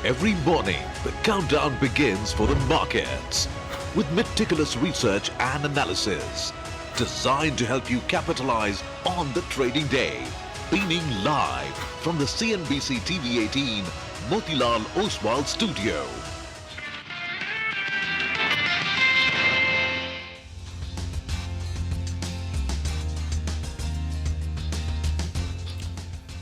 Every morning, the countdown begins for the markets with meticulous research and analysis designed to help you capitalize on the trading day. Beaming live from the CNBC-TV18 Motilal Oswal studio.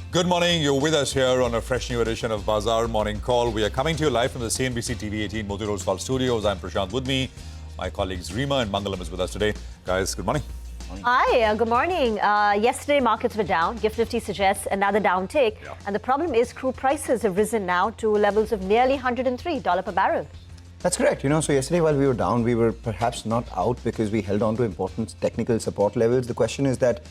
Good morning. You're with us here on a fresh new edition of Bazaar Morning Call. We are coming to you live from the CNBC-TV18 Motilal Oswal studios. I'm Prashant with me. My colleagues Rima and Mangalam is with us today. Guys, good morning. Hi, good morning. Yesterday, markets were down. GIFT Nifty suggests another down tick. Yeah. And the problem is crude prices have risen now to levels of nearly $103 per barrel. That's correct. So yesterday while we were down, we were perhaps not out because we held on to important technical support levels. The question is that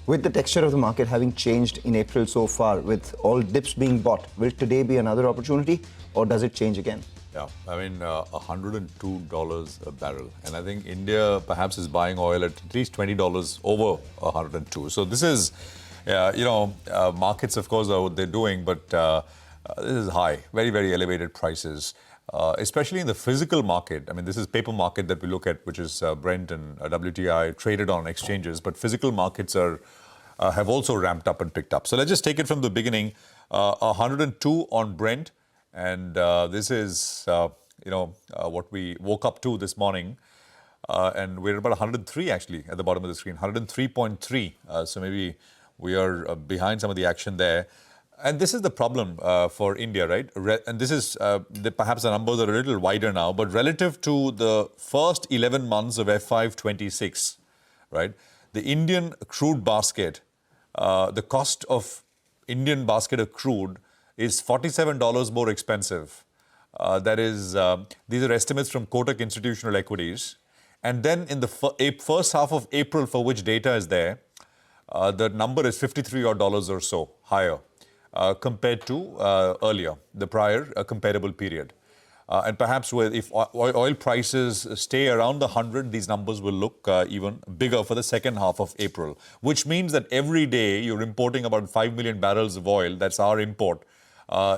with the texture of the market having changed in April so far, with all dips being bought, will today be another opportunity or does it change again? Yeah, I mean, $102 a barrel. And I think India perhaps is buying oil at least $20 over 102. So this is, markets, of course, are what they're doing, but this is high, very, very elevated prices, especially in the physical market. I mean, this is paper market that we look at, which is Brent and WTI traded on exchanges, but physical markets have also ramped up and picked up. So let's just take it from the beginning. 102 on Brent. And this is, what we woke up to this morning. And we're about 103, actually, at the bottom of the screen, 103.3. So maybe we are behind some of the action there. And this is the problem for India, right? And this is, perhaps the numbers are a little wider now, but relative to the first 11 months of FY26, right? The Indian crude basket, the cost of Indian basket of crude is $47 more expensive. That is, these are estimates from Kotak Institutional Equities. And then in the first half of April, for which data is there, the number is $53 or so higher compared to earlier, the prior comparable period. And perhaps if oil prices stay around the 100, these numbers will look even bigger for the second half of April, which means that every day you're importing about 5 million barrels of oil. That's our import.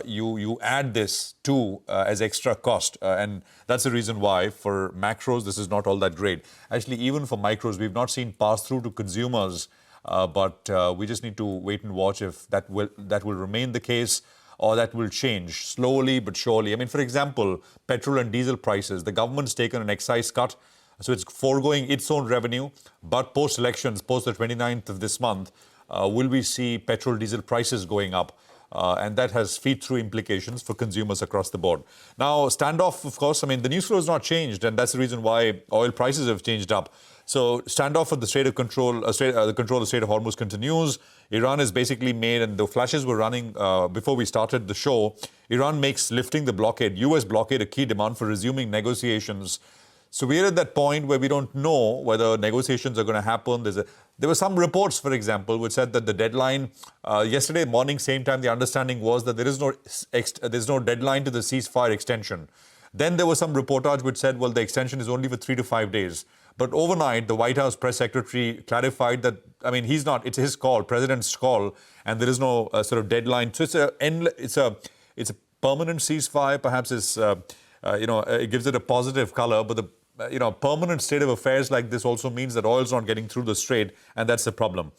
You add this to as extra cost, and that's the reason why for macros this is not all that great. Actually, even for micros, we've not seen pass through to consumers, but we just need to wait and watch if that will remain the case or that will change slowly but surely. I mean, for example, petrol and diesel prices. The government's taken an excise cut, so it's foregoing its own revenue. But post-elections, post the 29th of this month, will we see petrol, diesel prices going up? And that has feed-through implications for consumers across the board. Now, standoff, of course, I mean, the news flow has not changed, and that's the reason why oil prices have changed up. So, standoff at the Strait of Control, the control of the Strait of Hormuz continues. Iran is basically made, and the flashes were running before we started the show. Iran makes lifting the blockade, U.S. blockade, a key demand for resuming negotiations. So we're at that point where we don't know whether negotiations are going to happen. There were some reports, for example, which said that the deadline, yesterday morning, same time, the understanding was that there's no deadline to the ceasefire extension. Then there was some reportage which said, well, the extension is only for 3 to 5 days. But overnight, the White House press secretary clarified that, I mean, it's his call, president's call, and there is no sort of deadline. So it's a permanent ceasefire, perhaps it gives it a positive color, but the permanent state of affairs like this also means that oil's not getting through the strait, and that's the problem.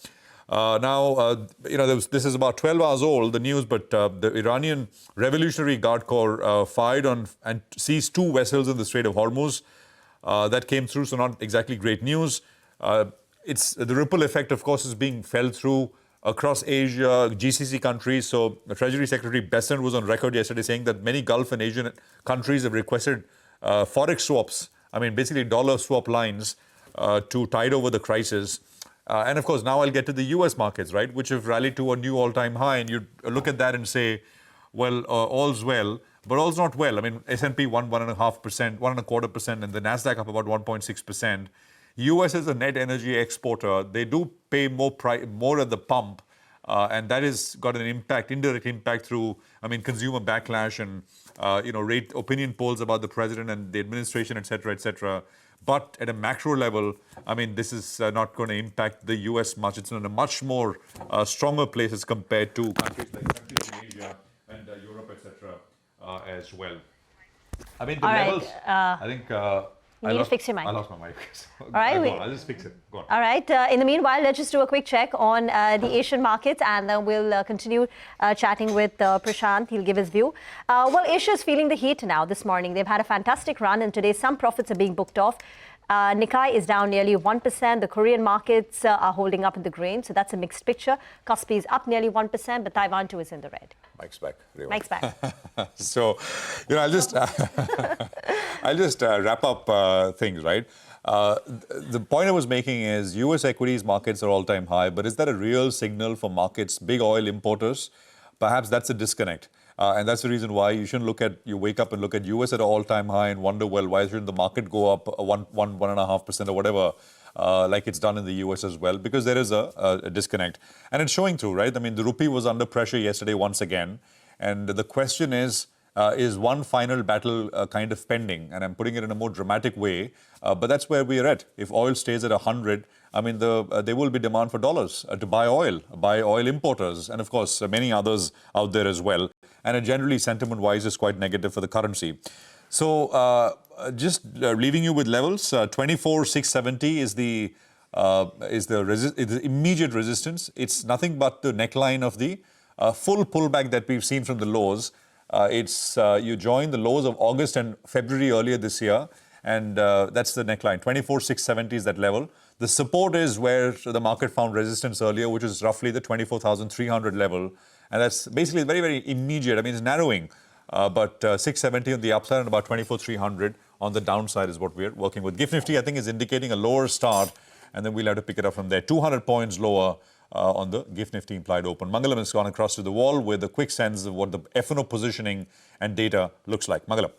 This is about 12 hours old, the news, but the Iranian Revolutionary Guard Corps fired on and seized 2 vessels in the Strait of Hormuz. That came through, so not exactly great news. It's the ripple effect, of course, is being felt through across Asia, GCC countries. So the Treasury Secretary Besant was on record yesterday saying that many Gulf and Asian countries have requested forex swaps. I mean, basically dollar swap lines to tide over the crisis. And of course, now I'll get to the US markets, right, which have rallied to a new all-time high. And you look at that and say, well, all's well, but all's not well. I mean, S&P 1.5%, 1.25%, and the NASDAQ up about 1.6%. US is a net energy exporter. They do pay more at the pump. And that has got an indirect impact through, consumer backlash and, rate opinion polls about the president and the administration, et cetera, But at a macro level, this is not going to impact the US much. It's in a much more stronger place as compared to countries like in Asia and Europe, et cetera. as well. I mean, the All right, levels, I think... you need to fix your mic. I lost my mic. All right, I'll just fix it. Go on. All right. In the meanwhile, let's just do a quick check on the Asian markets, and then we'll continue chatting with Prashant. He'll give his view. Well, Asia is feeling the heat now this morning. They've had a fantastic run, and today some profits are being booked off. Nikkei is down nearly 1%. The Korean markets are holding up in the green, so that's a mixed picture. Kospi is up nearly 1%, but Taiwan too is in the red. Mike's back. Mike's back. So, I'll just wrap up things, right? The point I was making is U.S. equities markets are all-time high, but is that a real signal for markets, big oil importers? Perhaps that's a disconnect. And that's the reason why you shouldn't you wake up and look at US at an all-time high and wonder, well, why shouldn't the market go up 1.5% or whatever, like it's done in the US as well? Because there is a disconnect. And it's showing through, right? I mean, the rupee was under pressure yesterday once again. And the question is one final battle kind of pending? And I'm putting it in a more dramatic way. But that's where we're at. If oil stays at 100, I mean, there will be demand for dollars to buy oil importers, and of course, many others out there as well. And generally, sentiment-wise, is quite negative for the currency. So, just leaving you with levels, 24,670 is the immediate resistance. It's nothing but the neckline of the full pullback that we've seen from the lows. You join the lows of August and February earlier this year, and that's the neckline. 24,670 is that level. The support is where the market found resistance earlier, which is roughly the 24,300 level. And that's basically very, very immediate. I mean, it's narrowing, but 670 on the upside and about 24,300 on the downside is what we're working with. GIFT Nifty, I think, is indicating a lower start, and then we'll have to pick it up from there. 200 points lower on the GIFT Nifty implied open. Mangalam has gone across to the wall with a quick sense of what the F&O positioning and data looks like. Mangalam.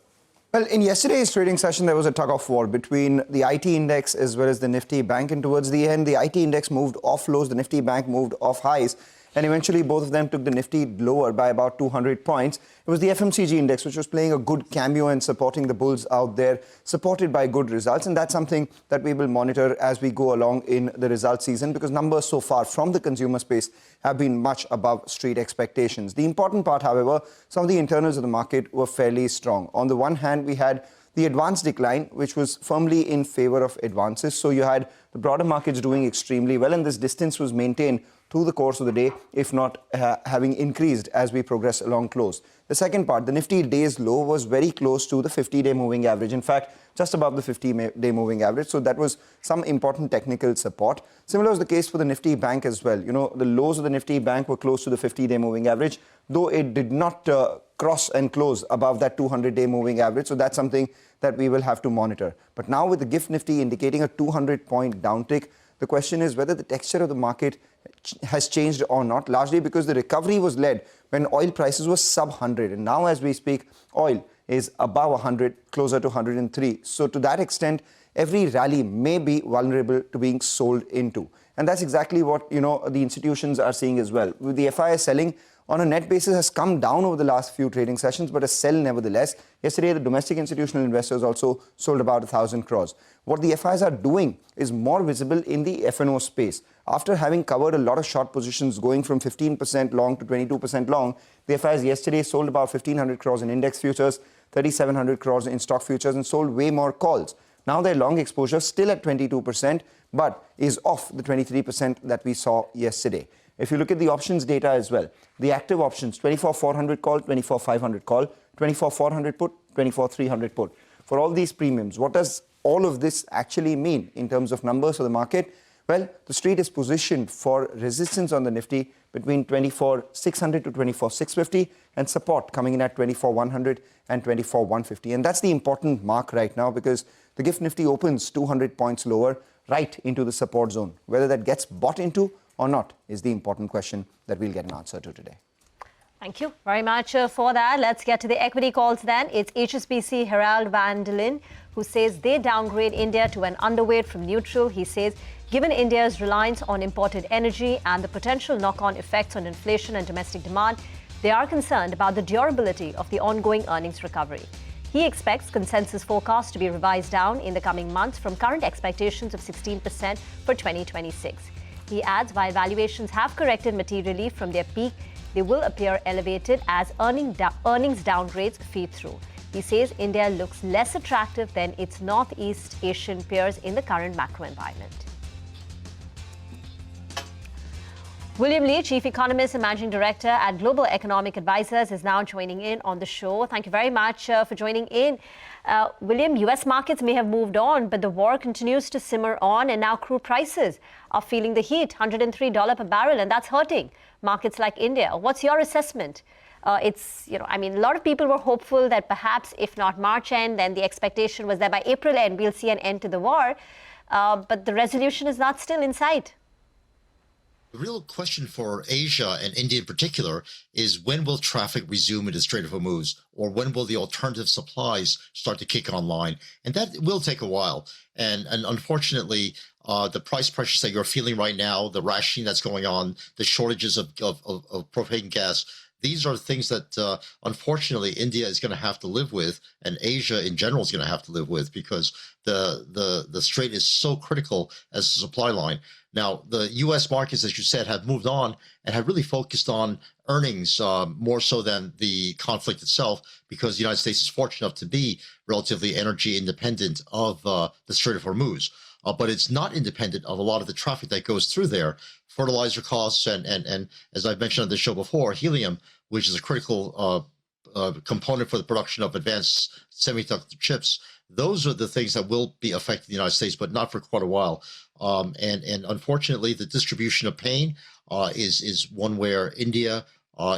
Well, in yesterday's trading session, there was a tug-of-war between the IT index as well as the Nifty Bank. And towards the end, the IT index moved off lows, the Nifty Bank moved off highs. And eventually, both of them took the Nifty lower by about 200 points. It was the FMCG index, which was playing a good cameo and supporting the bulls out there, supported by good results. And that's something that we will monitor as we go along in the results season, because numbers so far from the consumer space have been much above street expectations. The important part, however, some of the internals of the market were fairly strong. On the one hand, we had the advance decline, which was firmly in favor of advances. So you had the broader markets doing extremely well, and this distance was maintained through the course of the day, if not having increased as we progress along close. The second part, the Nifty day's low was very close to the 50-day moving average. In fact, just above the 50-day moving average. So that was some important technical support. Similar was the case for the Nifty Bank as well. You know, the lows of the Nifty Bank were close to the 50-day moving average, though it did not cross and close above that 200-day moving average. So that's something that we will have to monitor. But now with the GIFT Nifty indicating a 200-point downtick, the question is whether the texture of the market has changed or not, largely because the recovery was led when oil prices were sub-100. And now as we speak, oil is above 100, closer to 103. So to that extent, every rally may be vulnerable to being sold into. And that's exactly what, the institutions are seeing as well. With the FII selling on a net basis has come down over the last few trading sessions, but a sell nevertheless. Yesterday, the domestic institutional investors also sold about 1,000 crores. What the FIs are doing is more visible in the F&O space. After having covered a lot of short positions going from 15% long to 22% long, the FIs yesterday sold about 1,500 crores in index futures, 3,700 crores in stock futures, and sold way more calls. Now their long exposure still at 22%, but is off the 23% that we saw yesterday. If you look at the options data as well, the active options, 24,400 call, 24,500 call, 24,400 put, 24,300 put. For all these premiums, what does all of this actually mean in terms of numbers for the market? Well, the street is positioned for resistance on the Nifty between 24,600 to 24,650 and support coming in at 24,100 and 24,150. And that's the important mark right now, because the GIFT Nifty opens 200 points lower right into the support zone. Whether that gets bought into or not is the important question that we'll get an answer to today. Thank you very much for that. Let's get to the equity calls then. It's HSBC Herald Van Delin, who says they downgrade India to an underweight from neutral. He says, given India's reliance on imported energy and the potential knock-on effects on inflation and domestic demand, they are concerned about the durability of the ongoing earnings recovery. He expects consensus forecasts to be revised down in the coming months from current expectations of 16% for 2026. He adds, while valuations have corrected materially from their peak, they will appear elevated as earnings downgrades feed through. He says India looks less attractive than its Northeast Asian peers in the current macro environment. William Lee, Chief Economist and Managing Director at Global Economic Advisors, is now joining in on the show. Thank you very much for joining in. William, US markets may have moved on, but the war continues to simmer on, and now crude prices are feeling the heat, $103 per barrel, and that's hurting markets like India. What's your assessment? A lot of people were hopeful that perhaps, if not March end, then the expectation was that by April end, we'll see an end to the war. But the resolution is not still in sight. The real question for Asia and India in particular is when will traffic resume in the Strait of Hormuz, or when will the alternative supplies start to kick online? And that will take a while. And unfortunately, the price pressures that you're feeling right now, the rationing that's going on, the shortages of propane gas, these are things that, unfortunately, India is going to have to live with, and Asia in general is going to have to live with, because the strait is so critical as a supply line. Now, the U.S. markets, as you said, have moved on and have really focused on earnings more so than the conflict itself, because the United States is fortunate enough to be relatively energy independent of the Strait of Hormuz. But it's not independent of a lot of the traffic that goes through there. Fertilizer costs and as I've mentioned on the show before, helium, which is a critical component for the production of advanced semiconductor chips. Those are the things that will be affecting the United States, but not for quite a while. And unfortunately, the distribution of pain is one where India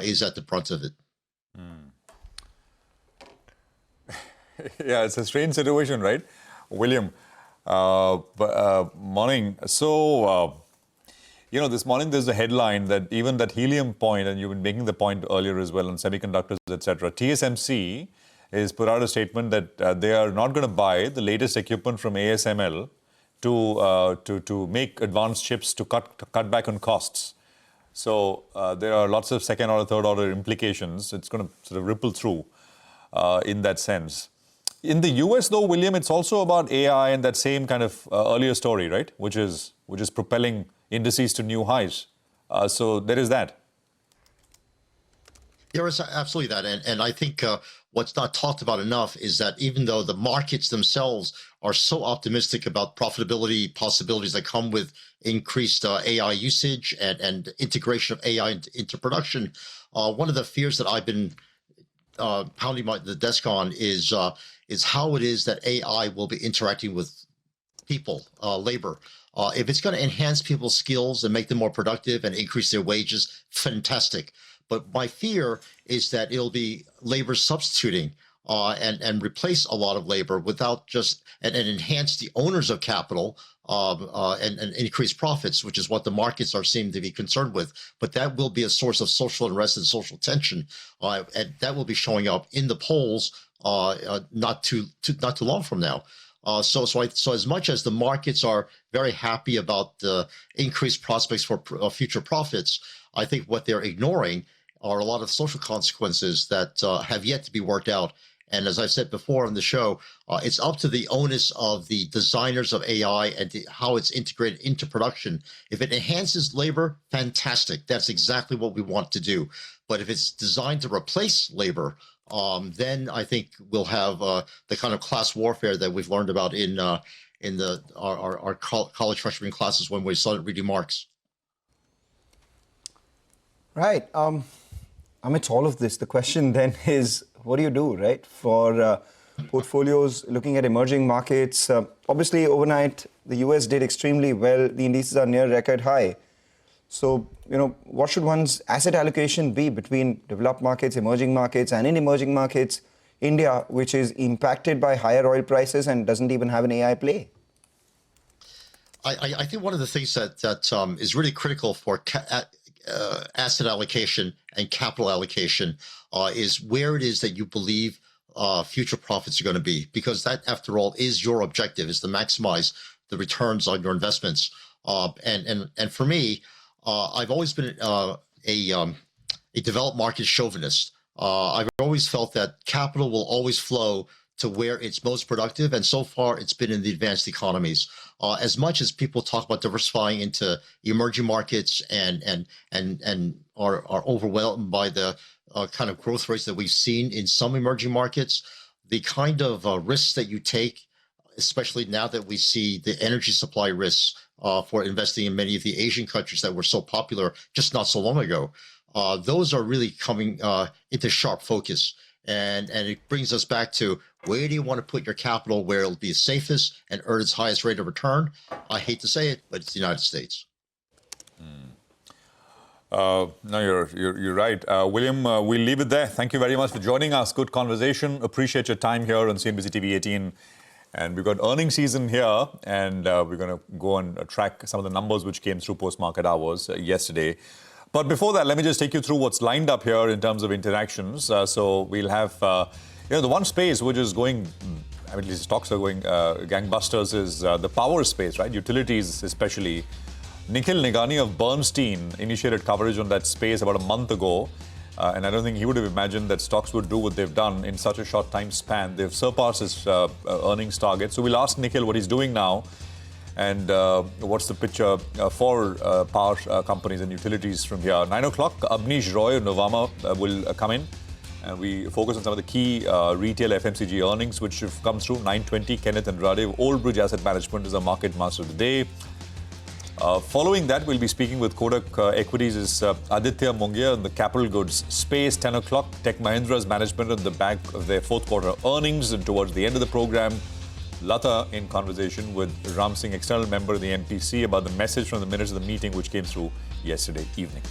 is at the brunt of it. Yeah, it's a strange situation, right, William? Morning. So, this morning there's a headline that even that helium point, and you've been making the point earlier as well on semiconductors, etc. TSMC has put out a statement that they are not going to buy the latest equipment from ASML to make advanced chips to cut back on costs. So there are lots of second or third order implications. It's going to sort of ripple through in that sense. In the US, though, William, it's also about AI and that same kind of earlier story, right? Which is propelling indices to new highs. So there is that. There is absolutely that. And I think what's not talked about enough is that even though the markets themselves are so optimistic about profitability possibilities that come with increased AI usage and integration of AI into production, one of the fears that I've been pounding the desk on is how it is that AI will be interacting with people, labor. If it's going to enhance people's skills and make them more productive and increase their wages, fantastic. But my fear is that it'll be labor substituting and replace a lot of labor without and enhance the owners of capital and increase profits, which is what the markets seem to be concerned with. But that will be a source of social unrest and social tension, and that will be showing up in the polls not too long from now. So as much as the markets are very happy about the increased prospects for future profits, I think what they're ignoring are a lot of social consequences that have yet to be worked out. And as I've said before on the show, it's up to the onus of the designers of AI and how it's integrated into production. If it enhances labor, fantastic. That's exactly what we want to do. But if it's designed to replace labor, then I think we'll have the kind of class warfare that we've learned about in our college freshman classes when we started reading Marx. Right. Amidst all of this, the question then is, what do you do, right? For portfolios looking at emerging markets, obviously overnight, the US did extremely well. The indices are near record high. So, what should one's asset allocation be between developed markets, emerging markets, and in emerging markets, India, which is impacted by higher oil prices and doesn't even have an AI play? I think one of the things that is really critical for asset allocation and capital allocation is where it is that you believe future profits are going to be, because that, after all, is your objective, is to maximize the returns on your investments. And for me, I've always been a developed market chauvinist. I've always felt that capital will always flow to where it's most productive, and so far it's been in the advanced economies. As much as people talk about diversifying into emerging markets and are overwhelmed by the kind of growth rates that we've seen in some emerging markets, the kind of risks that you take, especially now that we see the energy supply risks for investing in many of the Asian countries that were so popular just not so long ago, those are really coming into sharp focus. And it brings us back to, where do you want to put your capital where it'll be safest and earn its highest rate of return? I hate to say it, but it's the United States. No, you're right. William, we'll leave it there. Thank you very much for joining us. Good conversation. Appreciate your time here on CNBC-TV18. And we've got earnings season here, and we're going to go and track some of the numbers which came through post-market hours yesterday. But before that, let me just take you through what's lined up here in terms of interactions. So we'll have, the one space which is going, I mean, these stocks are going gangbusters is the power space, right? Utilities especially. Nikhil Nigani of Bernstein initiated coverage on that space about a month ago. And I don't think he would have imagined that stocks would do what they've done in such a short time span. They've surpassed his earnings target. So we'll ask Nikhil what he's doing now and what's the picture for power companies and utilities from here. 9 o'clock, Abneesh Roy of Novama will come in. And we focus on some of the key retail FMCG earnings which have come through. 9:20, Kenneth Andrade of Old Bridge Asset Management is our market master of the day. Following that, we'll be speaking with Kodak Equities is Aditya Mongia in the capital goods space. 10 o'clock, Tech Mahindra's management on the back of their fourth quarter earnings. And towards the end of the program, Lata in conversation with Ram Singh, external member of the MPC, about the message from the minutes of the meeting which came through yesterday evening.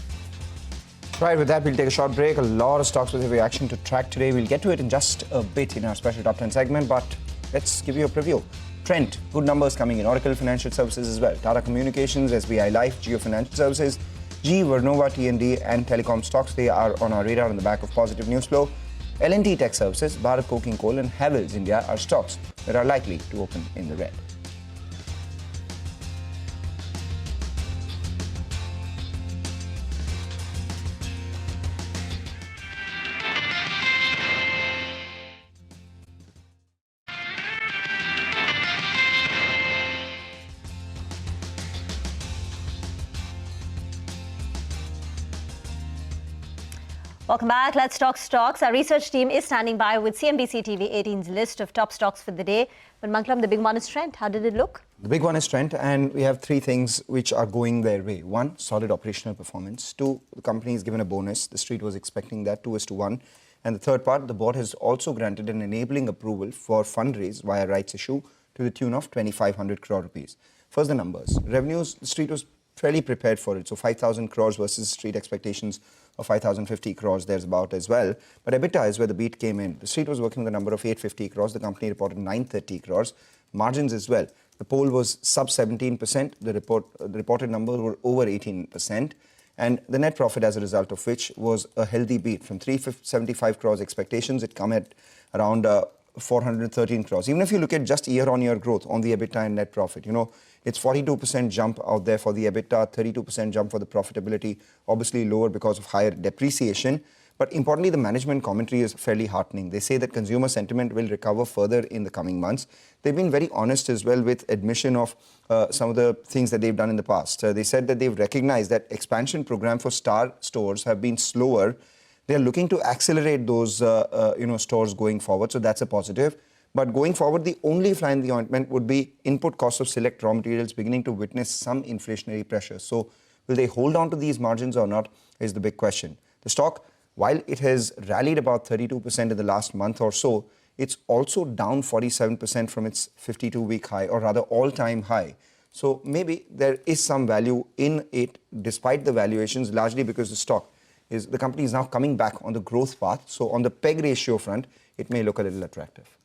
Right, with that, we'll take a short break. A lot of stocks with heavy action to track today. We'll get to it in just a bit in our special top 10 segment, but let's give you a preview. Trent, good numbers coming in. Oracle Financial Services as well. Tata Communications, SBI Life, Jio Financial Services, GE Vernova, TND and Telecom stocks. They are on our radar on the back of positive news flow. L&T Tech Services, Bharat Coking Coal and Havells India are stocks that are likely to open in the red. Welcome back. Let's talk stocks. Our research team is standing by with CNBC-TV18's list of top stocks for the day. But Mankalam, the big one is Trent. How did it look? The big one is Trent, and we have three things which are going their way. One, solid operational performance. Two, the company is given a bonus. The street was expecting that, 2:1. And the third part, the board has also granted an enabling approval for fundraise via rights issue to the tune of 2,500 crore rupees. First, the numbers. Revenues, the street was fairly prepared for it. So 5,000 crores versus street expectations of 5,050 crores, there's about as well. But EBITDA is where the beat came in. The street was working with a number of 850 crores. The company reported 930 crores. Margins as well. The poll was sub 17%. The reported numbers were over 18%. And the net profit as a result of which was a healthy beat. From 375 crores expectations, it come at around 413 crores. Even if you look at just year-on-year growth on the EBITDA and net profit, it's 42% jump out there for the EBITDA, 32% jump for the profitability, obviously lower because of higher depreciation. But importantly, the management commentary is fairly heartening. They say that consumer sentiment will recover further in the coming months. They've been very honest as well with admission of some of the things that they've done in the past. They said that they've recognized that expansion program for Star stores have been slower. They're looking to accelerate those stores going forward, so that's a positive. But going forward, the only fly in the ointment would be input costs of select raw materials beginning to witness some inflationary pressure. So will they hold on to these margins or not is the big question. The stock, while it has rallied about 32% in the last month or so, it's also down 47% from its 52-week high, or rather all-time high. So maybe there is some value in it despite the valuations, largely because the company is now coming back on the growth path. So on the PEG ratio front, it may look a little attractive.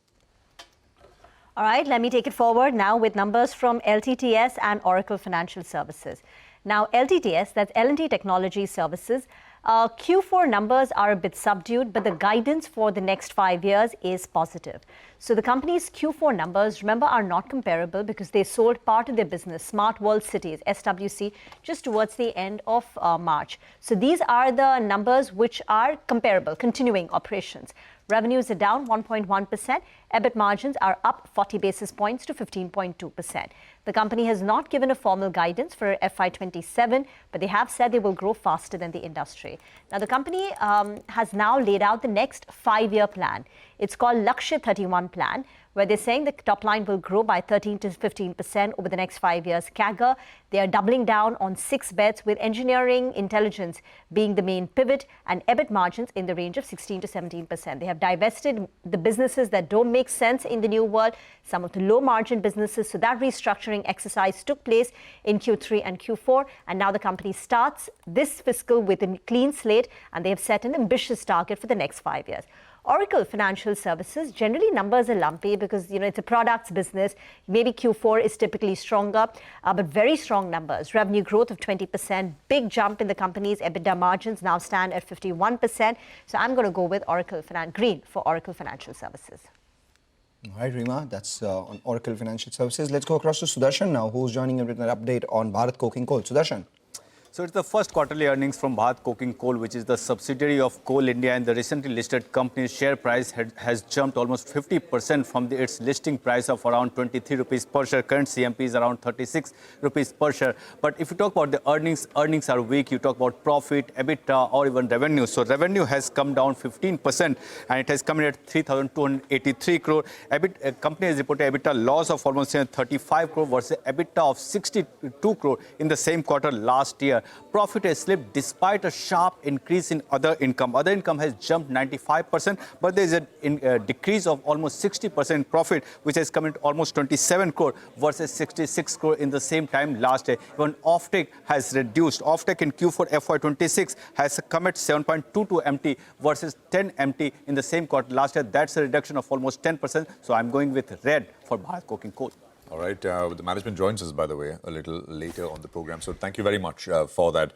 All right, let me take it forward now with numbers from LTTS and Oracle Financial Services. Now, LTTS, that's L&T Technology Services, Q4 numbers are a bit subdued, but the guidance for the next 5 years is positive. So the company's Q4 numbers, remember, are not comparable because they sold part of their business, Smart World Cities, SWC, just towards the end of March. So these are the numbers which are comparable, continuing operations. Revenues are down 1.1%. EBIT margins are up 40 basis points to 15.2%. The company has not given a formal guidance for FY27, but they have said they will grow faster than the industry. Now, the company has now laid out the next 5-year plan. It's called Lakshya 31 plan, where they're saying the top line will grow by 13 to 15% over the next 5 years CAGR. They are doubling down on 6 bets, with engineering intelligence being the main pivot and EBIT margins in the range of 16 to 17%. They have divested the businesses that don't make sense in the new world, some of the low margin businesses. So that restructuring exercise took place in Q3 and Q4. And now the company starts this fiscal with a clean slate, and they have set an ambitious target for the next 5 years. Oracle Financial Services, generally numbers are lumpy because, it's a products business. Maybe Q4 is typically stronger, but very strong numbers. Revenue growth of 20%, big jump in the company's EBITDA margins now stand at 51%. So I'm going to go with Green for Oracle Financial Services. All right, Rima, that's on Oracle Financial Services. Let's go across to Sudarshan now, who's joining us with an update on Bharat Coking Coal. Sudarshan. So it's the first quarterly earnings from Bharat Coking Coal, which is the subsidiary of Coal India, and the recently listed company's share price has jumped almost 50% from its listing price of around 23 rupees per share. Current CMP is around 36 rupees per share. But if you talk about the earnings are weak. You talk about profit, EBITDA, or even revenue. So revenue has come down 15%, and it has come in at 3,283 crore. Company has reported EBITDA loss of almost 35 crore versus EBITDA of 62 crore in the same quarter last year. Profit has slipped despite a sharp increase in other income. Other income has jumped 95%, but there is a decrease of almost 60% in profit, which has come in almost 27 crore versus 66 crore in the same time last year. Even offtake has reduced. Offtake in Q4 FY26 has come at 7.22 MT versus 10 MT in the same quarter last year. That's a reduction of almost 10%. So I'm going with red for Bharat Coking Coal. All right. The management joins us, by the way, a little later on the program. So thank you very much for that.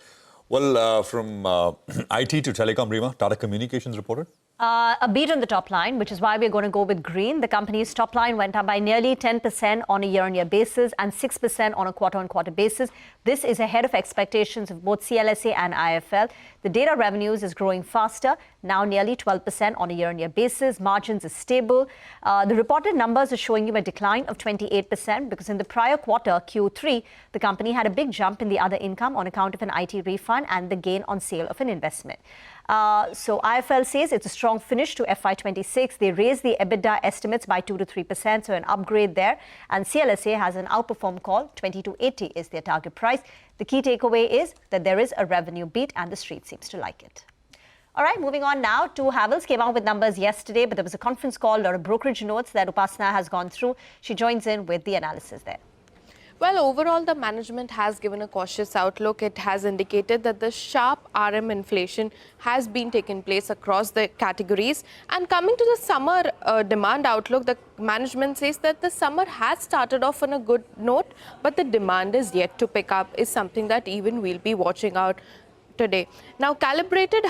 Well, from IT to telecom, Rima, Tata Communications reported? A beat on the top line, which is why we're going to go with green. The company's top line went up by nearly 10% on a year-on-year basis and 6% on a quarter-on-quarter basis. This is ahead of expectations of both CLSA and IFL. The data revenues is growing faster, now nearly 12% on a year-on-year basis. Margins are stable. The reported numbers are showing you a decline of 28% because in the prior quarter, Q3, the company had a big jump in the other income on account of an IT refund and the gain on sale of an investment. So IFL says it's a strong finish to FY26. They raised the EBITDA estimates by 2 to 3%, so an upgrade there. And CLSA has an outperform call. 22.80 is their target price. The key takeaway is that there is a revenue beat and the street seems to like it. All right, moving on now to Havells. Came out with numbers yesterday, but there was a conference call, a lot of brokerage notes that Upasana has gone through. She joins in with the analysis there. Well, overall, the management has given a cautious outlook. It has indicated that the sharp RM inflation has been taking place across the categories. And coming to the summer demand outlook, the management says that the summer has started off on a good note, but the demand is yet to pick up, is something that even we'll be watching out today. Now, calibrated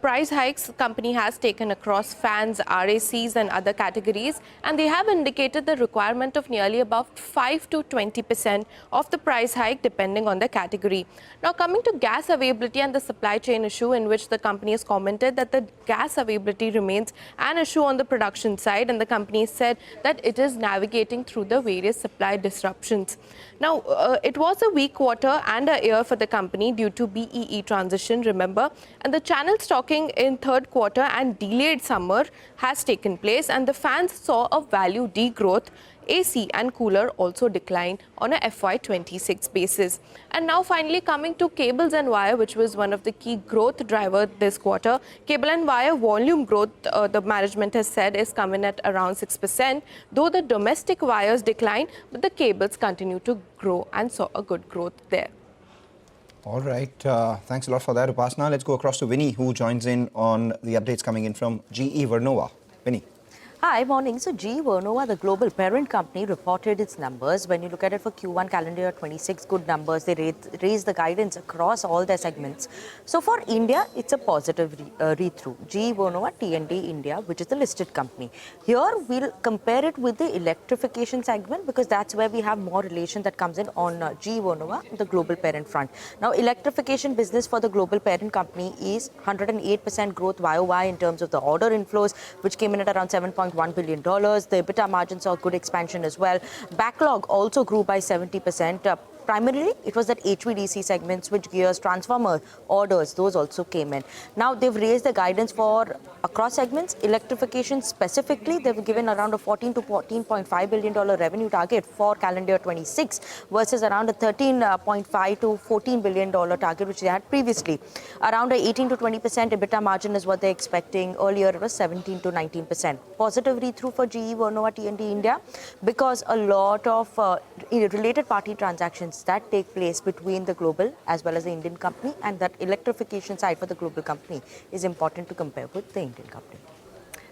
price hikes company has taken across fans, RACs and other categories, and they have indicated the requirement of nearly about 5 to 20% of the price hike depending on the category. Now, coming to gas availability and the supply chain issue, in which the company has commented that the gas availability remains an issue on the production side, and the company said that it is navigating through the various supply disruptions. Now, it was a weak quarter and a year for the company due to BEE transition, remember, and the channel stocking in third quarter and delayed summer has taken place, and the fans saw a value degrowth. AC and cooler also declined on a FY26 basis. And now finally coming to cables and wire, which was one of the key growth driver this quarter. Cable and wire volume growth, the management has said, is coming at around 6%, though the domestic wires decline, but the cables continue to grow and saw a good growth there. All right. Thanks a lot for that, Upasana. Let's go across to Vinny, who joins in on the updates coming in from GE Vernova. Vinny. Hi, morning. So GE Vernova, the global parent company, reported its numbers. When you look at it for Q1 calendar year 26, good numbers. They raised the guidance across all their segments. So for India, it's a positive read-through. GE Vernova T&D India, which is the listed company. Here, we'll compare it with the electrification segment because that's where we have more relation that comes in on GE Vernova, the global parent front. Now, electrification business for the global parent company is 108% growth YOY in terms of the order inflows, which came in at around $7.1 billion. The EBITDA margins saw good expansion as well. Backlog also grew by 70%. Primarily, it was that HVDC segment, switch gears, transformer orders, those also came in. Now, they've raised the guidance for across segments. Electrification specifically, they've given around a $14 to $14.5 billion revenue target for calendar year 26 versus around a $13.5 to $14 billion target, which they had previously. Around a 18 to 20% EBITDA margin is what they're expecting. Earlier, it was 17 to 19%. Positive read-through for GE Vernova T&D India because a lot of related party transactions that take place between the global as well as the Indian company, and that electrification side for the global company is important to compare with the Indian company.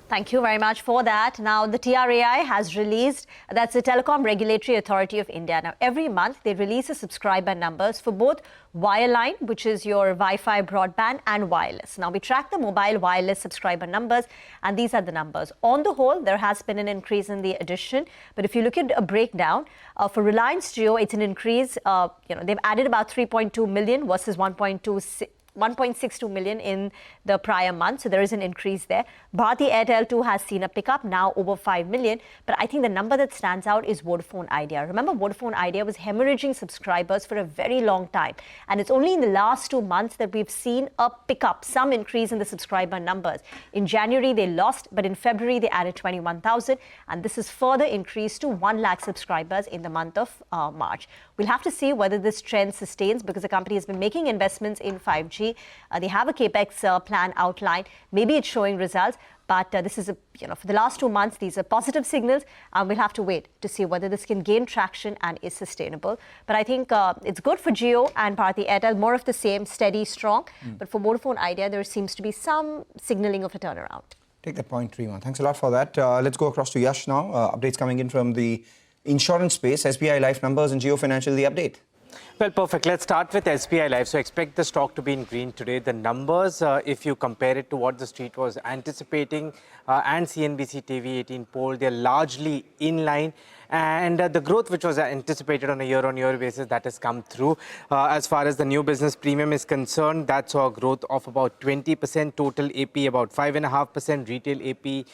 Thank you very much for that. Now, the TRAI has released, that's the Telecom Regulatory Authority of India. Now, every month they release the subscriber numbers for both wireline, which is your Wi-Fi broadband, and wireless. Now, we track the mobile wireless subscriber numbers, and these are the numbers. On the whole, there has been an increase in the addition. But if you look at a breakdown, for Reliance Jio, it's an increase. They've added about 3.2 million versus 1.62 million in the prior month. So there is an increase there. Bharti Airtel too has seen a pickup, now over 5 million. But I think the number that stands out is Vodafone Idea. Remember, Vodafone Idea was hemorrhaging subscribers for a very long time. And it's only in the last 2 months that we've seen a pickup, some increase in the subscriber numbers. In January, they lost, but in February, they added 21,000. And this is further increased to 1 lakh subscribers in the month of March. We'll have to see whether this trend sustains because the company has been making investments in 5G. They have a capex plan outlined. Maybe it's showing results, but this is for the last 2 months, these are positive signals, and we'll have to wait to see whether this can gain traction and is sustainable. But I think it's good for Jio and Bharti Airtel, more of the same, steady, strong. But for Vodafone Idea, there seems to be some signaling of a turnaround. Take that point, Reema. Thanks a lot for that. Let's go across to Yash now. Updates coming in from the insurance space, SBI Life numbers and Jio Financial, the update. Well, perfect. Let's start with SBI Life. So expect the stock to be in green today. The numbers, if you compare it to what the street was anticipating and CNBC-TV18 poll, they're largely in line. And the growth which was anticipated on a year-on-year basis, that has come through. As far as the new business premium is concerned, that saw a growth of about 20%, total AP about 5.5%, retail AP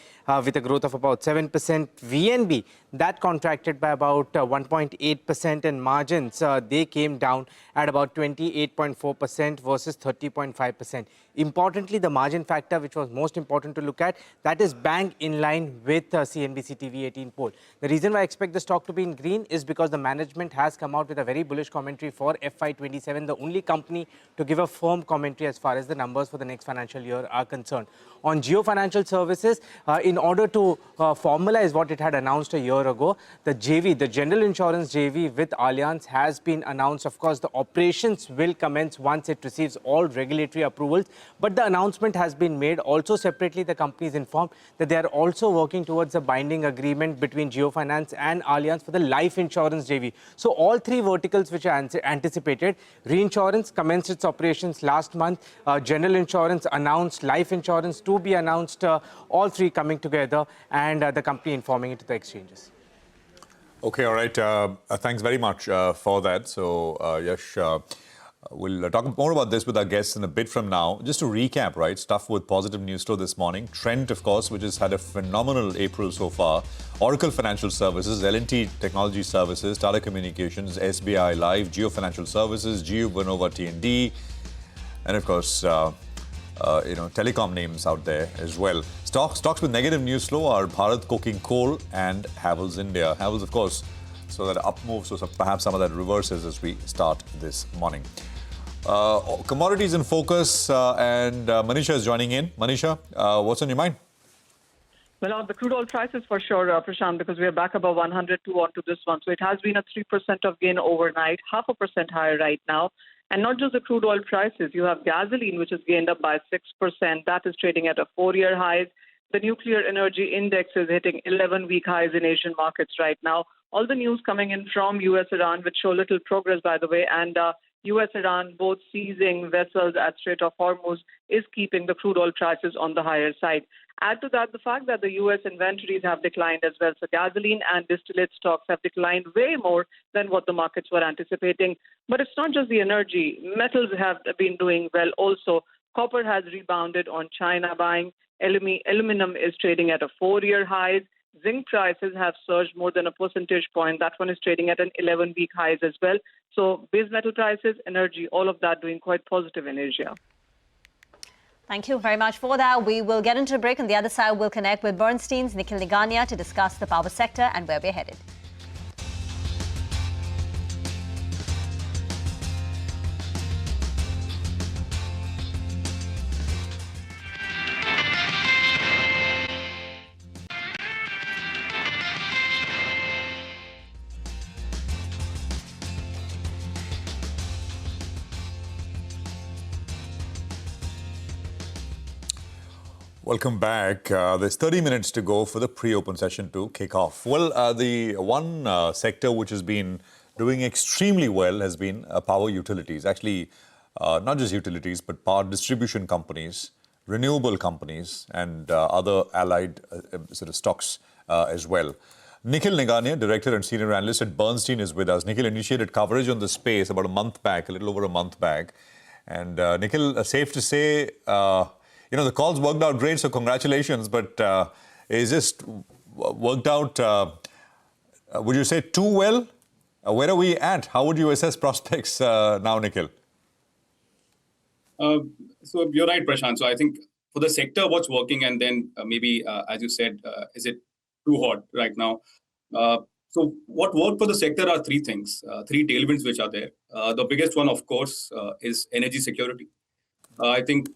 with a growth of about 7%. VNB, that contracted by about 1.8%, and margins, they came down at about 28.4% versus 30.5%. Importantly, the margin factor, which was most important to look at, that is bang in line with CNBC-TV18 poll. The reason why I expect the stock to be in green is because the management has come out with a very bullish commentary for FY27, the only company to give a firm commentary as far as the numbers for the next financial year are concerned. On Jio Financial Services, in order to formalize what it had announced a year ago, the JV, the General Insurance JV with Allianz has been announced. Of course, the operations will commence once it receives all regulatory approvals. But the announcement has been made. Also, separately, the company is informed that they are also working towards a binding agreement between Jio Finance and Allianz for the life insurance JV. So all three verticals which are anticipated, reinsurance commenced its operations last month, general insurance announced, life insurance to be announced, all three coming together, and the company informing it to the exchanges. Okay, all right. Thanks very much for that. So, Yash, we'll talk more about this with our guests in a bit from now. Just to recap, right, stuff with positive news flow this morning. Trent, of course, which has had a phenomenal April so far. Oracle Financial Services, L&T Technology Services, Tata Communications, SBI Life, Jio Financial Services, GE Vernova T&D, and of course, telecom names out there as well. Stocks with negative news flow are Bharat Coking Coal and Havells India. Havells, of course, so that up move, so perhaps some of that reverses as we start this morning. Commodities in focus, and Manisha is joining in. Manisha, what's on your mind? Well, the crude oil prices for sure, Prashant, because we are back above 102 onto this one. So it has been a 3% of gain overnight, 0.5% higher right now. And not just the crude oil prices. You have gasoline, which has gained up by 6%. That is trading at a 4-year high. The nuclear energy index is hitting 11-week highs in Asian markets right now. All the news coming in from US-Iran, which show little progress, by the way, and US-Iran both seizing vessels at Strait of Hormuz is keeping the crude oil prices on the higher side. Add to that the fact that the US inventories have declined as well. So gasoline and distillate stocks have declined way more than what the markets were anticipating. But it's not just the energy. Metals have been doing well also. Copper has rebounded on China buying. Aluminum is trading at a 4-year high. Zinc prices have surged more than a percentage point. That one is trading at an 11-week highs as well. So base metal prices, energy, all of that doing quite positive in Asia. Thank you very much for that. We will get into a break. On the other side, we'll connect with Bernstein's Nikhil Nigania to discuss the power sector and where we're headed. Welcome back. There's 30 minutes to go for the pre-open session to kick off. Well, the one sector which has been doing extremely well has been power utilities. Actually, not just utilities, but power distribution companies, renewable companies, and other allied sort of stocks as well. Nikhil Nigania, Director and Senior Analyst at Bernstein, is with us. Nikhil initiated coverage on the space about a month back, a little over a month back. And Nikhil, safe to say, the calls worked out great, so congratulations. But is this worked out, would you say, too well? Where are we at? How would you assess prospects now, Nikhil? So you're right, Prashant. So I think for the sector, what's working, and then maybe, as you said, is it too hot right now? So what worked for the sector are three things, three tailwinds which are there. The biggest one, of course, is energy security. I think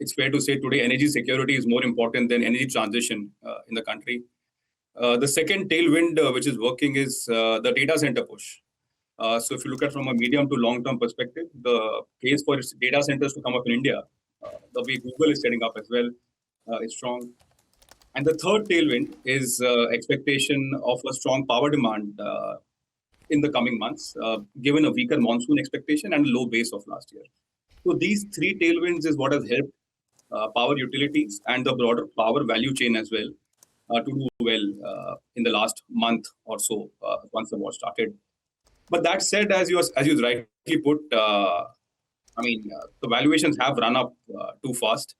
it's fair to say today energy security is more important than energy transition in the country. The second tailwind which is working is the data center push. So if you look at from a medium to long-term perspective, the case for data centers to come up in India, the way Google is setting up as well, is strong. And the third tailwind is expectation of a strong power demand in the coming months, given a weaker monsoon expectation and low base of last year. So these three tailwinds is what has helped power utilities and the broader power value chain as well to do well in the last month or so once the war started. But that said, as you rightly put, the valuations have run up too fast.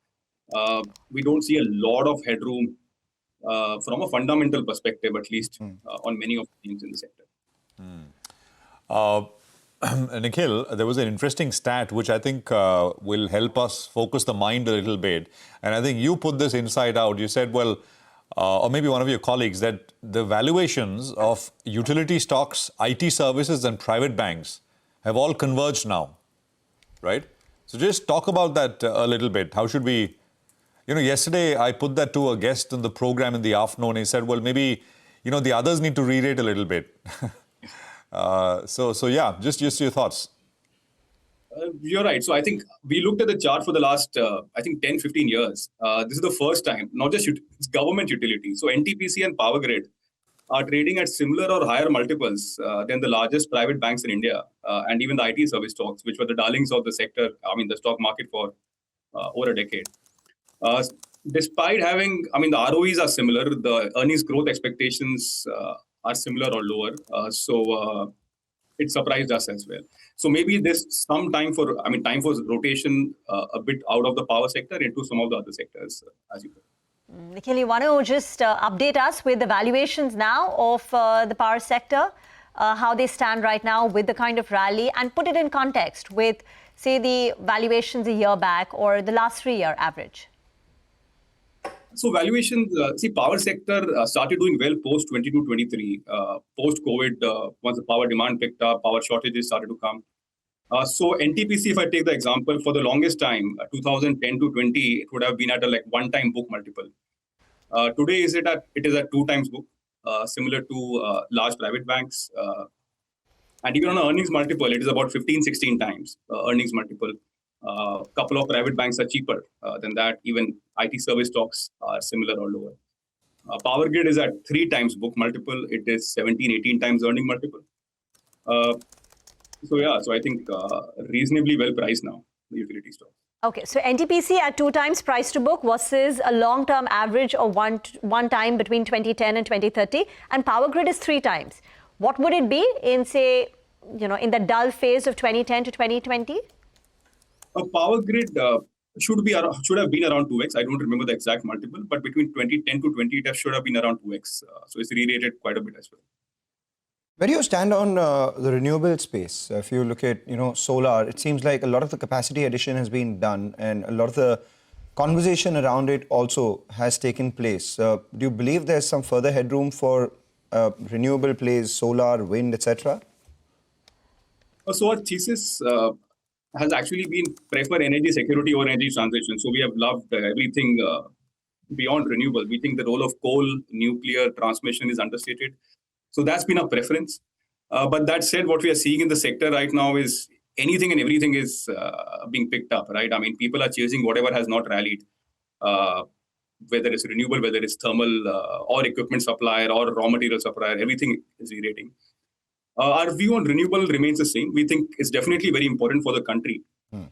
We don't see a lot of headroom from a fundamental perspective, at least on many of the things in the sector. Nikhil, there was an interesting stat which I think will help us focus the mind a little bit. And I think you put this inside out. You said, well, or maybe one of your colleagues, that the valuations of utility stocks, IT services and private banks have all converged now, right? So just talk about that a little bit. How should we... yesterday I put that to a guest in the program in the afternoon. He said, well, maybe, the others need to re-rate a little bit. So yeah, just your thoughts. You're right. So I think we looked at the chart for the last, 10, 15 years. This is the first time, not just it's government utilities. So NTPC and Power Grid are trading at similar or higher multiples than the largest private banks in India and even the IT service stocks, which were the darlings of the sector, the stock market for over a decade. Despite having, the ROEs are similar, the earnings growth expectations are similar or lower. So it surprised us as well. So maybe there's some time for rotation a bit out of the power sector into some of the other sectors, as you put. Nikhil, you want to just update us with the valuations now of the power sector, how they stand right now with the kind of rally, and put it in context with, say, the valuations a year back or the last 3-year average? So valuations, power sector started doing well post 22-23, post COVID. Once the power demand picked up, power shortages started to come. So NTPC, if I take the example, for the longest time, 2010 to 20, it would have been at a one-time book multiple. Today, it is at 2 times book, similar to large private banks. And even on an earnings multiple, it is about 15, 16 times earnings multiple. Couple of private banks are cheaper than that. Even IT service stocks are similar or lower. Power Grid is at 3 times book multiple. It is 17, 18 times earning multiple. So I think reasonably well priced now, the utility stock. Okay, so NTPC at 2 times price to book versus a long-term average of one time between 2010 and 2030, and Power Grid is 3 times. What would it be in, say, in the dull phase of 2010 to 2020? Power Grid should have been around 2x. I don't remember the exact multiple, but between 2010 to 20, it should have been around 2x. So it's re-rated quite a bit as well. Where do you stand on the renewable space? If you look at, solar, it seems like a lot of the capacity addition has been done and a lot of the conversation around it also has taken place. Do you believe there's some further headroom for renewable plays, solar, wind, etc.? So our thesis has actually been prefer energy security or energy transition. So we have loved everything beyond renewable. We think the role of coal, nuclear, transmission is understated. So that's been our preference. But that said, what we are seeing in the sector right now is anything and everything is being picked up, right? I mean, people are chasing whatever has not rallied, whether it's renewable, whether it's thermal or equipment supplier or raw material supplier, everything is re-rating. Our view on renewable remains the same. We think it's definitely very important for the country.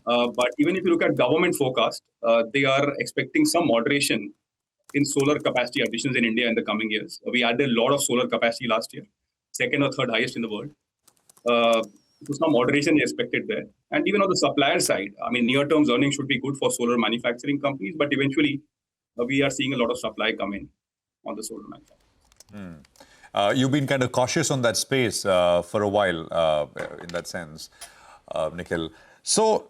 But even if you look at government forecast, they are expecting some moderation in solar capacity additions in India in the coming years. We added a lot of solar capacity last year, second or third highest in the world. So some moderation is expected there. And even on the supplier side, I mean, near-term earnings should be good for solar manufacturing companies, but eventually we are seeing a lot of supply come in on the solar manufacturing. You've been kind of cautious on that space for a while, in that sense, Nikhil. So,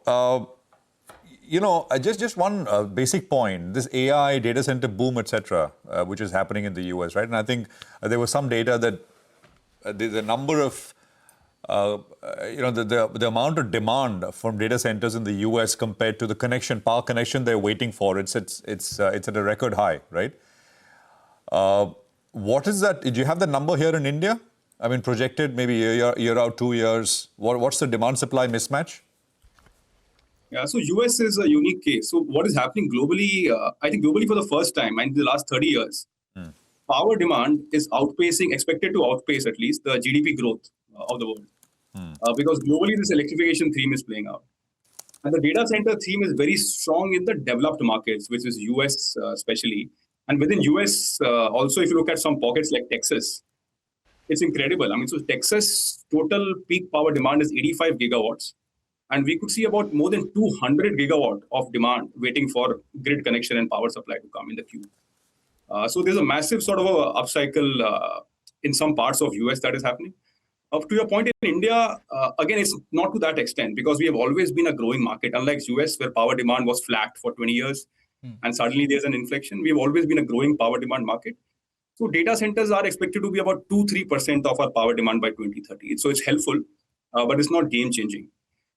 just one basic point, this AI data center boom, etc., which is happening in the US, right? And I think there was some data that the number of, the amount of demand from data centers in the US compared to the power connection they're waiting for, it's at a record high, right? What is that? Do you have the number here in India? I mean, projected maybe a year out, 2 years. What's the demand-supply mismatch? Yeah, so US is a unique case. So what is happening globally, I think globally for the first time in the last 30 years, power demand is expected to outpace at least the GDP growth of the world. Because globally this electrification theme is playing out. And the data center theme is very strong in the developed markets, which is US especially. And within US, also if you look at some pockets like Texas, it's incredible. I mean, so Texas total peak power demand is 85 gigawatts. And we could see about more than 200 gigawatt of demand waiting for grid connection and power supply to come in the queue. So there's a massive sort of a upcycle in some parts of US that is happening. To your point, in India, again, it's not to that extent because we have always been a growing market. Unlike US, where power demand was flat for 20 years, and suddenly there's an inflection. We've always been a growing power demand market. So data centers are expected to be about 2-3% of our power demand by 2030. So it's helpful, but it's not game-changing.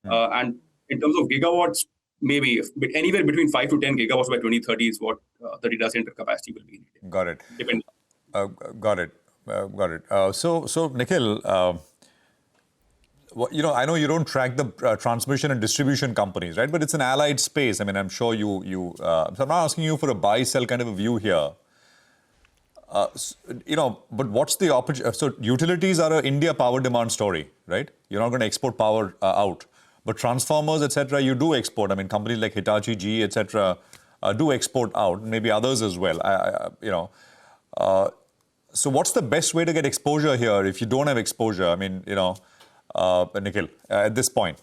And in terms of gigawatts, maybe anywhere between 5 to 10 gigawatts by 2030 is what the data center capacity will be. Got it. Depending. Got it. So Nikhil, I know you don't track the transmission and distribution companies, right? But it's an allied space. I mean, I'm sure you. So I'm not asking you for a buy-sell kind of a view here. But what's the opportunity? So utilities are an India power demand story, right? You're not going to export power out. But transformers, etc., you do export. I mean, companies like Hitachi, GE, etc., do export out. Maybe others as well. So what's the best way to get exposure here if you don't have exposure? I mean, Nikhil, at this point.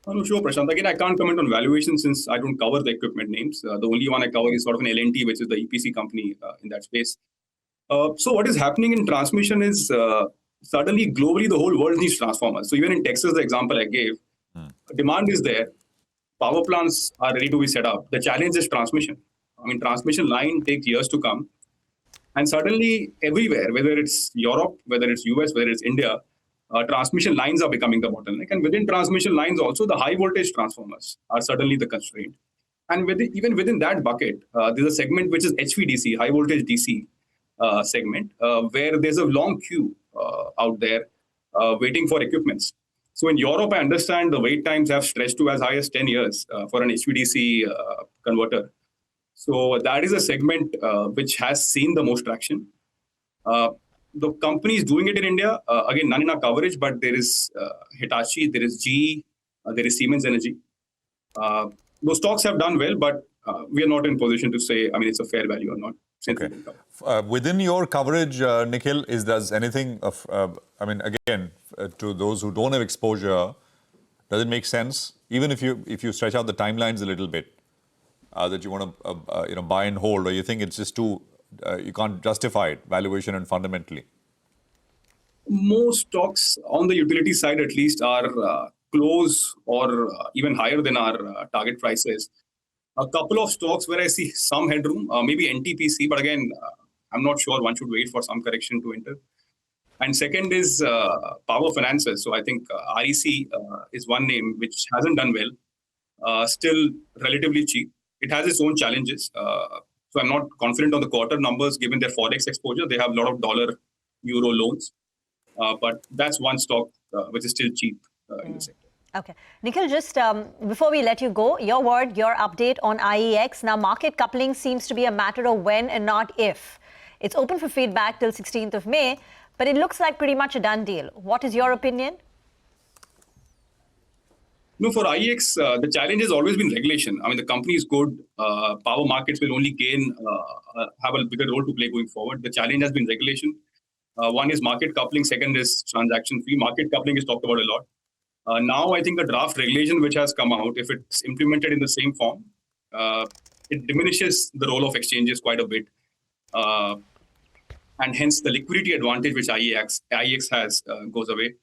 No, sure, Prashant. Again, I can't comment on valuation since I don't cover the equipment names. The only one I cover is sort of an L&T, which is the EPC company in that space. So what is happening in transmission is suddenly globally the whole world needs transformers. So even in Texas, the example I gave, demand is there. Power plants are ready to be set up. The challenge is transmission. I mean, transmission line takes years to come. And suddenly everywhere, whether it's Europe, whether it's US, whether it's India, transmission lines are becoming the bottleneck. And within transmission lines also, the high voltage transformers are suddenly the constraint. And even within that bucket, there's a segment which is HVDC, high voltage DC segment, where there's a long queue out there waiting for equipments. So in Europe, I understand the wait times have stretched to as high as 10 years for an HVDC converter. So that is a segment which has seen the most traction. The companies doing it in India, again, none in our coverage, but there is Hitachi, there is GE, there is Siemens Energy. Those stocks have done well, but we are not in position to say, I mean, it's a fair value or not. Okay. Within your coverage, Nikhil, does anything of, again, to those who don't have exposure, does it make sense, even if you stretch out the timelines a little bit, that you want to buy and hold, or you think it's just too, you can't justify it, valuation and fundamentally? Most stocks on the utility side, at least, are close or even higher than our target prices. A couple of stocks where I see some headroom, maybe NTPC, but again, I'm not sure. One should wait for some correction to enter. And second is power finances. So I think REC is one name which hasn't done well, still relatively cheap. It has its own challenges. So I'm not confident on the quarter numbers given their forex exposure. They have a lot of dollar-euro loans. But that's one stock which is still cheap in the sector. Okay. Nikhil, just before we let you go, your word, your update on IEX. Now, market coupling seems to be a matter of when and not if. It's open for feedback till 16th of May, but it looks like pretty much a done deal. What is your opinion? No, for IEX, the challenge has always been regulation. I mean, the company is good. Power markets will only have a bigger role to play going forward. The challenge has been regulation. One is market coupling. Second is transaction fee. Market coupling is talked about a lot. Now, I think the draft regulation which has come out, if it's implemented in the same form, it diminishes the role of exchanges quite a bit. And hence, the liquidity advantage which IEX has goes away.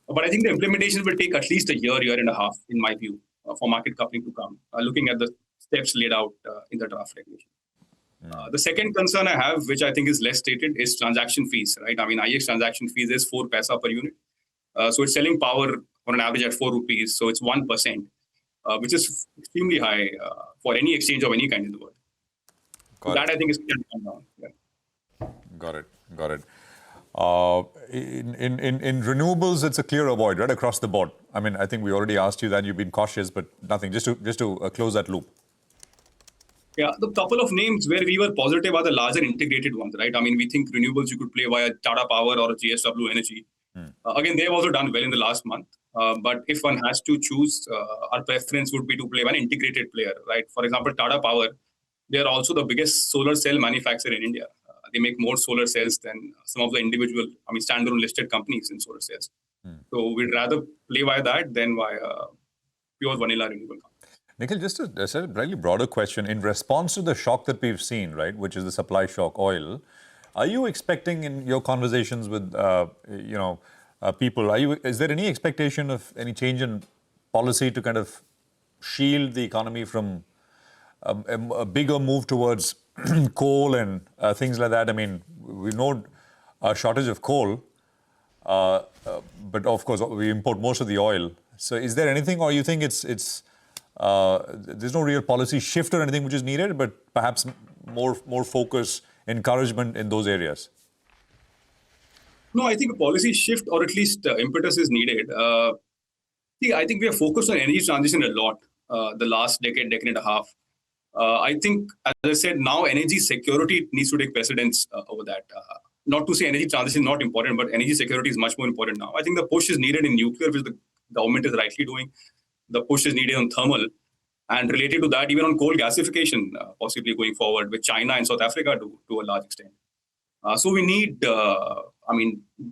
But I think the implementation will take at least a year and a half, in my view, for market coupling to come, looking at the steps laid out in the draft regulation. The second concern I have, which I think is less stated, is transaction fees, right? I mean, IEX transaction fees is 4 paisa per unit. So it's selling power on an average at 4 rupees. So it's 1%, which is extremely high for any exchange of any kind in the world. That I think is can come down. Yeah. Got it. In renewables, it's a clear avoid, right, across the board. I mean, I think we already asked you that. You've been cautious, but nothing. Just to close that loop. Yeah, the couple of names where we were positive are the larger integrated ones, right? I mean, we think renewables you could play via Tata Power or JSW Energy. Again, they've also done well in the last month. But if one has to choose, our preference would be to play one integrated player, right? For example, Tata Power, they are also the biggest solar cell manufacturer in India. They make more solar cells than some of the individual, standalone listed companies in solar cells. So we'd rather play via that than via pure vanilla renewable company. Nikhil, just a really broader question. In response to the shock that we've seen, right, which is the supply shock, oil, are you expecting in your conversations with, people, is there any expectation of any change in policy to kind of shield the economy from a bigger move towards coal and things like that? I mean, we know a shortage of coal, but of course we import most of the oil. So is there anything, or you think there's no real policy shift or anything which is needed, but perhaps more focus, encouragement in those areas? No, I think a policy shift or at least impetus is needed. I think we have focused on energy transition a lot the last decade and a half. I think, as I said, now energy security needs to take precedence over that. Not to say energy transition is not important, but energy security is much more important now. I think the push is needed in nuclear, which the government is rightly doing. The push is needed on thermal. And related to that, even on coal gasification, possibly going forward, with China and South Africa to a large extent. So we need,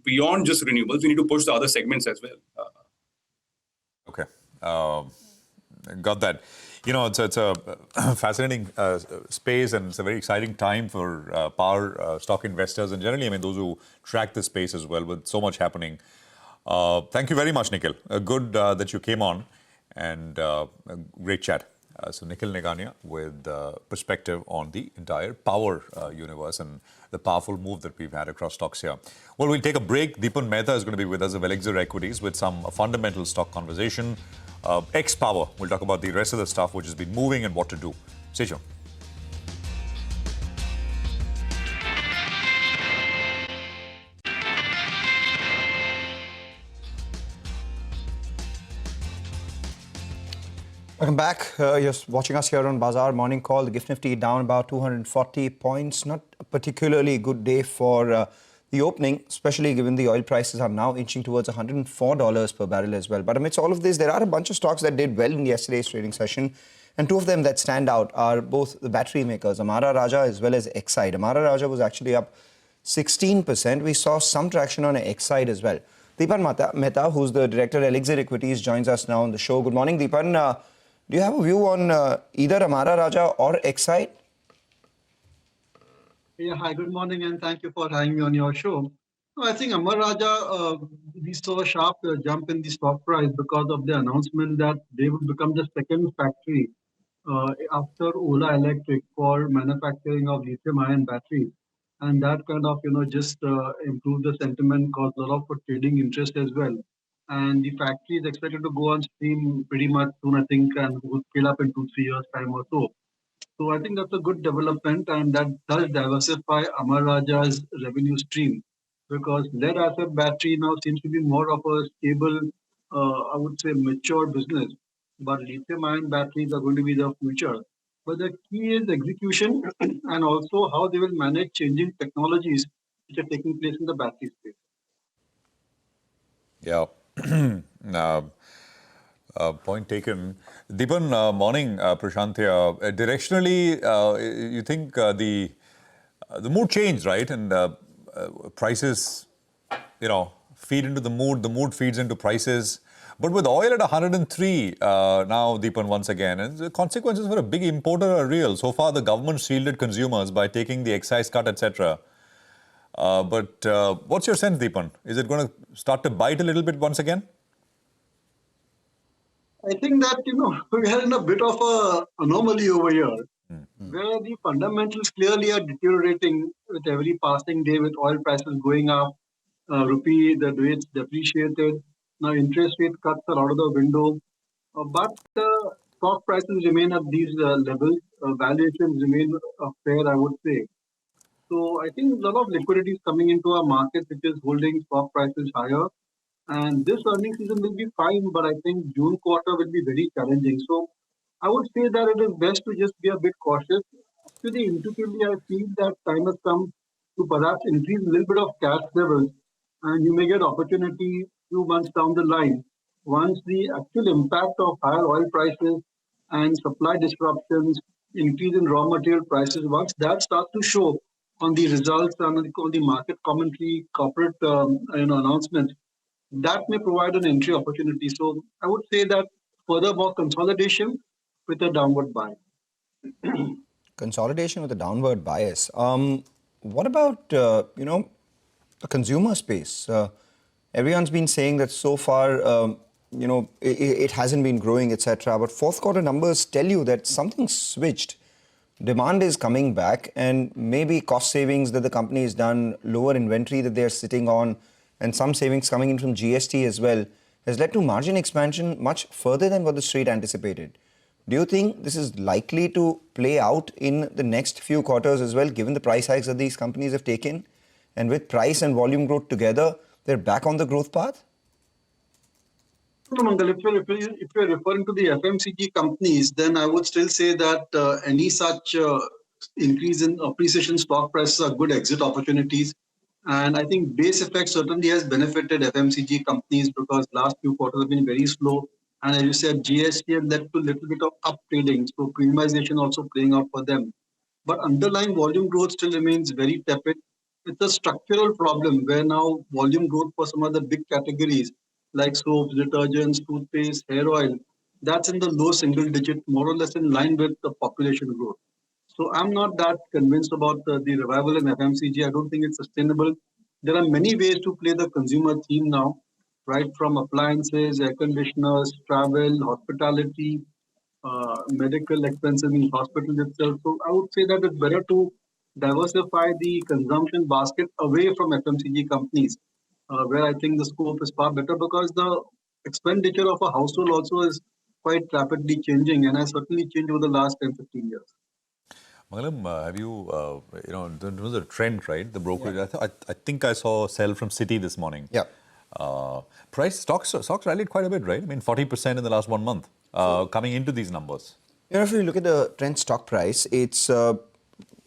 beyond just renewables, we need to push the other segments as well. Okay. Got that. It's a fascinating space, and it's a very exciting time for power stock investors and generally, those who track the space as well, with so much happening. Thank you very much, Nikhil. Good that you came on, and a great chat. So Nikhil Negania with perspective on the entire power universe and the powerful move that we've had across stocks here. Well, we'll take a break. Deepan Mehta is going to be with us of Elixir Equities with some fundamental stock conversation. X-Power, we'll talk about the rest of the stuff which has been moving and what to do. Stay tuned. Welcome back. You're watching us here on Bazaar Morning Call. The Gift Nifty down about 240 points. Not a particularly good day for the opening, especially given the oil prices are now inching towards $104 per barrel as well. But amidst all of this, there are a bunch of stocks that did well in yesterday's trading session. And two of them that stand out are both the battery makers, Amara Raja as well as Exide. Amara Raja was actually up 16%. We saw some traction on Exide as well. Deepan Mehta, who's the Director Elixir Equities, joins us now on the show. Good morning, Deepan. Do you have a view on either Amara Raja or Exide? Yeah, hi, good morning, and thank you for having me on your show. I think Amara Raja, we saw a sharp jump in the stock price because of the announcement that they will become the second factory after Ola Electric for manufacturing of lithium-ion batteries. And that kind of, just improved the sentiment, caused a lot of trading interest as well. And the factory is expected to go on stream pretty much soon, I think, and will scale up in 2-3 years' time or so. So I think that's a good development, and that does diversify Amara Raja's revenue stream, because lead acid battery now seems to be more of a stable, I would say, mature business. But lithium-ion batteries are going to be the future. But the key is execution and also how they will manage changing technologies which are taking place in the battery space. Yeah. Point taken. Deepan, morning, Prashant here. Directionally, you think the mood changed, right? And prices, feed into the mood feeds into prices. But with oil at 103 now, Deepan, once again, and the consequences for a big importer are real. So far, the government shielded consumers by taking the excise cut, etc. But what's your sense, Deepan? Is it going to start to bite a little bit once again? I think that, we are in a bit of an anomaly over here, where the fundamentals clearly are deteriorating with every passing day, with oil prices going up, rupee, the rates depreciated. Now interest rate cuts are out of the window, but stock prices remain at these levels. Valuations remain fair, I would say. So I think a lot of liquidity is coming into our market, which is holding stock prices higher. And this earnings season will be fine, but I think June quarter will be very challenging. So I would say that it is best to just be a bit cautious. Actually, intuitively, I feel that time has come to perhaps increase a little bit of cash levels, and you may get opportunity few months down the line once the actual impact of higher oil prices and supply disruptions, increase in raw material prices, once that starts to show on the results and on the market commentary, corporate announcements, that may provide an entry opportunity. So I would say that furthermore consolidation with a downward bias. Consolidation with a downward bias. What about, the consumer space? Everyone's been saying that so far, it hasn't been growing, etc. But fourth quarter numbers tell you that something switched. Demand is coming back, and maybe cost savings that the company has done, lower inventory that they're sitting on, and some savings coming in from GST as well, has led to margin expansion much further than what the street anticipated. Do you think this is likely to play out in the next few quarters as well, given the price hikes that these companies have taken? And with price and volume growth together, they're back on the growth path? No, Mangal, if you're referring to the FMCG companies, then I would still say that any such increase in appreciation stock prices are good exit opportunities. And I think base effect certainly has benefited FMCG companies because last few quarters have been very slow. And as you said, GST has led to a little bit of up trading. So premiumization also playing out for them. But underlying volume growth still remains very tepid. It's a structural problem where now volume growth for some of the big categories like soaps, detergents, toothpaste, hair oil, that's in the low single digit, more or less in line with the population growth. So I'm not that convinced about the revival in FMCG. I don't think it's sustainable. There are many ways to play the consumer theme now, right from appliances, air conditioners, travel, hospitality, medical expenses in hospitals itself. So I would say that it's better to diversify the consumption basket away from FMCG companies, where I think the scope is far better because the expenditure of a household also is quite rapidly changing and has certainly changed over the last 10-15 years. Mangalam, have you, there was a trend, right? The brokerage. Yeah. I think I saw a sell from Citi this morning. Yeah. Stocks rallied quite a bit, right? I mean, 40% in the last 1 month. coming into these numbers? If you look at the Trent stock price, it's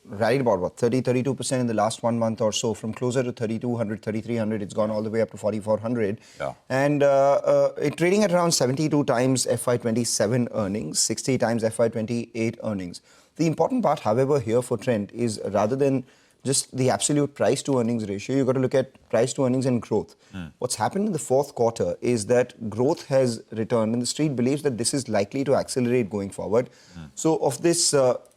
rallied about 32% in the last 1 month or so, from closer to 3,200, 3,300. It's gone all the way up to 4,400. Yeah. And it's trading at around 72 times FY27 earnings, 60 times FY28 earnings. The important part, however, here for Trent is, rather than just the absolute price to earnings ratio, you've got to look at price to earnings and growth. What's happened in the fourth quarter is that growth has returned, and the street believes that this is likely to accelerate going forward. So of this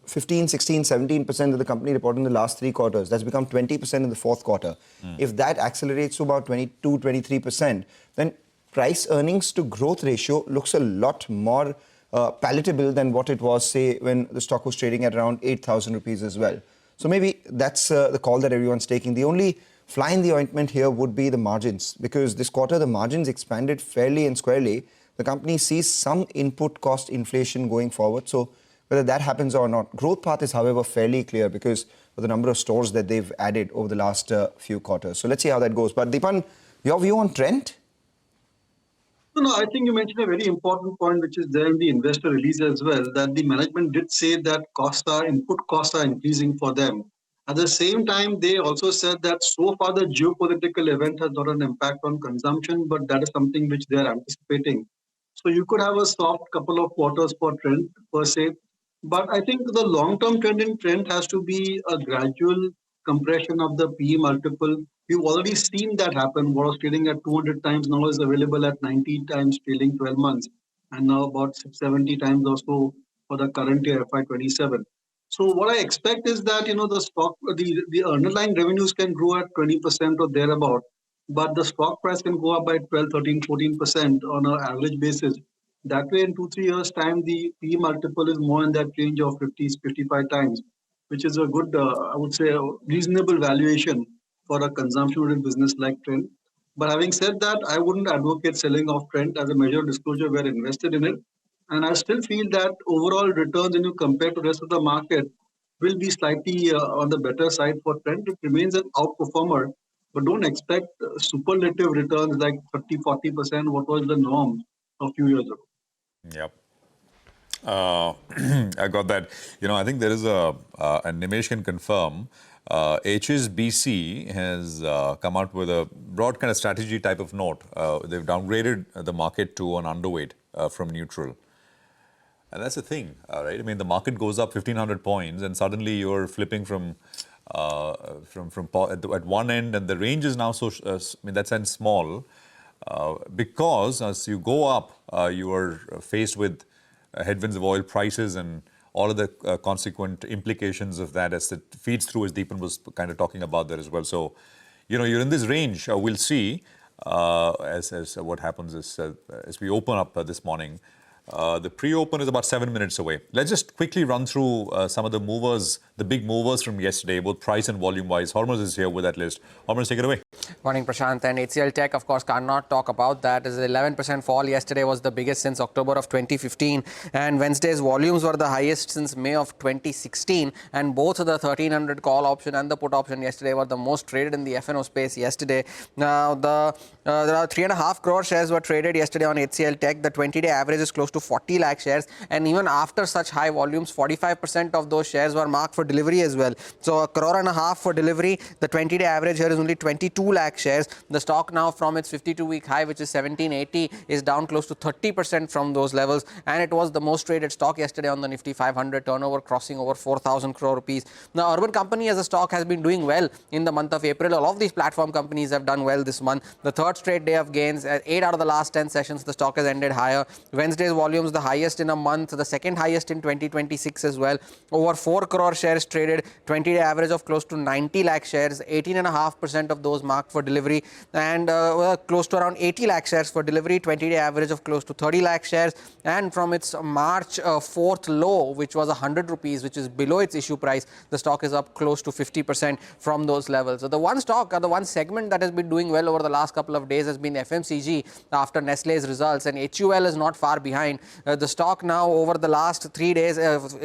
15, 16, 17% that the company reported in the last 3 quarters, that's become 20% in the fourth quarter. If that accelerates to about 22, 23%, then price earnings to growth ratio looks a lot more palatable than what it was, say, when the stock was trading at around 8,000 rupees as well. So maybe that's the call that everyone's taking. The only fly in the ointment here would be the margins, because this quarter the margins expanded fairly and squarely. The company sees some input cost inflation going forward. So whether that happens or not, growth path is, however, fairly clear because of the number of stores that they've added over the last few quarters. So let's see how that goes. But Deepan, your view on Trent? No, I think you mentioned a very important point, which is there in the investor release as well, that the management did say that input costs are increasing for them. At the same time, they also said that so far the geopolitical event has not an impact on consumption, but that is something which they are anticipating. So you could have a soft couple of quarters for Trent per se. But I think the long-term trend in Trent has to be a gradual compression of the PE multiple. We've already seen that happen. What was trading at 200 times now is available at 90 times trailing 12 months, and now about 670 times or so for the current year, FY27. So what I expect is that, the underlying revenues can grow at 20% or thereabout, but the stock price can go up by 12, 13, 14% on an average basis. That way, in 2-3 years' time, the PE multiple is more in that range of 50, 55 times, which is a good, I would say, a reasonable valuation for a consumption-oriented business like Trent. But having said that, I wouldn't advocate selling off Trent. As a measure of disclosure, we're invested in it. And I still feel that overall returns, when you compare to the rest of the market, will be slightly on the better side for Trent. It remains an outperformer, but don't expect superlative returns like 30, 40%, what was the norm a few years ago. Yep. I got that. I think there is and Nimesh can confirm, HSBC has come out with a broad kind of strategy type of note. They've downgraded the market to an underweight from neutral. And that's the thing, right? I mean, the market goes up 1,500 points and suddenly you're flipping from at one end, and the range is now so, in that sense, small, because as you go up, you are faced with headwinds of oil prices and all of the consequent implications of that as it feeds through, as Deepan was kind of talking about there as well. So, you're in this range. We'll see as what happens as we open up this morning. The pre-open is about 7 minutes away. Let's just quickly run through some of the movers, the big movers from yesterday, both price and volume-wise. Hormuz is here with that list. Hormuz, take it away. Morning, Prashant. And HCL Tech, of course, cannot talk about that. As an 11% fall yesterday was the biggest since October of 2015. And Wednesday's volumes were the highest since May of 2016. And both the 1300 call option and the put option yesterday were the most traded in the F&O space yesterday. Now, there are 3.5 crore shares were traded yesterday on HCL Tech. The 20-day average is close to 40 lakh shares. And even after such high volumes, 45% of those shares were marked for delivery as well. So 1.5 crore for delivery. The 20-day average here is only 22 lakh shares. The stock now from its 52-week high, which is 1780, is down close to 30% from those levels. And it was the most traded stock yesterday on the Nifty 500, turnover crossing over 4,000 crore rupees. Now, Urban Company as a stock has been doing well in the month of April. All of these platform companies have done well this month. The third straight day of gains. 8 out of the last 10 sessions, the stock has ended higher. Wednesday's volumes, the highest in a month, the second highest in 2026 as well. Over 4 crore shares traded, 20-day average of close to 90 lakh shares, 18.5% of those marked for delivery, and close to around 80 lakh shares for delivery, 20-day average of close to 30 lakh shares. And from its March 4th low, which was 100 rupees, which is below its issue price, the stock is up close to 50% from those levels. So the one stock, the one segment that has been doing well over the last couple of days has been FMCG after Nestle's results, and HUL is not far behind. The stock now over the last 3 days,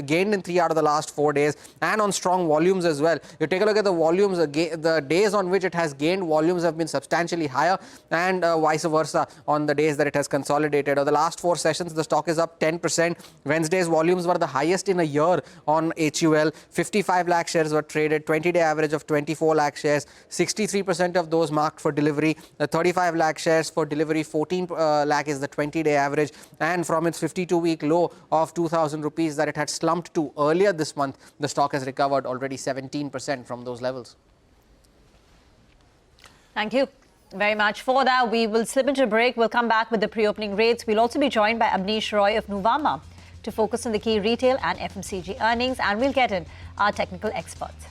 gained in 3 out of the last 4 days, and on strong volumes as well. You take a look at the volumes, the days on which it has gained, volumes have been substantially higher, and vice versa on the days that it has consolidated. Over the last 4 sessions, the stock is up 10%. Wednesday's volumes were the highest in a year on HUL. 55 lakh shares were traded, 20-day average of 24 lakh shares, 63% of those marked for delivery. The 35 lakh shares for delivery, 14 lakh is the 20-day average, and from its 52-week low of 2,000 rupees that it had slumped to earlier this month, the stock has recovered already 17% from those levels. Thank you very much for that. We will slip into a break. We'll come back with the pre-opening rates. We'll also be joined by Abneesh Roy of Nuvama to focus on the key retail and FMCG earnings, and we'll get in our technical experts.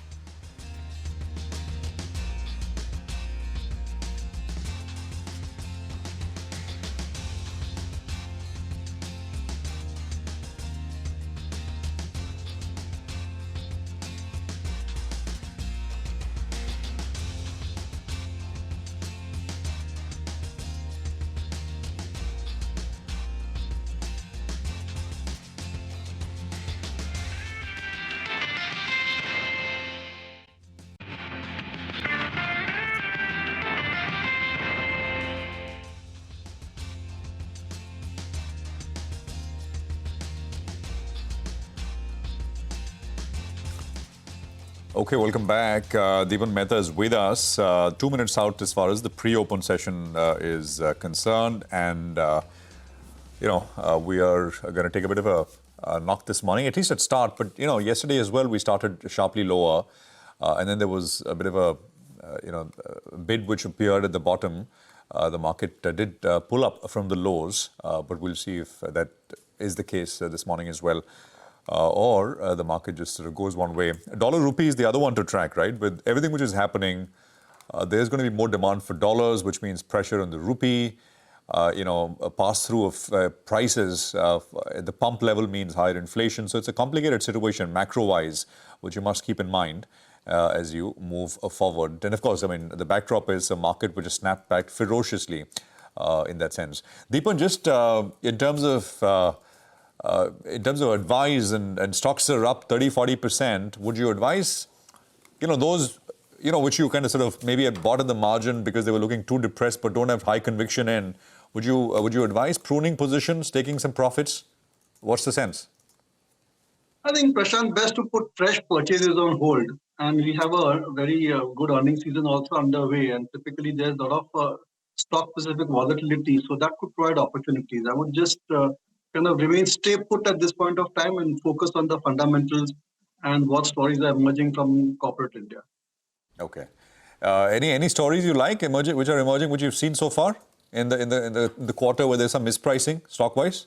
Okay, welcome back. Deepan Mehta is with us. 2 minutes out as far as the pre-open session is concerned. And, we are going to take a bit of a knock this morning, at least at start. But, yesterday as well, we started sharply lower. And then there was a bit of a bid which appeared at the bottom. The market did pull up from the lows, but we'll see if that is the case this morning as well. Or the market just sort of goes one way. Dollar rupee is the other one to track, right? With everything which is happening, there's going to be more demand for dollars, which means pressure on the rupee. A pass-through of prices at the pump level means higher inflation. So it's a complicated situation macro-wise, which you must keep in mind as you move forward. And of course, the backdrop is a market which has snapped back ferociously in that sense. Deepan, just in terms of advice, and stocks are up 30-40%, would you advise, those, which you kind of sort of maybe had bought at the margin because they were looking too depressed but don't have high conviction in, would you advise pruning positions, taking some profits? What's the sense? I think, Prashant, best to put fresh purchases on hold. And we have a very good earnings season also underway. And typically there's a lot of stock-specific volatility. So that could provide opportunities. I would just kind of stay put at this point of time and focus on the fundamentals and what stories are emerging from corporate India. Okay. Any stories you like which are emerging, which you've seen so far in the quarter where there's some mispricing stock-wise?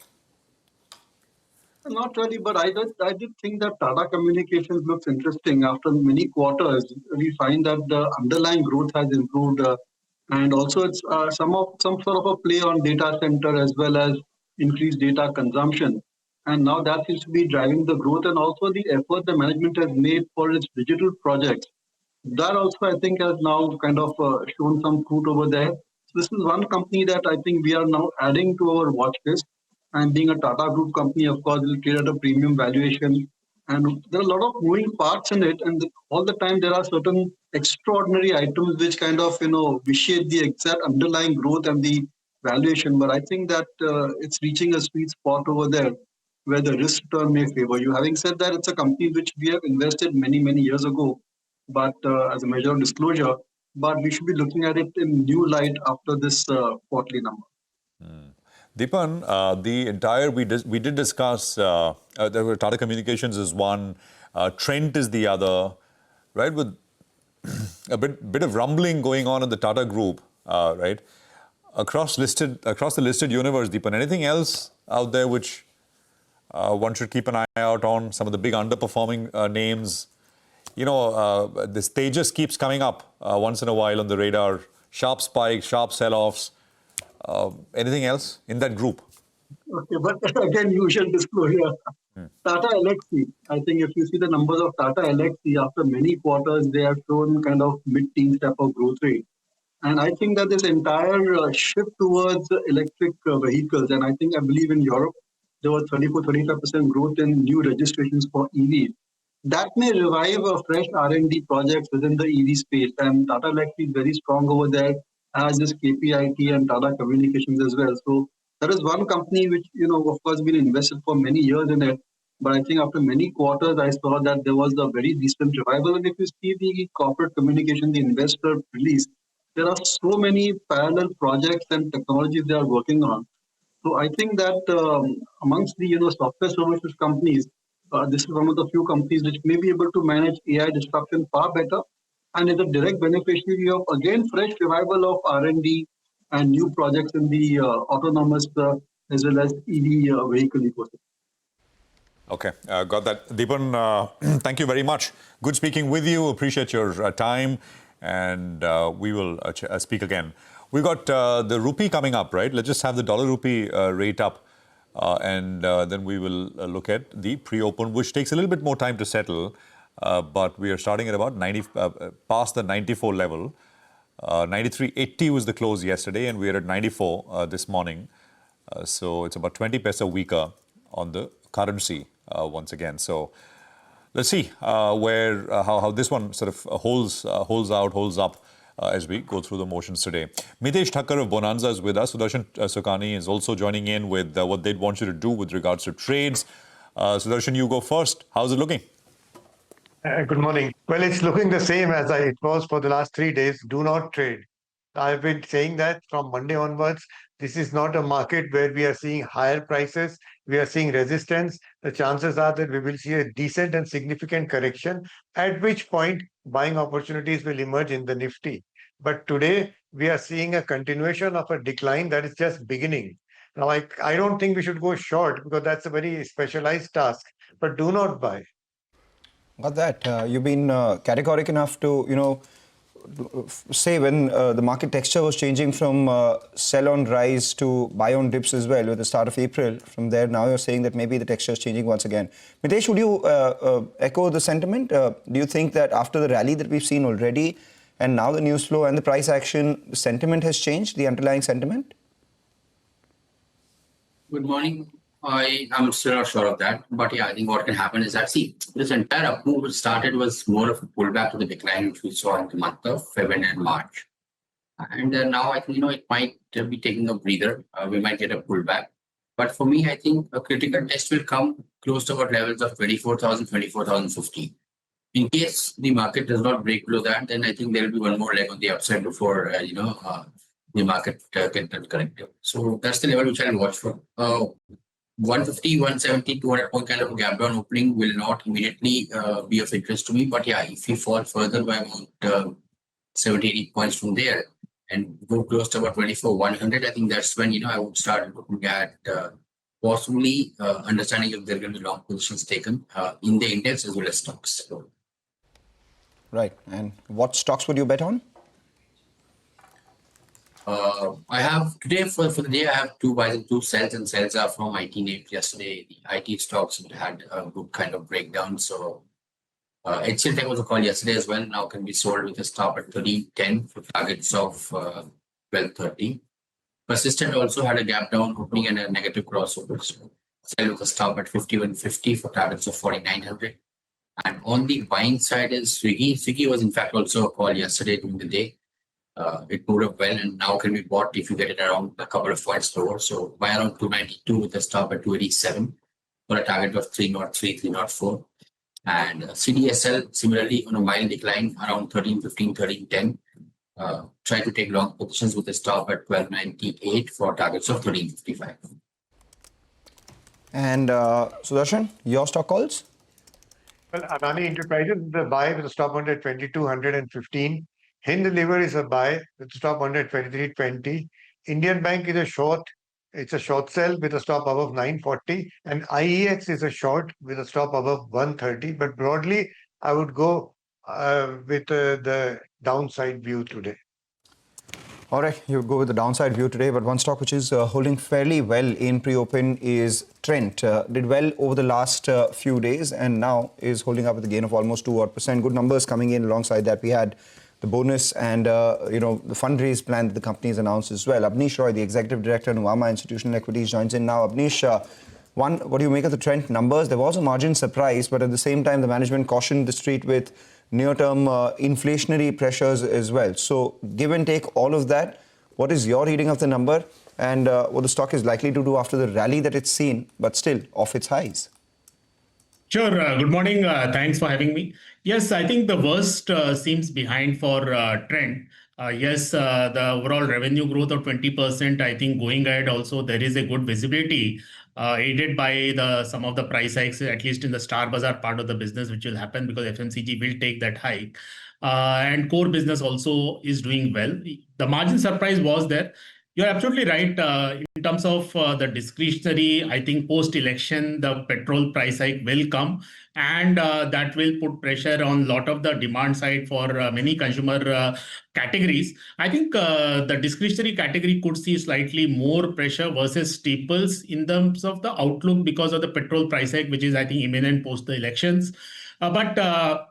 Not really, but I did think that Tata Communications looks interesting. After many quarters, we find that the underlying growth has improved, and also it's some sort of a play on data center as well as increased data consumption. And now that seems to be driving the growth, and also the effort the management has made for its digital projects. That also, I think, has now kind of shown some fruit over there. So this is one company that I think we are now adding to our watch list. And being a Tata Group company, of course, will trade at a premium valuation. And there are a lot of moving parts in it. And all the time, there are certain extraordinary items which kind of, vitiate the exact underlying growth and the valuation. But I think that it's reaching a sweet spot over there where the risk return may favor you. Having said that, it's a company which we have invested many, many years ago, but as a measure of disclosure. But we should be looking at it in new light after this quarterly number. Deepan, we did discuss Tata Communications is one, Trent is the other, right? With a bit of rumbling going on in the Tata Group, right? Across the listed universe, Deepan, anything else out there which one should keep an eye out on? Some of the big underperforming names. This Tejas keeps coming up once in a while on the radar. Sharp spikes, sharp sell-offs. Anything else in that group? Okay, but again, usual disclosure. Tata Elxsi, I think if you see the numbers of Tata Elxsi, after many quarters, they have shown kind of mid-teen step of growth rate. And I think that this entire shift towards electric vehicles, and I believe in Europe, there was 34-35% growth in new registrations for EV. That may revive a fresh R&D projects within the EV space, and Tata Electric is very strong over there, as is KPIT and Tata Communications as well. So that is one company which, of course, been invested for many years in it. But I think after many quarters, I saw that there was a very decent revival. And if you see the corporate communication, the investor release, there are so many parallel projects and technologies they are working on. So I think that amongst the software services companies, this is one of the few companies which may be able to manage AI disruption far better, and is a direct beneficiary of again fresh revival of R&D and new projects in the autonomous as well as EV vehicle ecosystem. Okay, got that. Deepan, thank you very much. Good speaking with you. Appreciate your time, and we will speak again. We got the rupee coming up, right? Let's just have the dollar rupee rate up, and then we will look at the pre-open, which takes a little bit more time to settle. But we are starting at about 90, past the 94 level. 93.80 was the close yesterday, and we are at 94 this morning. So it's about 20 paisa weaker on the currency once again. So let's see how this one sort of holds up as we go through the motions today. Mitesh Thakkar of Bonanza is with us. Sudarshan Sukani is also joining in with what they'd want you to do with regards to trades. Sudarshan, you go first. How's it looking? Good morning. Well, it's looking the same as it was for the last 3 days. Do not trade. I've been saying that from Monday onwards. This is not a market where we are seeing higher prices. We are seeing resistance. The chances are that we will see a decent and significant correction, at which point buying opportunities will emerge in the Nifty. But today, we are seeing a continuation of a decline that is just beginning. Now, I don't think we should go short because that's a very specialized task, but do not buy. Got that. You've been categorical enough to, say when the market texture was changing from sell on rise to buy on dips as well with the start of April. From there, now you're saying that maybe the texture is changing once again. Mitesh, would you echo the sentiment? Do you think that after the rally that we've seen already and now the news flow and the price action, the sentiment has changed, the underlying sentiment? Good morning. I am still not sure of that. But yeah, I think what can happen is that, see, this entire up move started was more of a pullback to the decline which we saw in the month of February and March. And now I think, it might be taking a breather. We might get a pullback. But for me, I think a critical test will come close to about levels of 24,000, 24,050. In case the market does not break below that, then I think there will be one more leg on the upside before, the market can turn corrective. So that's the level which I'll watch for. 150, 170, 200 point kind of a gap down opening will not immediately be of interest to me. But yeah, if we fall further by about 70, 80 points from there and go close to about 24, 100, I think that's when, I would start looking at possibly understanding if there are going to be long positions taken in the index as well as stocks. Right. And what stocks would you bet on? I have today for the day, I have 2 buys and 2 sells, and sells are from IT names. Yesterday, the IT stocks had a good kind of breakdown. So HCL Tech was a call yesterday as well. Now can be sold with a stop at 13.10 for targets of 12.30. Persistent also had a gap down opening and a negative crossover. So sell with a stop at 51.50 for targets of 4,900. And on the buying side is Swiggy. Swiggy was in fact also a call yesterday during the day. It moved up well and now can be bought if you get it around a couple of points lower. So buy around 292 with a stop at 287 for a target of 303, 304. And CDSL similarly on a mild decline around 13.15, 13.10. Try to take long positions with a stop at 12.98 for targets of 13.55. And Sudarshan, your stock calls? Well, Adani Enterprises is a buy with a stop under 2215. Hind Liver is a buy with a stop under 2320. Indian Bank is a short. It's a short sell with a stop above 940. And IEX is a short with a stop above 130. But broadly, I would go with the downside view today. All right, you would go with the downside view today, but one stock which is holding fairly well in pre-open is Trent. Did well over the last few days and now is holding up with a gain of almost 2%. Good numbers coming in. Alongside that, we had the bonus and the fundraise plan that the company has announced as well. Abneesh Roy, the Executive Director, Nuvama Institutional Equities, joins in now. Abneesh, One, what do you make of the Trent numbers? There was a margin surprise, but at the same time, the management cautioned the street with near-term inflationary pressures as well. So give and take all of that, what is your reading of the number and what the stock is likely to do after the rally that it's seen, but still off its highs? Sure. Good morning. Thanks for having me. Yes, I think the worst seems behind for Trent. Yes, the overall revenue growth of 20%, I think going ahead also there is a good visibility aided by some of the price hikes, at least in the Star Bazaar part of the business, which will happen because FMCG will take that hike. And core business also is doing well. The margin surprise was there. You're absolutely right. In terms of the discretionary, I think post-election, the petrol price hike will come, and that will put pressure on a lot of the demand side for many consumer categories. I think the discretionary category could see slightly more pressure versus staples in terms of the outlook because of the petrol price hike, which is, I think, imminent post the elections. But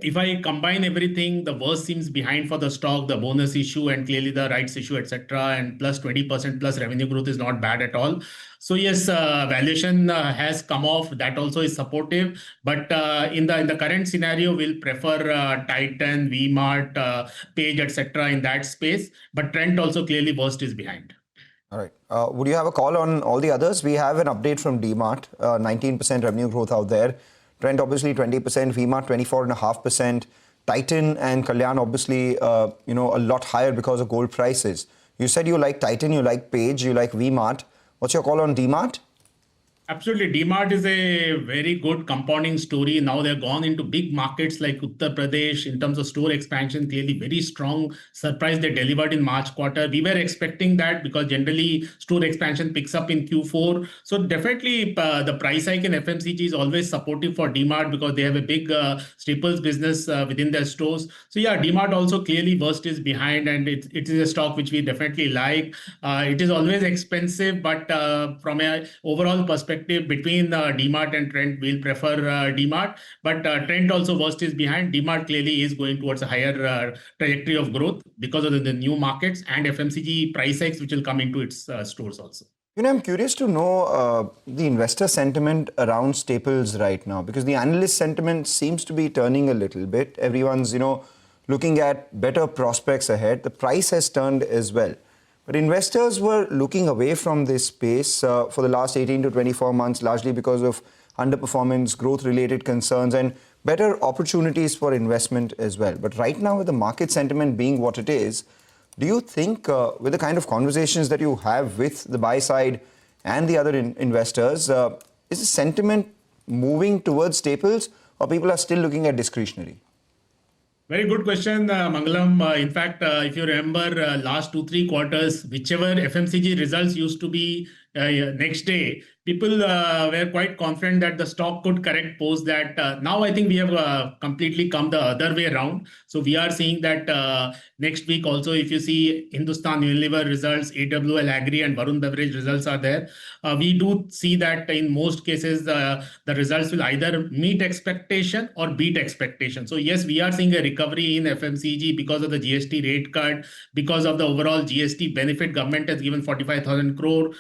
if I combine everything, the worst seems behind for the stock, the bonus issue and clearly the rights issue, etc. And plus 20% plus revenue growth is not bad at all. So yes, valuation has come off. That also is supportive. But in the current scenario, we'll prefer Titan, V-Mart, Page, etc. in that space. But Trent also clearly worst is behind. All right. Would you have a call on all the others? We have an update from D-Mart, 19% revenue growth out there. Trent obviously 20%, V-Mart 24.5%, Titan and Kalyan obviously a lot higher because of gold prices. You said you like Titan, you like Page, you like V-Mart. What's your call on D-Mart? Absolutely. D-Mart is a very good compounding story. Now they've gone into big markets like Uttar Pradesh in terms of store expansion, clearly very strong surprise they delivered in March quarter. We were expecting that because generally store expansion picks up in Q4. So definitely the price hike in FMCG is always supportive for D-Mart because they have a big staples business within their stores. So yeah, D-Mart also clearly worst is behind and it is a stock which we definitely like. It is always expensive, but from an overall perspective, between D-Mart and Trent, we'll prefer D-Mart. But Trent also worst is behind. D-Mart clearly is going towards a higher trajectory of growth because of the new markets and FMCG price hikes which will come into its stores also. I'm curious to know the investor sentiment around staples right now because the analyst sentiment seems to be turning a little bit. Everyone's, looking at better prospects ahead. The price has turned as well. But investors were looking away from this space for the last 18 to 24 months, largely because of underperformance, growth-related concerns, and better opportunities for investment as well. But right now, with the market sentiment being what it is, do you think with the kind of conversations that you have with the buy side and the other investors, is the sentiment moving towards staples or people are still looking at discretionary? Very good question, Mangalam. In fact, if you remember last 2-3 quarters, whichever FMCG results used to be next day, people were quite confident that the stock could correct post that. Now I think we have completely come the other way around. So we are seeing that next week also, if you see Hindustan Unilever results, AWL Agri and Varun Beverage results are there. We do see that in most cases, the results will either meet expectation or beat expectation. So yes, we are seeing a recovery in FMCG because of the GST rate cut, because of the overall GST benefit government has given 45,000 crore.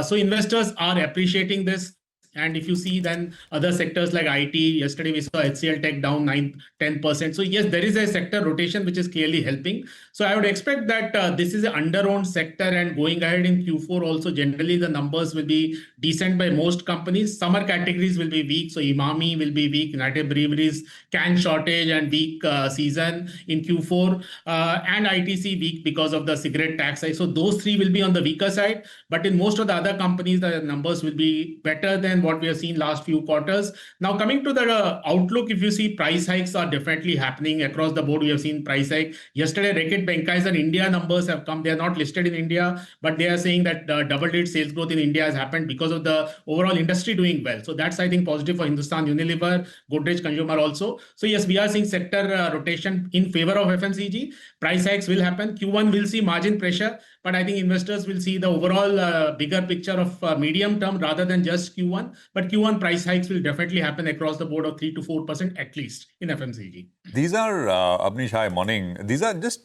So investors are appreciating this. And if you see then other sectors like IT, yesterday we saw HCL Tech down 9-10%. So yes, there is a sector rotation which is clearly helping. So I would expect that this is an under-owned sector and going ahead in Q4 also generally the numbers will be decent by most companies. Summer categories will be weak. So Imami will be weak, United Breweries, can shortage and weak season in Q4 and ITC weak because of the cigarette tax side. So those three will be on the weaker side. But in most of the other companies, the numbers will be better than what we have seen last few quarters. Now coming to the outlook, if you see price hikes are definitely happening across the board. We have seen price hike. Yesterday, Reckitt Benckiser India numbers have come. They are not listed in India, but they are saying that double-digit sales growth in India has happened because of the overall industry doing well. So that's, I think, positive for Hindustan Unilever, Godrej Consumer also. So yes, we are seeing sector rotation in favor of FMCG. Price hikes will happen. Q1 will see margin pressure, but I think investors will see the overall bigger picture of medium term rather than just Q1. But Q1 price hikes will definitely happen across the board of 3 to 4% at least in FMCG. These are, Abnish, hi, morning. These are just,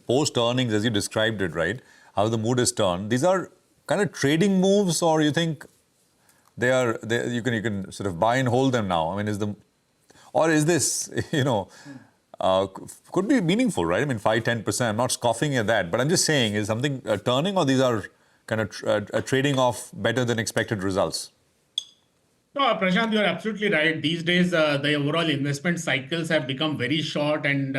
post earnings as you described it, right? How the mood is turned. These are kind of trading moves or you think you can sort of buy and hold them now. I mean, is this, could be meaningful, right? I mean, 5-10%. I'm not scoffing at that, but I'm just saying, is something turning, or these are kind of trading off better than expected results? No, Prashant, you're absolutely right. These days, the overall investment cycles have become very short, and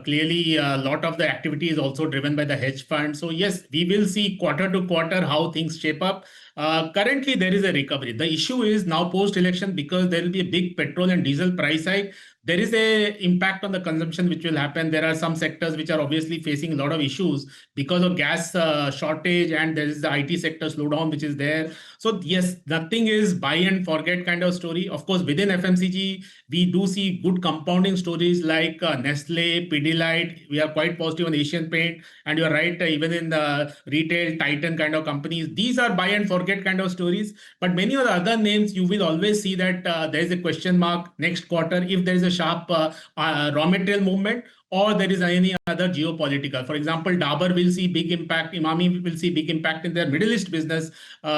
clearly a lot of the activity is also driven by the hedge fund. So yes, we will see quarter to quarter how things shape up. Currently, there is a recovery. The issue is now post-election, because there will be a big petrol and diesel price hike. There is a impact on the consumption which will happen. There are some sectors which are obviously facing a lot of issues because of gas shortage, and there is the IT sector slowdown which is there. So yes, nothing is buy and forget kind of story. Of course, within FMCG, we do see good compounding stories like Nestle, Pidilite. We are quite positive on Asian Paint, and you're right, even in the retail Titan kind of companies, these are buy and forget kind of stories. But many of the other names, you will always see that there is a question mark next quarter if there is a sharp raw material movement, or there is any other geopolitical. For example, Dabur will see big impact, Imami will see big impact in their Middle East business,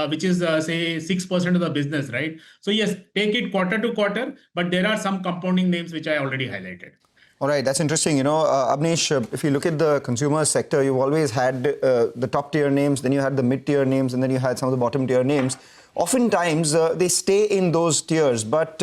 which is say 6% of the business, right? So yes, take it quarter to quarter, but there are some compounding names which I already highlighted. All right, that's interesting. Abneesh, if you look at the consumer sector, you've always had the top tier names, then you had the mid tier names, and then you had some of the bottom tier names. Oftentimes, they stay in those tiers, but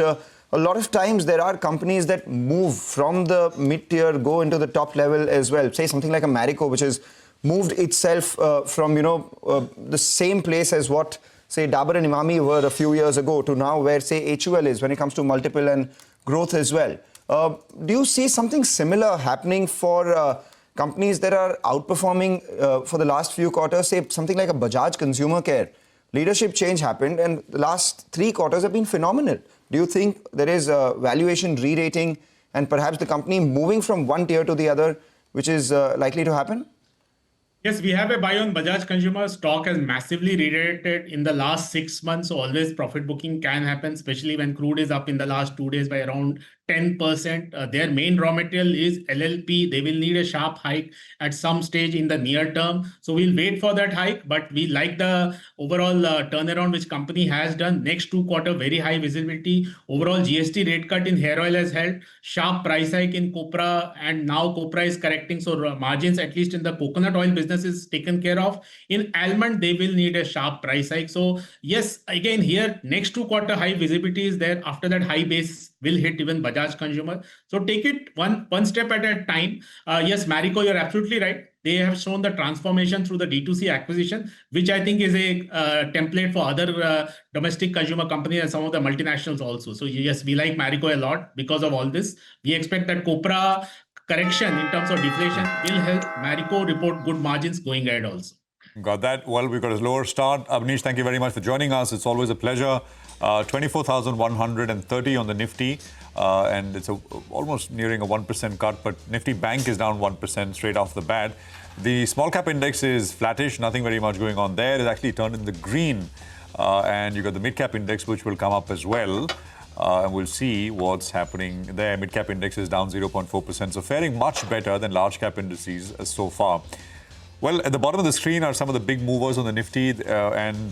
a lot of times there are companies that move from the mid tier, go into the top level as well. Say something like a Marico, which has moved itself from, the same place as what, say, Dabur and Imami were a few years ago to now where, say, HUL is when it comes to multiple and growth as well. Do you see something similar happening for companies that are outperforming for the last few quarters? Say something like a Bajaj Consumer Care. Leadership change happened, and the last 3 quarters have been phenomenal. Do you think there is a valuation re-rating and perhaps the company moving from one tier to the other, which is likely to happen? Yes, we have a buy on Bajaj Consumer. Stock has massively re-rated in the last 6 months. So always profit booking can happen, especially when crude is up in the last 2 days by around 10%. Their main raw material is LLP. They will need a sharp hike at some stage in the near term. So we'll wait for that hike, but we like the overall turnaround which company has done. Next 2 quarters, very high visibility. Overall GST rate cut in hair oil has helped. Sharp price hike in copra, and now copra is correcting. So margins, at least in the coconut oil business, is taken care of. In almond, they will need a sharp price hike. So yes, again here, next 2 quarters high visibility is there. After that, high base will hit even Bajaj Consumer. So take it one step at a time. Yes, Marico, you're absolutely right. They have shown the transformation through the D2C acquisition, which I think is a template for other domestic consumer companies and some of the multinationals also. So yes, we like Marico a lot because of all this. We expect that copra correction in terms of deflation will help Marico report good margins going ahead also. Got that. Well, we've got a lower start. Abneesh, thank you very much for joining us. It's always a pleasure. 24,130 on the Nifty, and it's almost nearing a 1% cut, but Nifty Bank is down 1% straight off the bat. The small cap index is flattish, nothing very much going on there. It's actually turned in the green, and you've got the mid cap index, which will come up as well. And we'll see what's happening there. Mid cap index is down 0.4%, so faring much better than large cap indices so far. Well, at the bottom of the screen are some of the big movers on the Nifty and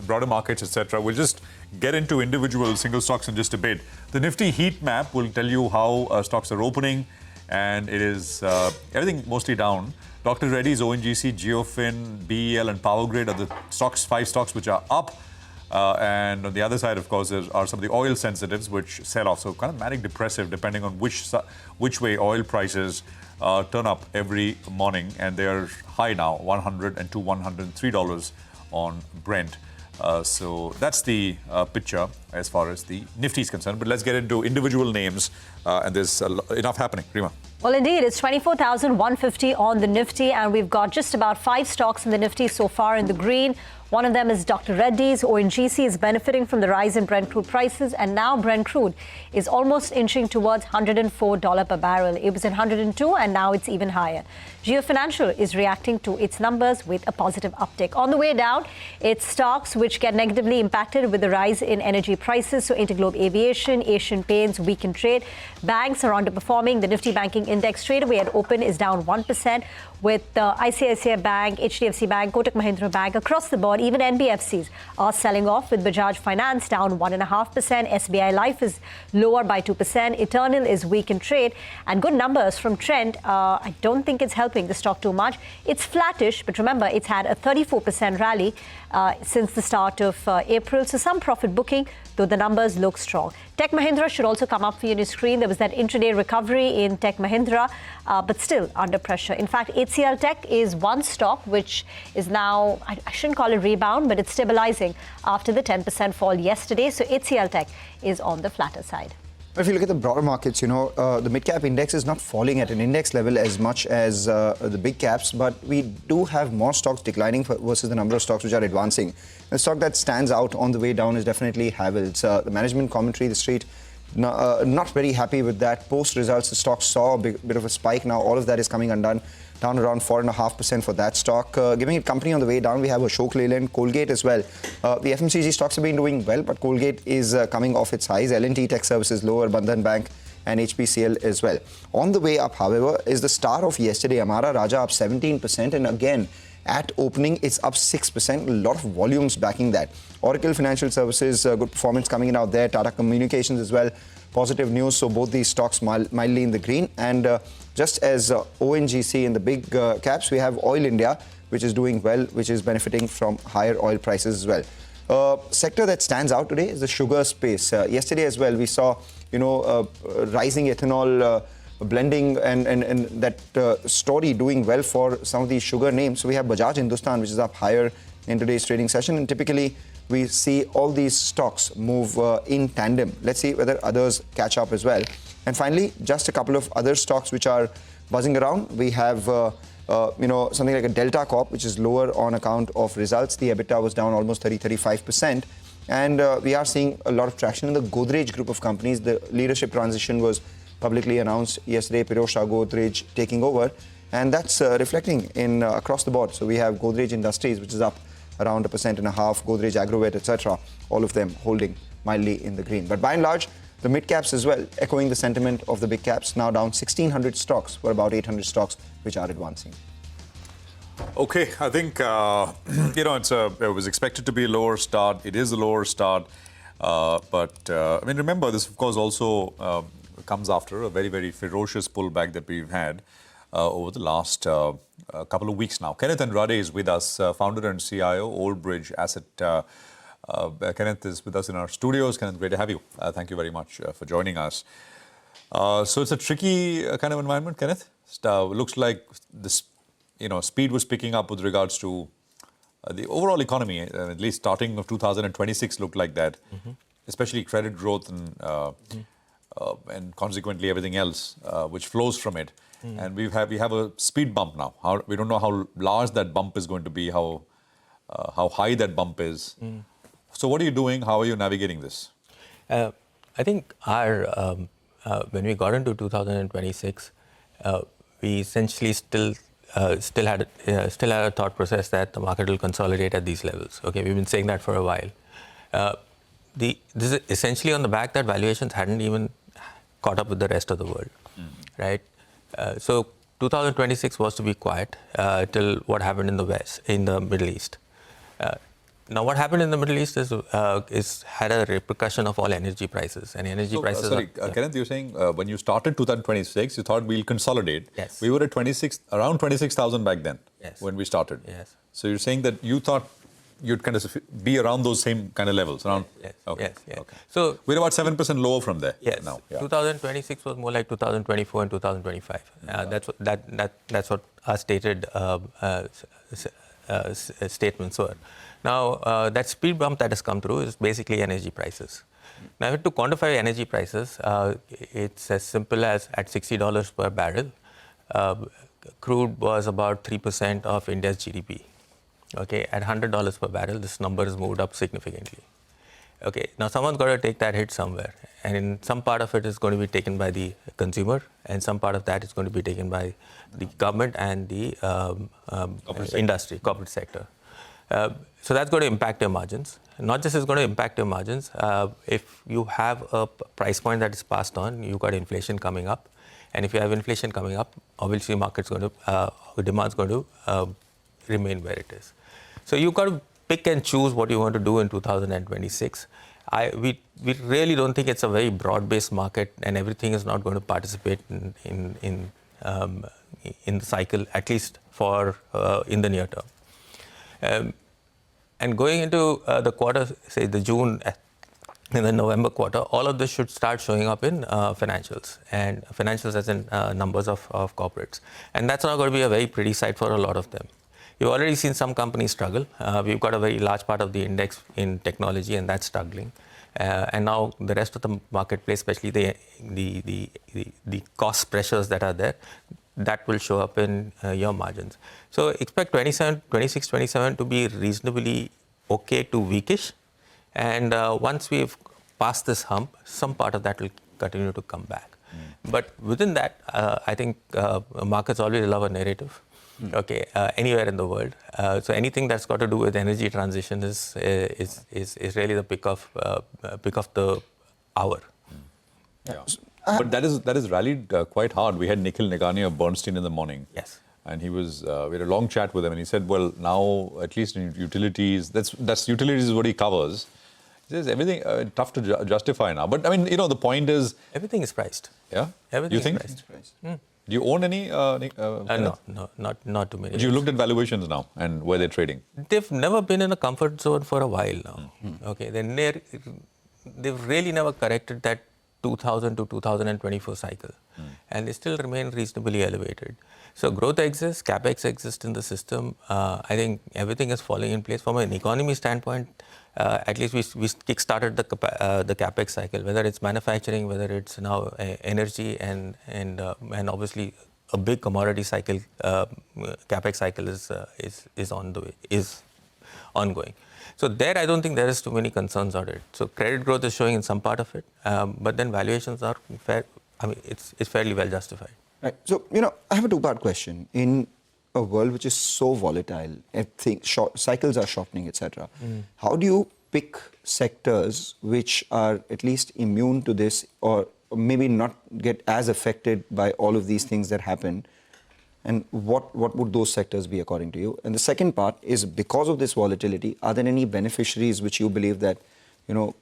broader markets, etc. We'll just get into individual single stocks in just a bit. The Nifty heat map will tell you how stocks are opening, and it is everything mostly down. Dr. Reddy's, ONGC, Geofin, BEL and Power Grid are the stocks, 5 stocks which are up. And on the other side, of course, there are some of the oil sensitives which sell off. So kind of manic depressive depending on which way oil prices turn up every morning. And they're high now, $100 and to $103 on Brent. So that's the picture as far as the Nifty is concerned. But let's get into individual names. And there's enough happening. Rima. Well, indeed, it's 24,150 on the Nifty, and we've got just about 5 stocks in the Nifty so far in the green. One of them is Dr. Reddy's. ONGC is benefiting from the rise in Brent crude prices, and now Brent crude is almost inching towards $104 per barrel. It was at 102, and now it's even higher. Geo Financial is reacting to its numbers with a positive uptick. On the way down, it's stocks which get negatively impacted with the rise in energy prices. So Interglobe Aviation, Asian Paints, weakened trade. Banks are underperforming. The Nifty Banking Index straight away at open is down 1%, with ICICI Bank, HDFC Bank, Kotak Mahindra Bank across the board. Even NBFCs are selling off, with Bajaj Finance down 1.5%. SBI Life is lower by 2%. Eternal is weak in trade, and good numbers from Trent. I don't think it's helping the stock too much. It's flattish, but remember, it's had a 34% rally since the start of April. So some profit booking, though the numbers look strong. Tech Mahindra should also come up for you on your screen. There was that intraday recovery in Tech Mahindra, but still under pressure. In fact, HCL Tech is one stock which is now, I shouldn't call it rebound, but it's stabilizing after the 10% fall yesterday. So HCL Tech is on the flatter side. If you look at the broader markets, the mid-cap index is not falling at an index level as much as the big caps, but we do have more stocks declining versus the number of stocks which are advancing. The stock that stands out on the way down is definitely Havells. The management commentary, the street, not very happy with that. Post-results, the stock saw a bit of a spike. Now all of that is coming undone, down around 4.5% for that stock. Giving it company on the way down, we have Ashok Leyland, Colgate as well. The FMCG stocks have been doing well, but Colgate is coming off its highs. L&T Tech Services lower, Bandhan Bank and HPCL as well. On the way up, however, is the star of yesterday, Amara Raja, up 17%, and again, at opening, it's up 6%. A lot of volumes backing that. Oracle Financial Services, good performance coming in out there. Tata Communications as well, positive news. So both these stocks mildly in the green. And just as ONGC in the big caps, we have Oil India, which is doing well, which is benefiting from higher oil prices as well. Sector that stands out today is the sugar space. Yesterday as well, we saw, rising ethanol blending and that story doing well for some of these sugar names. So we have Bajaj Hindustan, which is up higher in today's trading session, and typically we see all these stocks move in tandem. Let's see whether others catch up as well. And finally, just a couple of other stocks which are buzzing around. We have something like a Delta Corp, which is lower on account of results. The EBITDA was down almost 35%. And we are seeing a lot of traction in the Godrej group of companies. The leadership transition was publicly announced yesterday, Pirosha Godrej taking over, and that's reflecting in across the board. So we have Godrej Industries, which is up around 1.5%, Godrej Agrovet, etc. All of them holding mildly in the green. But by and large, the mid caps as well, echoing the sentiment of the big caps, now down 1,600 stocks for about 800 stocks which are advancing. Okay, I think it was expected to be a lower start. It is a lower start, but remember, this of course also comes after a very, very ferocious pullback that we've had over the last couple of weeks now. Kenneth Andrade is with us, founder and CIO, Old Bridge Asset. Kenneth is with us in our studios. Kenneth, great to have you. Thank you very much for joining us. So it's a tricky kind of environment, Kenneth. Looks like this, speed was picking up with regards to the overall economy, at least starting of 2026 looked like that, especially credit growth and consequently everything else which flows from it. And we have a speed bump now. We don't know how large that bump is going to be, how high that bump is. So what are you doing? How are you navigating this? I think our when we got into 2026, we essentially still had a thought process that the market will consolidate at these levels. Okay, we've been saying that for a while. This is essentially on the back that valuations hadn't even caught up with the rest of the world, right? So 2026 was to be quiet till what happened in the Middle East. Now, what happened in the Middle East is had a repercussion of all energy prices, and energy prices. Kenneth, you're saying when you started 2026, you thought we'll consolidate. Yes. We were at around 26,000 back then. Yes. When we started. Yes. So you're saying that you thought you'd kind of be around those same kind of levels, around. Yes. Okay. Yes. Yes. Okay. So we're about 7% lower from there. Yes. Now. Yeah. 2026 was more like 2024 and 2025. That's what our stated statements were. Now, that speed bump that has come through is basically energy prices. Now, to quantify energy prices, it's as simple as at $60 per barrel, crude was about 3% of India's GDP. Okay, at $100 per barrel, this number has moved up significantly. Okay, now someone's got to take that hit somewhere, and in some part of it is going to be taken by the consumer, and some part of that is going to be taken by the government and the industry, corporate sector. So that's going to impact your margins. Not just it's going to impact your margins. If you have a price point that is passed on, you've got inflation coming up. And if you have inflation coming up, obviously demand's going to remain where it is. So you've got to pick and choose what you want to do in 2026. We really don't think it's a very broad-based market, and everything is not going to participate in the cycle, at least for in the near term. And going into the quarter, say the June in the November quarter, all of this should start showing up in financials, and financials as in numbers of corporates. And that's not going to be a very pretty sight for a lot of them. You've already seen some companies struggle. We've got a very large part of the index in technology, and that's struggling. And now the rest of the marketplace, especially the cost pressures that are there, that will show up in your margins. So expect 26, 27 to be reasonably okay to weakish. And once we've passed this hump, some part of that will continue to come back. But within that, I think markets always love a narrative. Okay, anywhere in the world. So anything that's got to do with energy transition is really the pick of the hour. Yeah. But that is rallied quite hard. We had Nikhil Negani of Bernstein in the morning. Yes. And we had a long chat with him, and he said, well, now at least in utilities, that's utilities is what he covers. He says everything tough to justify now. But I mean, the point is everything is priced. Yeah. Everything you think? is priced. Do you own any? No, not too many. But you looked at valuations now and where they're trading. They've never been in a comfort zone for a while now. Okay, they've really never corrected that 2000 to 2024 cycle, and they still remain reasonably elevated. So growth exists, capex exists in the system. I think everything is falling in place from an economy standpoint. At least we kick-started the capex cycle, whether it's manufacturing, whether it's now energy, and obviously a big commodity cycle. Capex cycle is ongoing. So there, I don't think there is too many concerns on it. So credit growth is showing in some part of it, but then valuations are fair. I mean, it's fairly well justified. Right. So, I have a two-part question. In a world which is so volatile, cycles are shortening, etc. How do you pick sectors which are at least immune to this, or maybe not get as affected by all of these things that happen? And what would those sectors be according to you? And the second part is, because of this volatility, are there any beneficiaries which you believe that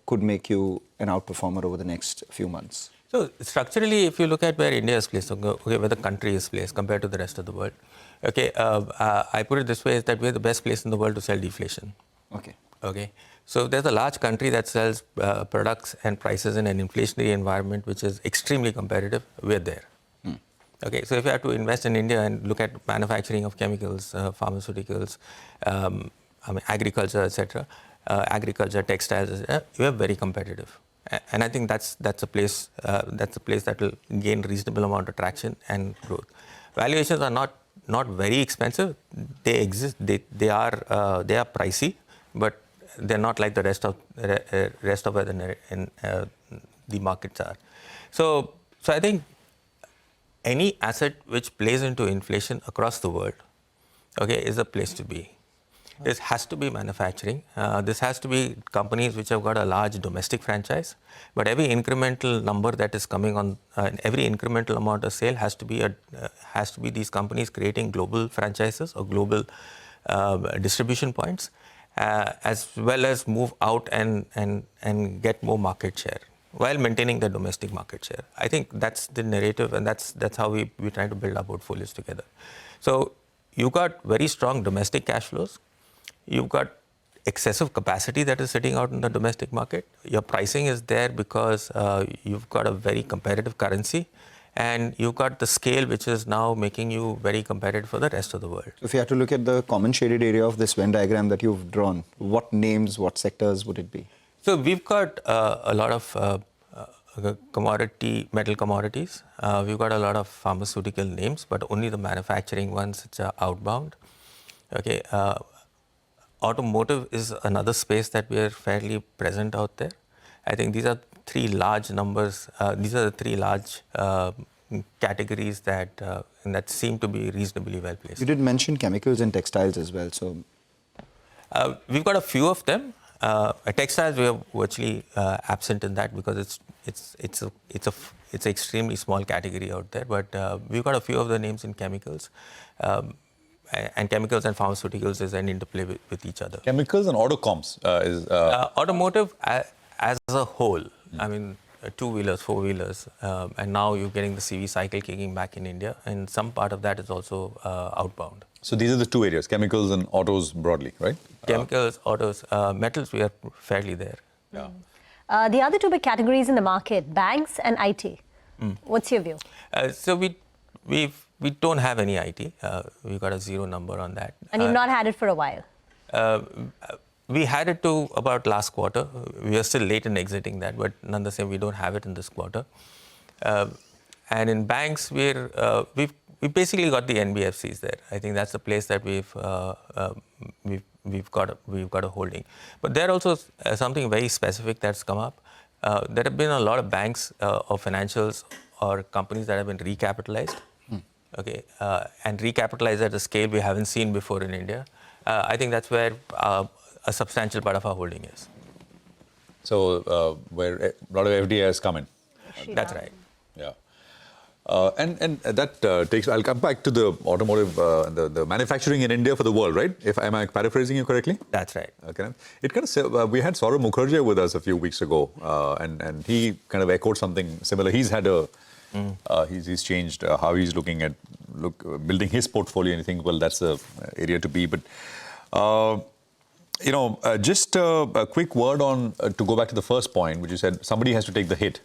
could make you an outperformer over the next few months? So structurally, if you look at where India is placed, where the country is placed compared to the rest of the world, I put it this way: is that we're the best place in the world to sell deflation. Okay. So there's a large country that sells products and prices in an inflationary environment which is extremely competitive. We're there. Okay, so if you have to invest in India and look at manufacturing of chemicals, pharmaceuticals, agriculture, etc., agriculture, textiles, we are very competitive, and I think that's a place that will gain reasonable amount of traction and growth. Valuations are not very expensive. They exist. They are pricey, but they're not like the rest of where the markets are. So I think any asset which plays into inflation across the world, is a place to be. This has to be manufacturing. This has to be companies which have got a large domestic franchise. But every incremental number that is coming on, every incremental amount of sale has to be these companies creating global franchises or global distribution points, as well as move out and get more market share while maintaining the domestic market share. I think that's the narrative, and that's how we try to build our portfolios together. So you've got very strong domestic cash flows. You've got excessive capacity that is sitting out in the domestic market. Your pricing is there because you've got a very competitive currency, and you've got the scale which is now making you very competitive for the rest of the world. If you had to look at the common shaded area of this Venn diagram that you've drawn, what names, what sectors would it be? So we've got a lot of metal commodities. We've got a lot of pharmaceutical names, but only the manufacturing ones which are outbound. Okay. Automotive is another space that we are fairly present out there. I think these are three large numbers. These are the three large categories that seem to be reasonably well placed. You did mention chemicals and textiles as well. So We've got a few of them. Textiles, we are virtually absent in that because it's an extremely small category out there. But we've got a few of the names in chemicals. And chemicals and pharmaceuticals is an interplay with each other. Chemicals and auto comps is... Automotive as a whole, I mean, two-wheelers, four-wheelers, and now you're getting the CV cycle kicking back in India, and some part of that is also outbound. So these are the two areas, chemicals and autos broadly, right? Chemicals, autos, metals, we are fairly there. Yeah. The other two big categories in the market, banks and IT. What's your view? So we don't have any IT. We've got a zero number on that. And you've not had it for a while? We had it to about last quarter. We are still late in exiting that, but nonetheless, we don't have it in this quarter. And in banks, we've basically got the NBFCs there. I think that's the place that we've got a holding. But there also something very specific that's come up. There have been a lot of banks or financials or companies that have been recapitalized. Okay, and recapitalized at a scale we haven't seen before in India. I think that's where a substantial part of our holding is. So where a lot of FDIs come in. That's right. Yeah. And that takes, I'll come back to the automotive, the manufacturing in India for the world, right? Am I paraphrasing you correctly? That's right. Okay. It kind of, we had Saurabh Mukherjee with us a few weeks ago, and he kind of echoed something similar. He's had he's changed how he's looking at building his portfolio, and you think, well, that's the area to be. But just a quick word on to go back to the first point, which you said somebody has to take the hit.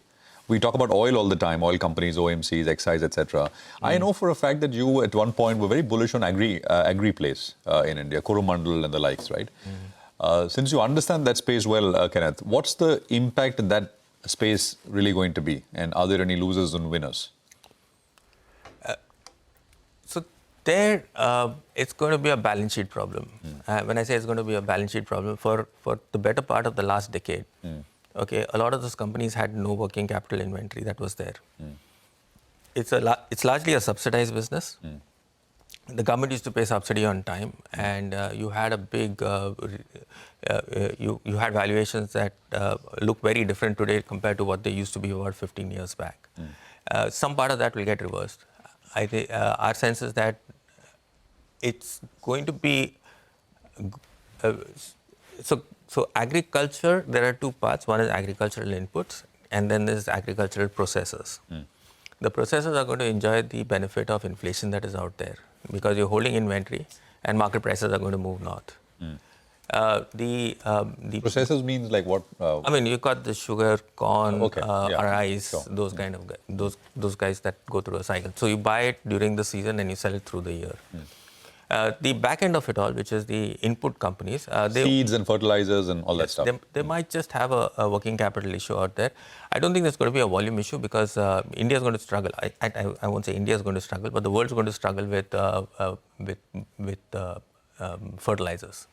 We talk about oil all the time, oil companies, OMCs, excise, etc. I know for a fact that you at one point were very bullish on agri plays in India, Coromandel and the likes, right? Since you understand that space well, Kenneth, what's the impact in that space really going to be, and are there any losers and winners? So there, it's going to be a balance sheet problem. When I say it's going to be a balance sheet problem, for the better part of the last decade, okay, a lot of those companies had no working capital inventory that was there. It's largely a subsidized business. The government used to pay subsidy on time, and you had a big, you had valuations that look very different today compared to what they used to be about 15 years back. Some part of that will get reversed. I think our sense is that it's going to be so agriculture. There are two parts. One is agricultural inputs, and then there's agricultural processors. The processors are going to enjoy the benefit of inflation that is out there because you're holding inventory, and market prices are going to move north. The processors means like what? I mean, you got the sugar, corn, rice, those kind of those guys that go through a cycle. So you buy it during the season and you sell it through the year. The back end of it all, which is the input companies, seeds and fertilizers and all that stuff. They might just have a working capital issue out there. I don't think there's going to be a volume issue because India is going to struggle. I won't say India is going to struggle, but the world is going to struggle with fertilizers.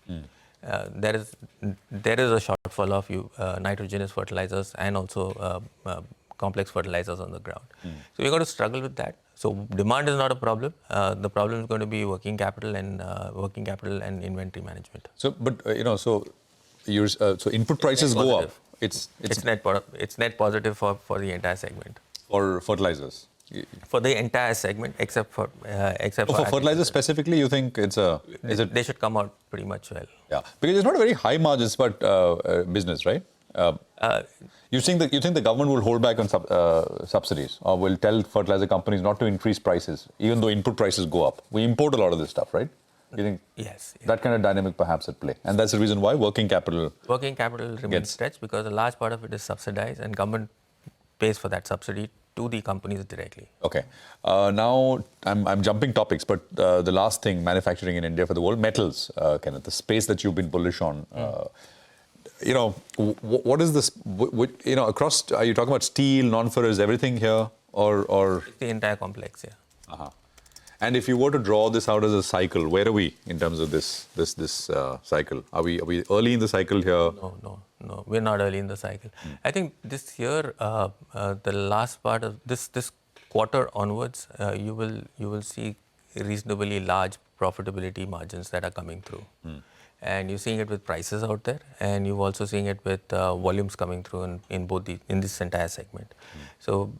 There is a shortfall of nitrogenous fertilizers and also complex fertilizers on the ground. So we're going to struggle with that. So demand is not a problem. The problem is going to be working capital and inventory management. So, but so input prices go up. It's net positive for the entire segment. For fertilizers. For the entire segment, except for fertilizers specifically, you think they should come out pretty much well. Yeah, because it's not a very high margins but business, right? You think the government will hold back on subsidies, or will tell fertilizer companies not to increase prices, even though input prices go up? We import a lot of this stuff, right? You think yes. That kind of dynamic perhaps at play, and that's the reason why working capital remains stretched, because a large part of it is subsidized, and government pays for that subsidy to the companies directly. Okay. Now I'm jumping topics, but the last thing, manufacturing in India for the world, metals, Kenneth, the space that you've been bullish on. What is this? Across, are you talking about steel, non-ferrous, everything here, or it's the entire complex? Yeah. And if you were to draw this out as a cycle, where are we in terms of this cycle? Are we early in the cycle here? No, we're not early in the cycle. I think this year, the last part of this quarter onwards, you will see reasonably large profitability margins that are coming through. And you're seeing it with prices out there, and you're also seeing it with volumes coming through in this entire segment. So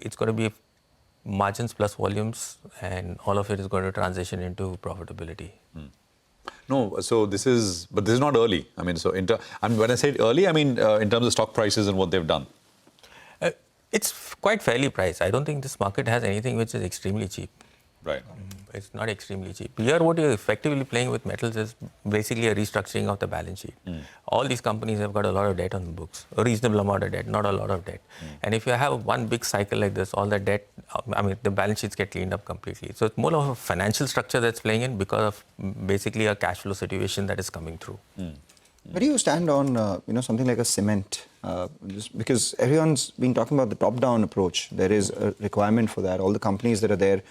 it's going to be margins plus volumes, and all of it is going to transition into profitability. No, so this is not early. I mean, so when I say early, I mean in terms of stock prices and what they've done. It's quite fairly priced. I don't think this market has anything which is extremely cheap. Right. It's not extremely cheap. Here, what you're effectively playing with metals is basically a restructuring of the balance sheet. All these companies have got a lot of debt on the books, a reasonable amount of debt, not a lot of debt. And if you have one big cycle like this, all the debt, I mean, the balance sheets get cleaned up completely. So it's more of a financial structure that's playing in because of basically a cash flow situation that is coming through. Where do you stand on something like a cement? Just because everyone's been talking about the top-down approach, there is a requirement for that. All the companies that are there,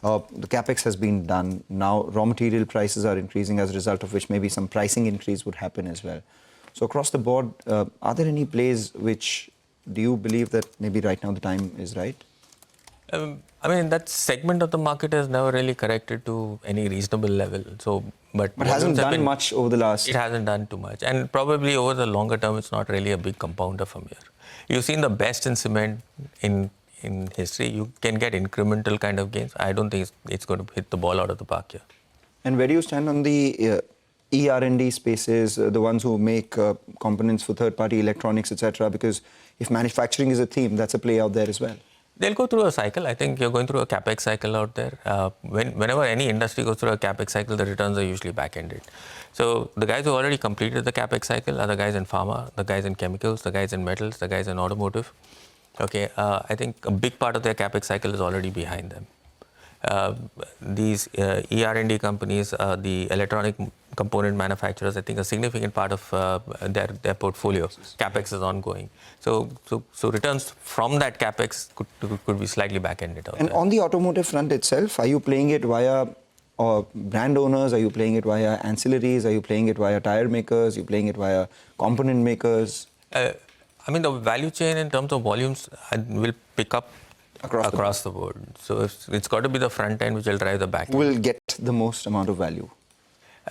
the capex has been done. Now raw material prices are increasing, as a result of which maybe some pricing increase would happen as well. So across the board, are there any plays which do you believe that maybe right now the time is right? I mean, that segment of the market has never really corrected to any reasonable level. So, but hasn't done much over the last... It hasn't done too much. And probably over the longer term, it's not really a big compounder from here. You've seen the best in cement in history. You can get incremental kind of gains. I don't think it's going to hit the ball out of the park here. And where do you stand on the ER&D spaces, the ones who make components for third-party electronics, etc.? Because if manufacturing is a theme, that's a play out there as well. They'll go through a cycle. I think you're going through a capex cycle out there. Whenever any industry goes through a capex cycle, the returns are usually back-ended. So the guys who already completed the capex cycle are the guys in pharma, the guys in chemicals, the guys in metals, the guys in automotive. Okay, I think a big part of their capex cycle is already behind them. These ER&D companies, the electronic component manufacturers, I think a significant part of their portfolio, capex is ongoing. So returns from that capex could be slightly back-ended. And on the automotive front itself, are you playing it via brand owners? Are you playing it via ancillaries? Are you playing it via tire makers? Are you playing it via component makers? I mean, the value chain in terms of volumes will pick up across the board. So it's got to be the front end which will drive the back end. Will get the most amount of value?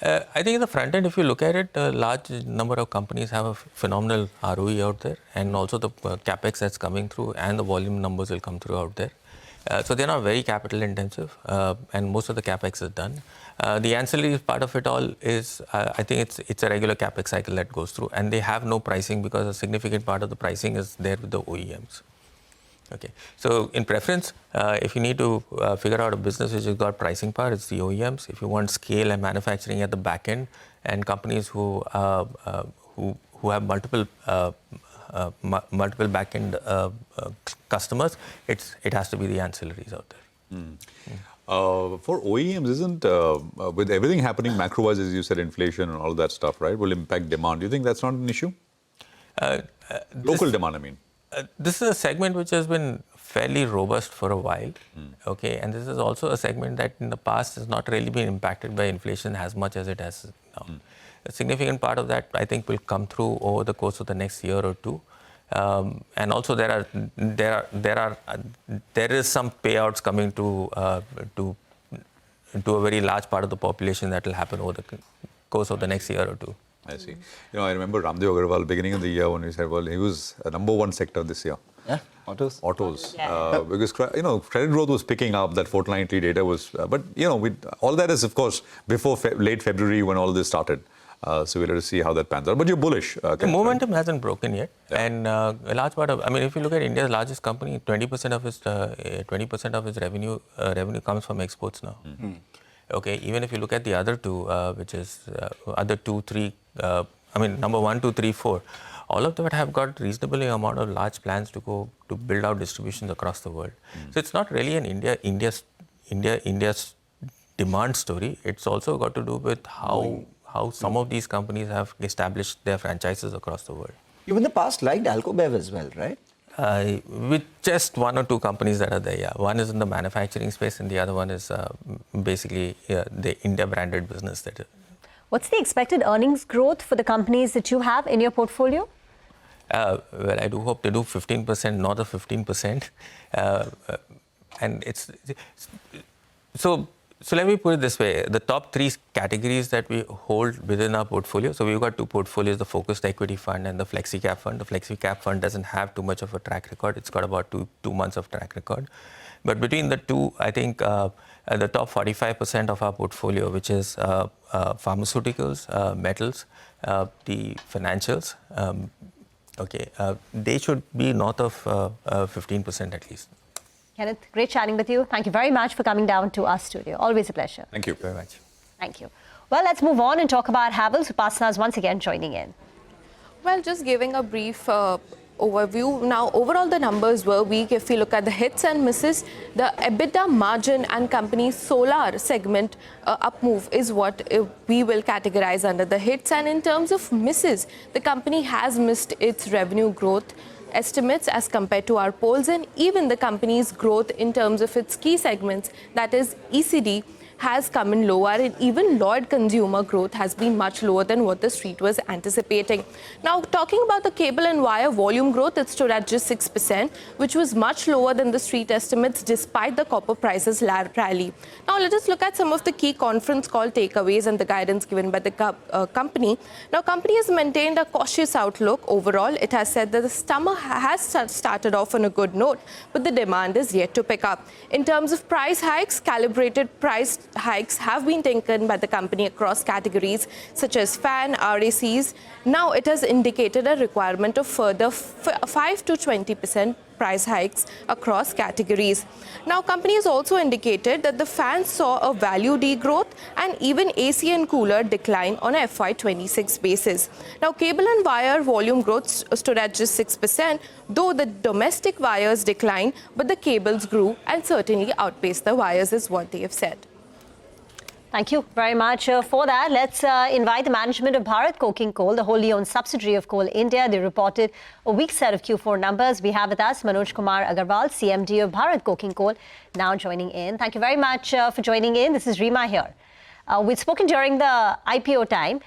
I think in the front end, if you look at it, a large number of companies have a phenomenal ROE out there, and also the capex that's coming through and the volume numbers will come through out there. So they're not very capital intensive, and most of the capex is done. The ancillary part of it all is, I think it's a regular capex cycle that goes through, and they have no pricing because a significant part of the pricing is there with the OEMs. Okay, so in preference, if you need to figure out a business which has got pricing power, it's the OEMs. If you want scale and manufacturing at the back end, and companies who have multiple back end customers, it has to be the ancillaries out there. For OEMs, isn't with everything happening macro-wise, as you said, inflation and all that stuff, right, will impact demand. Do you think that's not an issue? Local demand, I mean. This is a segment which has been fairly robust for a while, okay, and this is also a segment that in the past has not really been impacted by inflation as much as it has now. A significant part of that, I think, will come through over the course of the next year or two, and also there is some payouts coming to a very large part of the population that will happen over the course of the next year or two. I see. I remember Ramdev Agarwal, beginning of the year, when he said, well, he was a number one sector this year. Yeah, autos. Autos. Yeah. Because, credit growth was picking up, that fortnightly data was, but, all that is, of course, before late February when all this started. So we'll have to see how that pans out. But you're bullish. The momentum hasn't broken yet. Yeah. And a large part of, if you look at India's largest company, 20% of its revenue comes from exports now. Okay, even if you look at the other two, which is other 2, 3, number 1, 2, 3, 4, all of them have got reasonably amount of large plans to go to build out distributions across the world. So it's not really an India's demand story. It's also got to do with how some of these companies have established their franchises across the world. You in the past liked Alcobev as well, right? With just 1 or 2 companies that are there, yeah. One is in the manufacturing space and the other one is basically the India branded business. What's the expected earnings growth for the companies that you have in your portfolio? Well, I do hope they do 15%, north of 15%. And so So let me put it this way. The top three categories that we hold within our portfolio. So we've got two portfolios, the focused equity fund and the flexi cap fund. The flexi cap fund doesn't have too much of a track record. It's got about two months of track record. But between the two, I think the top 45% of our portfolio, which is pharmaceuticals, metals, the financials, they should be north of 15% at least. Kenneth, great chatting with you. Thank you very much for coming down to our studio. Always a pleasure. Thank you very much. Thank you. Well, let's move on and talk about Havells. Upasana is once again joining in. Well, just giving a brief overview. Now, overall, the numbers were weak. If you look at the hits and misses, the EBITDA margin and company's solar segment up move is what we will categorize under the hits. And in terms of misses, the company has missed its revenue growth estimates as compared to our polls, and even the company's growth in terms of its key segments, that is ECD, has come in lower, and even Lloyd consumer growth has been much lower than what the street was anticipating. Now, talking about the cable and wire volume growth, it stood at just 6%, which was much lower than the street estimates despite the copper prices rally. Now, let us look at some of the key conference call takeaways and the guidance given by the company. Now, company has maintained a cautious outlook overall. It has said that the summer has started off on a good note, but the demand is yet to pick up. In terms of price hikes, calibrated price hikes have been taken by the company across categories such as fan, RACs. Now it has indicated a requirement of further 5 to 20% price hikes across categories. Now, company has also indicated that the fans saw a value degrowth and even AC and cooler decline on a FY26 basis. Now, cable and wire volume growth stood at just 6%, though the domestic wires declined, but the cables grew and certainly outpaced the wires is what they have said. Thank you very much for that. Let's invite the management of Bharat Coking Coal, the wholly owned subsidiary of Coal India. They reported a weak set of Q4 numbers. We have with us Manoj Kumar Agarwal, CMD of Bharat Coking Coal, now joining in. Thank you very much for joining in. This is Rima here. We'd spoken during the IPO time.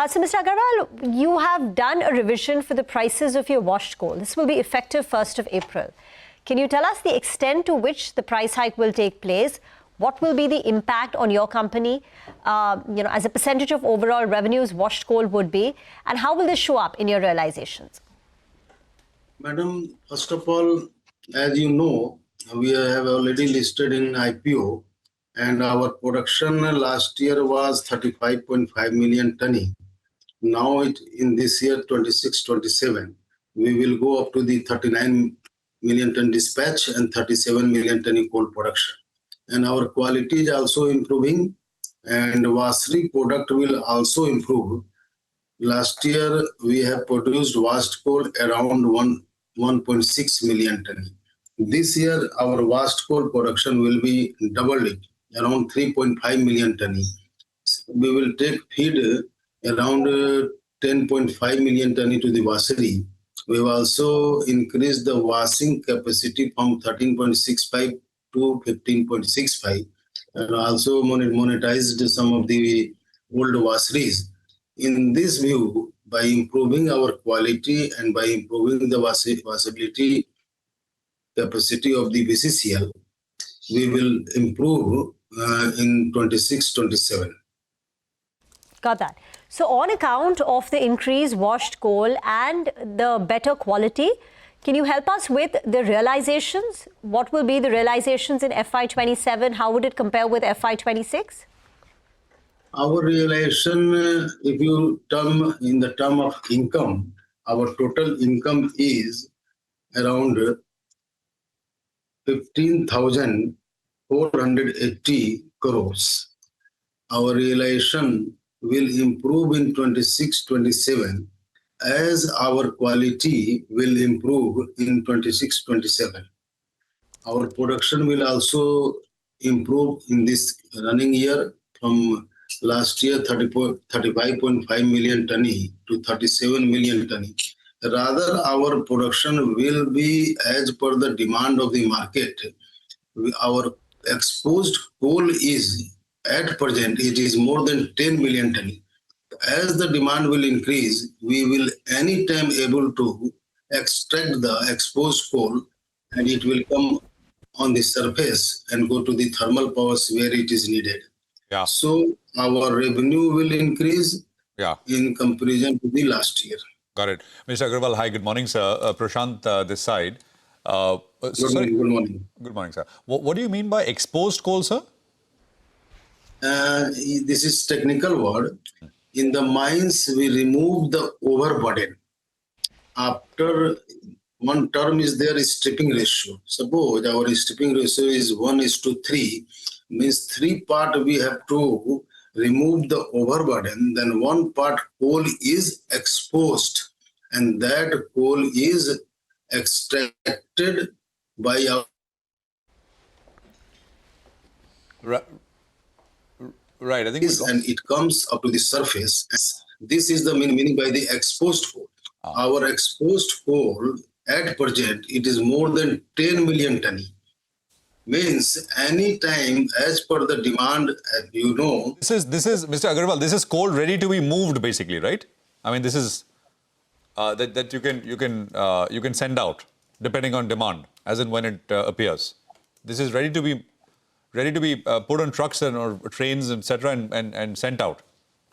So, Mr. Agarwal, you have done a revision for the prices of your washed coal. This will be effective 1st of April. Can you tell us the extent to which the price hike will take place? What will be the impact on your company, as a percentage of overall revenues washed coal would be, and how will this show up in your realizations? Madam, first of all, as you know, we have already listed in IPO, and our production last year was 35.5 million tonne. Now, in this year, 26-27, we will go up to the 39 million tonne dispatch and 37 million tonne coal production. And our quality is also improving, and washery product will also improve. Last year, we have produced washed coal around 1.6 million tonne. This year, our washed coal production will be doubled, around 3.5 million tonne. We will take feed around 10.5 million tonne to the washery. We have also increased the washing capacity from 13.65 to 15.65, and also monetized some of the old washeries. In this view, by improving our quality and by improving the washability capacity of the BCCL, we will improve in 26-27. Got that. So on account of the increased washed coal and the better quality, can you help us with the realizations? What will be the realizations in FY27? How would it compare with FY26? Our realization, if you in the term of income, our total income is around 15,480 crores. Our realization will improve in 26-27 as our quality will improve in 26-27. Our production will also improve in this running year from last year 35.5 million tonne to 37 million tonne. Rather, our production will be as per the demand of the market. Our exposed coal is, at present, it is more than 10 million tonne. As the demand will increase, we will anytime able to extract the exposed coal, and it will come on the surface and go to the thermal powers where it is needed. Yeah. So our revenue will increase in comparison to the last year. Got it. Mr. Agarwal, hi, good morning, sir. Prashant, this side. Good morning. Good morning, sir. What do you mean by exposed coal, sir? This is technical word. In the mines, we remove the overburden. After one term is there is stripping ratio. Suppose our stripping ratio is 1:3, means 3 part we have to remove the overburden, then 1 part coal is exposed, and that coal is extracted by our... Right, I think and it comes up to the surface. This is the meaning by the exposed coal. Our exposed coal at present, it is more than 10 million ton. Means any time as per the demand, you know. This is Mr. Agarwal. This is coal ready to be moved, basically, right? I mean, this is that you can send out depending on demand, as and when it appears. This is ready to be put on trucks and or trains, etc., and sent out.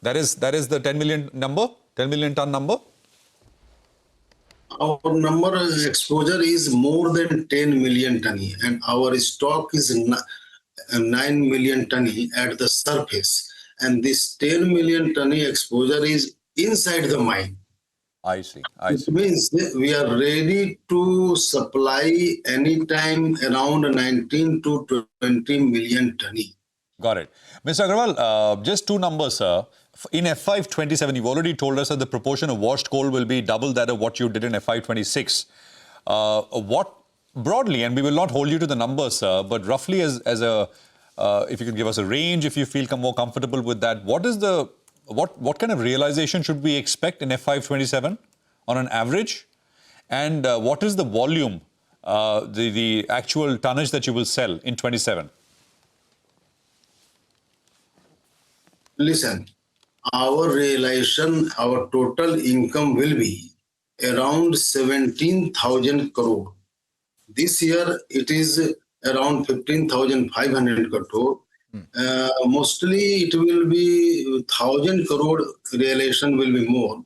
That is the 10 million number, 10 million ton number. Our number exposure is more than 10 million ton, and our stock is 9 million ton at the surface. And this 10 million ton exposure is inside the mine. I see. It means we are ready to supply anytime around 19 to 20 million ton. Got it. Mr. Agarwal, just 2 numbers, sir. In FY27, you've already told us that the proportion of washed coal will be double that of what you did in FY26. What broadly, and we will not hold you to the numbers, sir, but roughly as a, if you could give us a range, if you feel more comfortable with that, what kind of realization should we expect in FY27 on an average? And what is the volume, the actual tonnage that you will sell in 27? Listen, our realization, our total income will be around 17,000 crore. This year, it is around 15,500 crore. Mostly, it will be 1,000 crore realization will be more.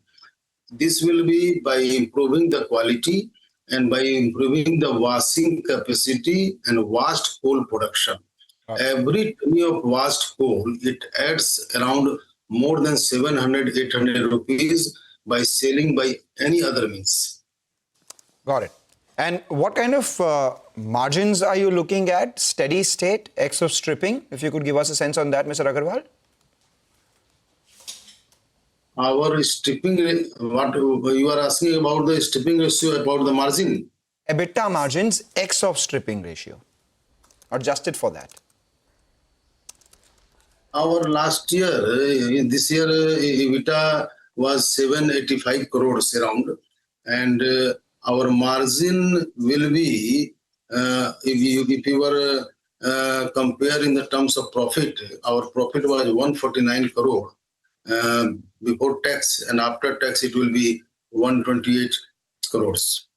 This will be by improving the quality and by improving the washing capacity and washed coal production. Every ton of washed coal, it adds around more than 700, 800 rupees by selling by any other means. Got it. And what kind of margins are you looking at? Steady state, X of stripping? If you could give us a sense on that, Mr. Agarwal. Our stripping, what you are asking about the stripping ratio, about the margin? EBITDA margins, X of stripping ratio. Adjusted for that. Our last year, this year, EBITDA was 785 crores around, and our margin will be, if you were comparing the terms of profit, our profit was 149 crore before tax, and after tax it will be 128 crores.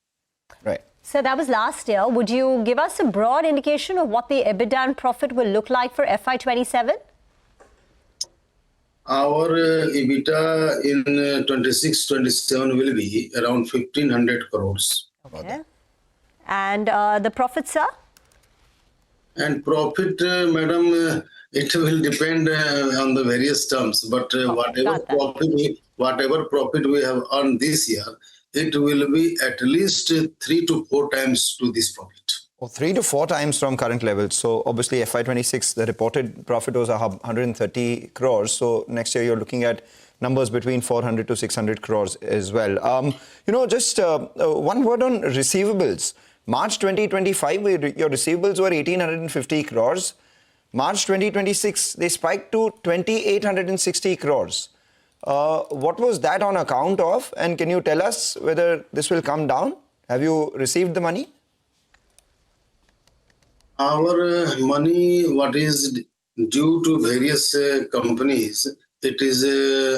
Right. So that was last year. Would you give us a broad indication of what the EBITDA and profit will look like for FY27? Our EBITDA in 26-27 will be around 1,500 crores. Okay. And the profit, sir? And profit, madam, it will depend on the various terms. But whatever profit we have earned this year, it will be at least 3 to 4 times to this profit. Oh, 3 to 4 times from current levels. So obviously FY26, the reported profit was 130 crores. So next year you're looking at numbers between 400 to 600 crores as well. Just one word on receivables. March 2025, your receivables were 1,850 crores. March 2026, they spiked to 2,860 crores. What was that on account of? And can you tell us whether this will come down? Have you received the money? Our money, what is due to various companies, it is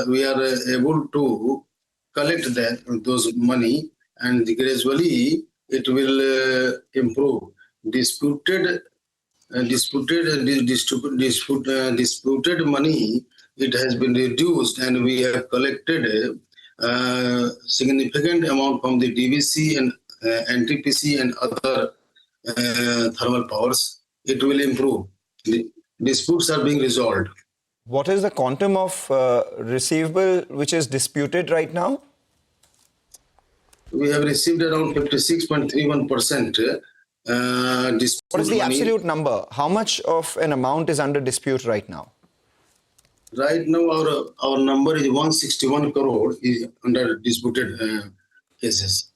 we are able to collect those money, and gradually it will improve. disputed money, it has been reduced, and we have collected a significant amount from the DVC and NTPC and other thermal powers. It will improve. The disputes are being resolved. What is the quantum of receivable which is disputed right now? We have received around 56.31%. What is the absolute number? How much of an amount is under dispute right now? Right now, our number is 161 crore is under disputed cases.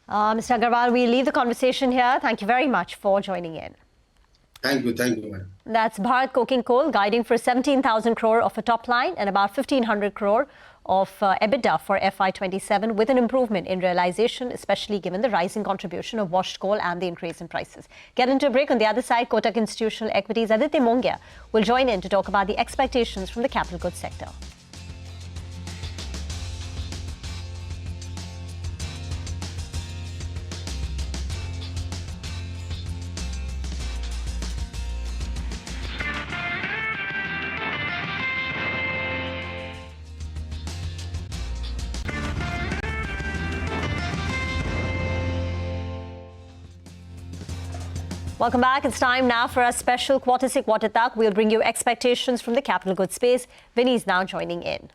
Mr. Agarwal, we leave the conversation here. Thank you very much for joining in. Thank you, madam. That's Bharat Coking Coal guiding for 17,000 crore of a top line and about 1,500 crore of EBITDA for FY27 with an improvement in realization, especially given the rising contribution of washed coal and the increase in prices. Get into a break. On the other side, Kotak Institutional Equities Aditya Mongia will join in to talk about the expectations from the capital goods sector. Welcome back. It's time now for our special Quarter Se Quarter Tak. We'll bring you expectations from the capital goods space. Vinny is now joining in.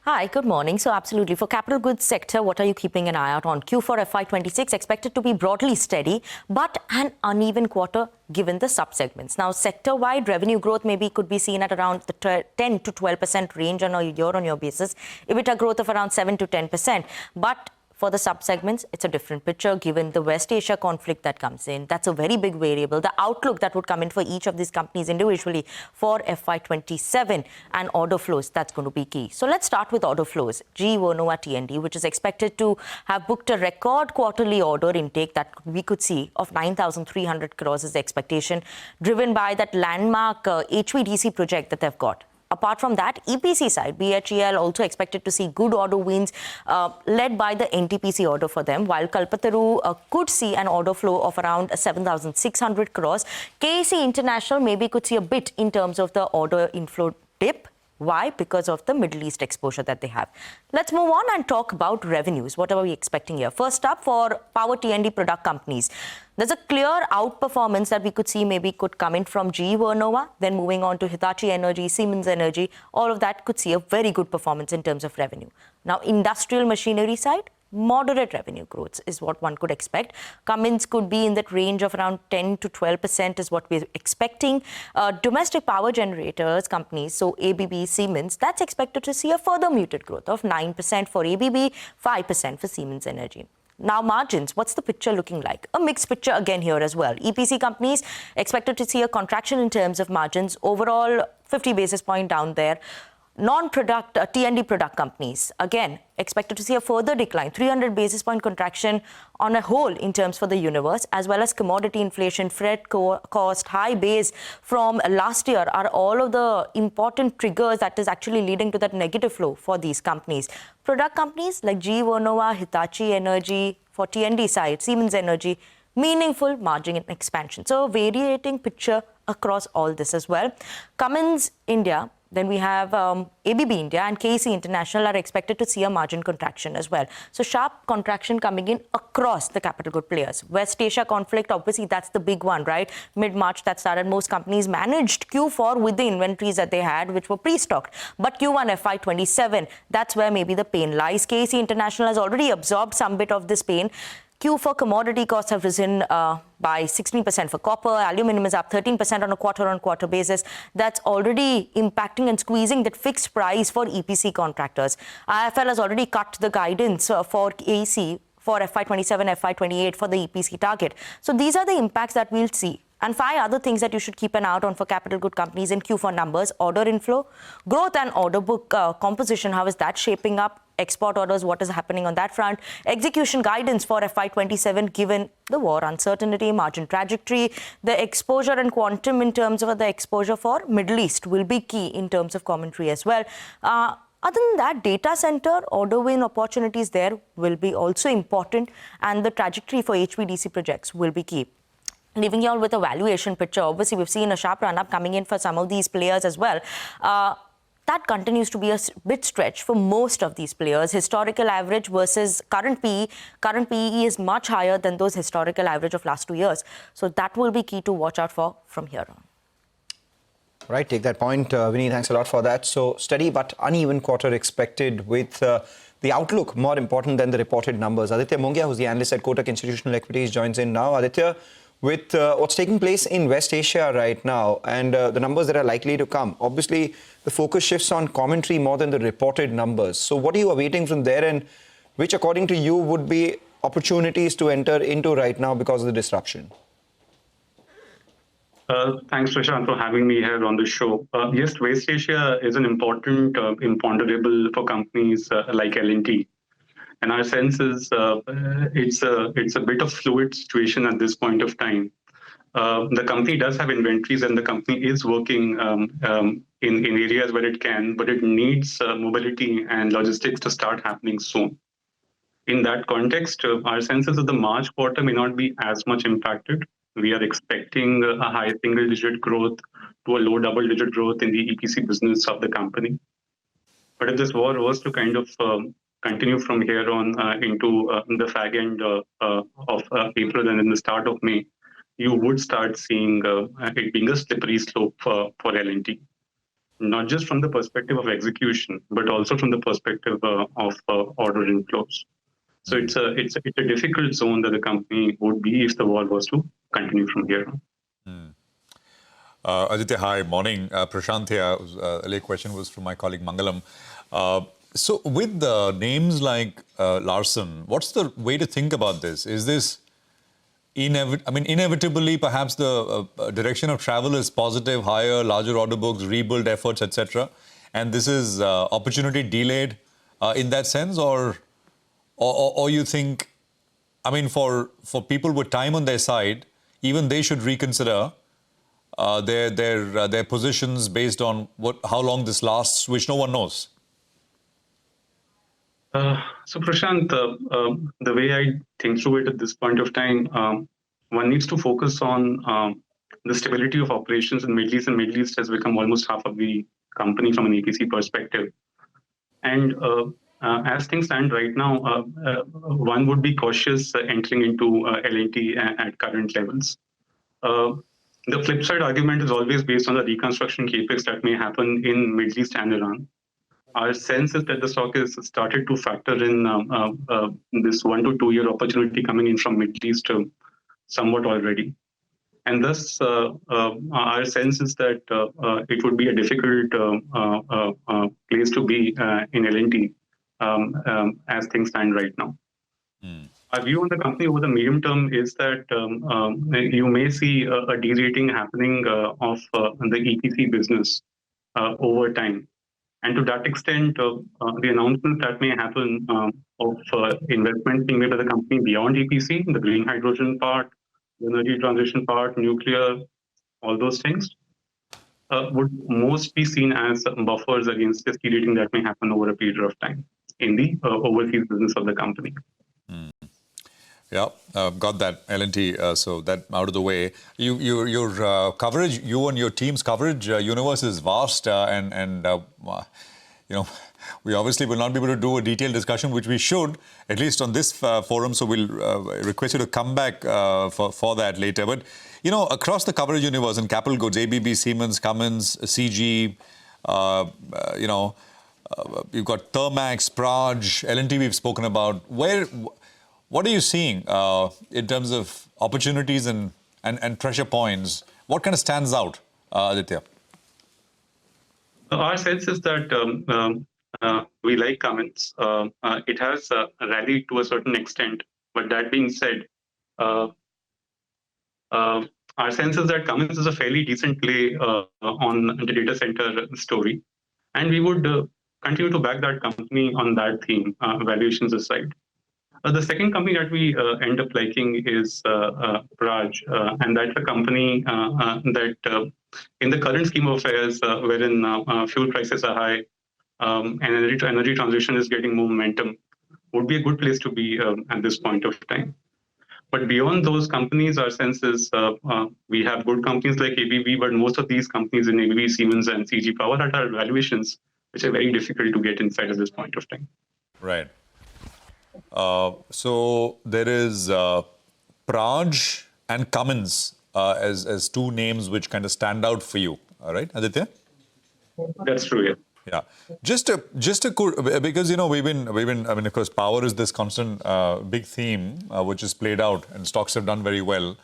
Hi, good morning. So absolutely, for capital goods sector, what are you keeping an eye out on? Q4 FY26 expected to be broadly steady, but an uneven quarter given the subsegments. Now, sector-wide revenue growth maybe could be seen at around the 10 to 12% range on a year-on-year basis. EBITDA growth of around 7 to 10%. But for the sub-segments, it's a different picture given the West Asia conflict that comes in. That's a very big variable. The outlook that would come in for each of these companies individually for FY27 and order flows, that's going to be key. So let's start with order flows. GE Vernova T&D, which is expected to have booked a record quarterly order intake that we could see of 9,300 crores is the expectation, driven by that landmark HVDC project that they've got. Apart from that, EPC side, BHEL also expected to see good order wins led by the NTPC order for them, while Kalpataru could see an order flow of around 7,600 crores. KEC International maybe could see a bit in terms of the order inflow dip. Why? Because of the Middle East exposure that they have. Let's move on and talk about revenues. What are we expecting here? First up, for power T&D product companies, there's a clear outperformance that we could see maybe could come in from GE Vernova. Then moving on to Hitachi Energy, Siemens Energy, all of that could see a very good performance in terms of revenue. Now, industrial machinery side, moderate revenue growth is what one could expect. Cummins could be in that range of around 10 to 12% is what we're expecting. Domestic power generators companies, so ABB, Siemens, that's expected to see a further muted growth of 9% for ABB, 5% for Siemens Energy. Now, margins, what's the picture looking like? A mixed picture again here as well. EPC companies expected to see a contraction in terms of margins. Overall, 50 basis point down there. Non-product T&D product companies, again, expected to see a further decline, 300 basis point contraction on a whole in terms for the universe, as well as commodity inflation, freight cost, high base from last year are all of the important triggers that is actually leading to that negative flow for these companies. Product companies like GE Vernova, Hitachi Energy, for T&D side, Siemens Energy, meaningful margin expansion. So, variating picture across all this as well. Cummins India, then we have ABB India and KEC International are expected to see a margin contraction as well. So sharp contraction coming in across the capital good players. West Asia conflict, obviously that's the big one, right? Mid-March that started. Most companies managed Q4 with the inventories that they had, which were pre-stocked. But Q1 FY27, that's where maybe the pain lies. KEC International has already absorbed some bit of this pain. Q4 commodity costs have risen by 16% for copper. Aluminum is up 13% on a quarter-on-quarter basis. That's already impacting and squeezing that fixed price for EPC contractors. IFL has already cut the guidance for KEC for FY27, FY28 for the EPC target. So these are the impacts that we'll see. And 5 other things that you should keep an eye out on for capital good companies in Q4 numbers: order inflow, growth and order book composition, how is that shaping up? Export orders, what is happening on that front? Execution guidance for FY27 given the war uncertainty, margin trajectory, the exposure and quantum in terms of the exposure for Middle East will be key in terms of commentary as well. Other than that, data center order win opportunities there will be also important, and the trajectory for HVDC projects will be key. leaving you all with a valuation picture. Obviously, we've seen a sharp run-up coming in for some of these players as well. That continues to be a bit stretched for most of these players. Historical average versus current PE. Current PE is much higher than those historical average of last 2 years. So that will be key to watch out for from here on. Right, take that point. Vinny, thanks a lot for that. So steady but uneven quarter expected with the outlook more important than the reported numbers. Aditya Mongia, who's the analyst at Kotak Institutional Equities, joins in now. Aditya, with what's taking place in West Asia right now and the numbers that are likely to come, obviously the focus shifts on commentary more than the reported numbers. So what are you awaiting from there, and which according to you would be opportunities to enter into right now because of the disruption? Thanks, Prashant, for having me here on the show. Yes, West Asia is an important imponderable for companies like L&T. And our sense is it's a bit of fluid situation at this point of time. The company does have inventories, and the company is working in areas where it can, but it needs mobility and logistics to start happening soon. In that context, our sense is that the March quarter may not be as much impacted. We are expecting a high single-digit growth to a low double-digit growth in the EPC business of the company. But if this war was to kind of continue from here on into the fag end of April and in the start of May, you would start seeing it being a slippery slope for L&T. Not just from the perspective of execution, but also from the perspective of order inflows. So it's a difficult zone that the company would be if the war was to continue from here on. Aditya, hi, morning. Prashant here. Earlier question was from my colleague Mangalam. So with names like Larsen, what's the way to think about this? Is this inevitably perhaps the direction of travel is positive, higher, larger order books, rebuild efforts, etc. And this is opportunity delayed in that sense, or you think, I mean, for people with time on their side, even they should reconsider their positions based on how long this lasts, which no one knows. So Prashant, the way I think through it at this point of time, one needs to focus on the stability of operations in Middle East, and Middle East has become almost half of the company from an EPC perspective. And as things stand right now, one would be cautious entering into L&T at current levels. The flip side argument is always based on the reconstruction capex that may happen in Middle East and Iran. Our sense is that the stock has started to factor in this 1 to 2 year opportunity coming in from Middle East somewhat already. And thus, our sense is that it would be a difficult place to be in L&T as things stand right now. Our view on the company over the medium term is that you may see a derating happening of the EPC business over time. And to that extent, the announcement that may happen of investment being made by the company beyond EPC, the green hydrogen part, the energy transition part, nuclear, all those things, would most be seen as buffers against this derating that may happen over a period of time in the overseas business of the company. Yeah, got that, L&T. So that out of the way. Your coverage, you and your team's coverage universe is vast, and you know, we obviously will not be able to do a detailed discussion, which we should, at least on this forum. So we'll request you to come back for that later. But you know, across the coverage universe in capital goods, ABB, Siemens, Cummins, CG, you know, you've got Thermax, Praj, L&T. We've spoken about. What are you seeing in terms of opportunities and pressure points? What kind of stands out, Aditya? Our sense is that we like Cummins. It has rallied to a certain extent, but that being said, our sense is that Cummins is a fairly decent play on the data center story, and we would continue to back that company on that theme, valuations aside. The second company that we end up liking is Praj, and that's a company that in the current scheme of affairs, wherein fuel prices are high and energy transition is getting more momentum, would be a good place to be at this point of time. But beyond those companies, our sense is we have good companies like ABB, but most of these companies in ABB, Siemens, and CG Power are valuations which are very difficult to get inside at this point of time. Right. So there is Praj and Cummins as two names which kind of stand out for you. All right, Aditya? That's true, yeah. Yeah, just a because we've been I mean, of course, power is this constant big theme which is played out, and stocks have done very well.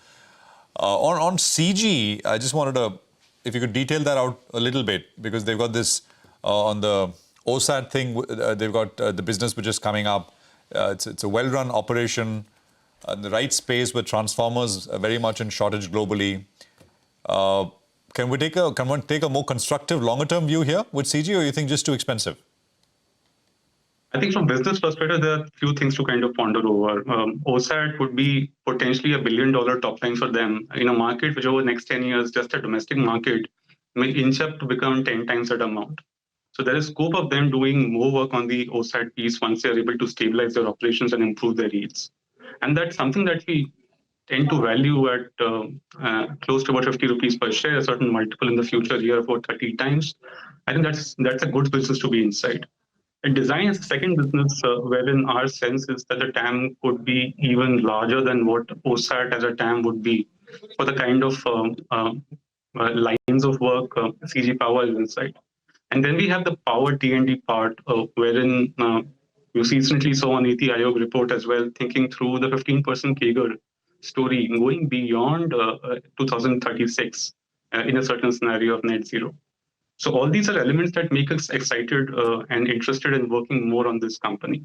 On CG, I just wanted to, if you could detail that out a little bit, because they've got this on the OSAT thing. They've got the business which is coming up. It's a well-run operation, in the right space with transformers very much in shortage globally. Can we take a more constructive, longer-term view here with CG, or you think just too expensive? I think from business perspective, there are a few things to kind of ponder over. OSAT would be potentially $1 billion top line for them in a market which over the next 10 years, just a domestic market, may inch up to become 10 times that amount. So there is scope of them doing more work on the OSAT piece once they're able to stabilize their operations and improve their yields. And that's something that we tend to value at close to about 50 rupees per share, a certain multiple in the future year for 30 times. I think that's a good business to be inside. And design is the second business wherein our sense is that the TAM could be even larger than what OSAT as a TAM would be for the kind of lines of work CG Power is inside. And then we have the power T&D part wherein you recently saw an Niti Aayog report as well, thinking through the 15% CAGR story going beyond 2036 in a certain scenario of net zero. So all these are elements that make us excited and interested in working more on this company.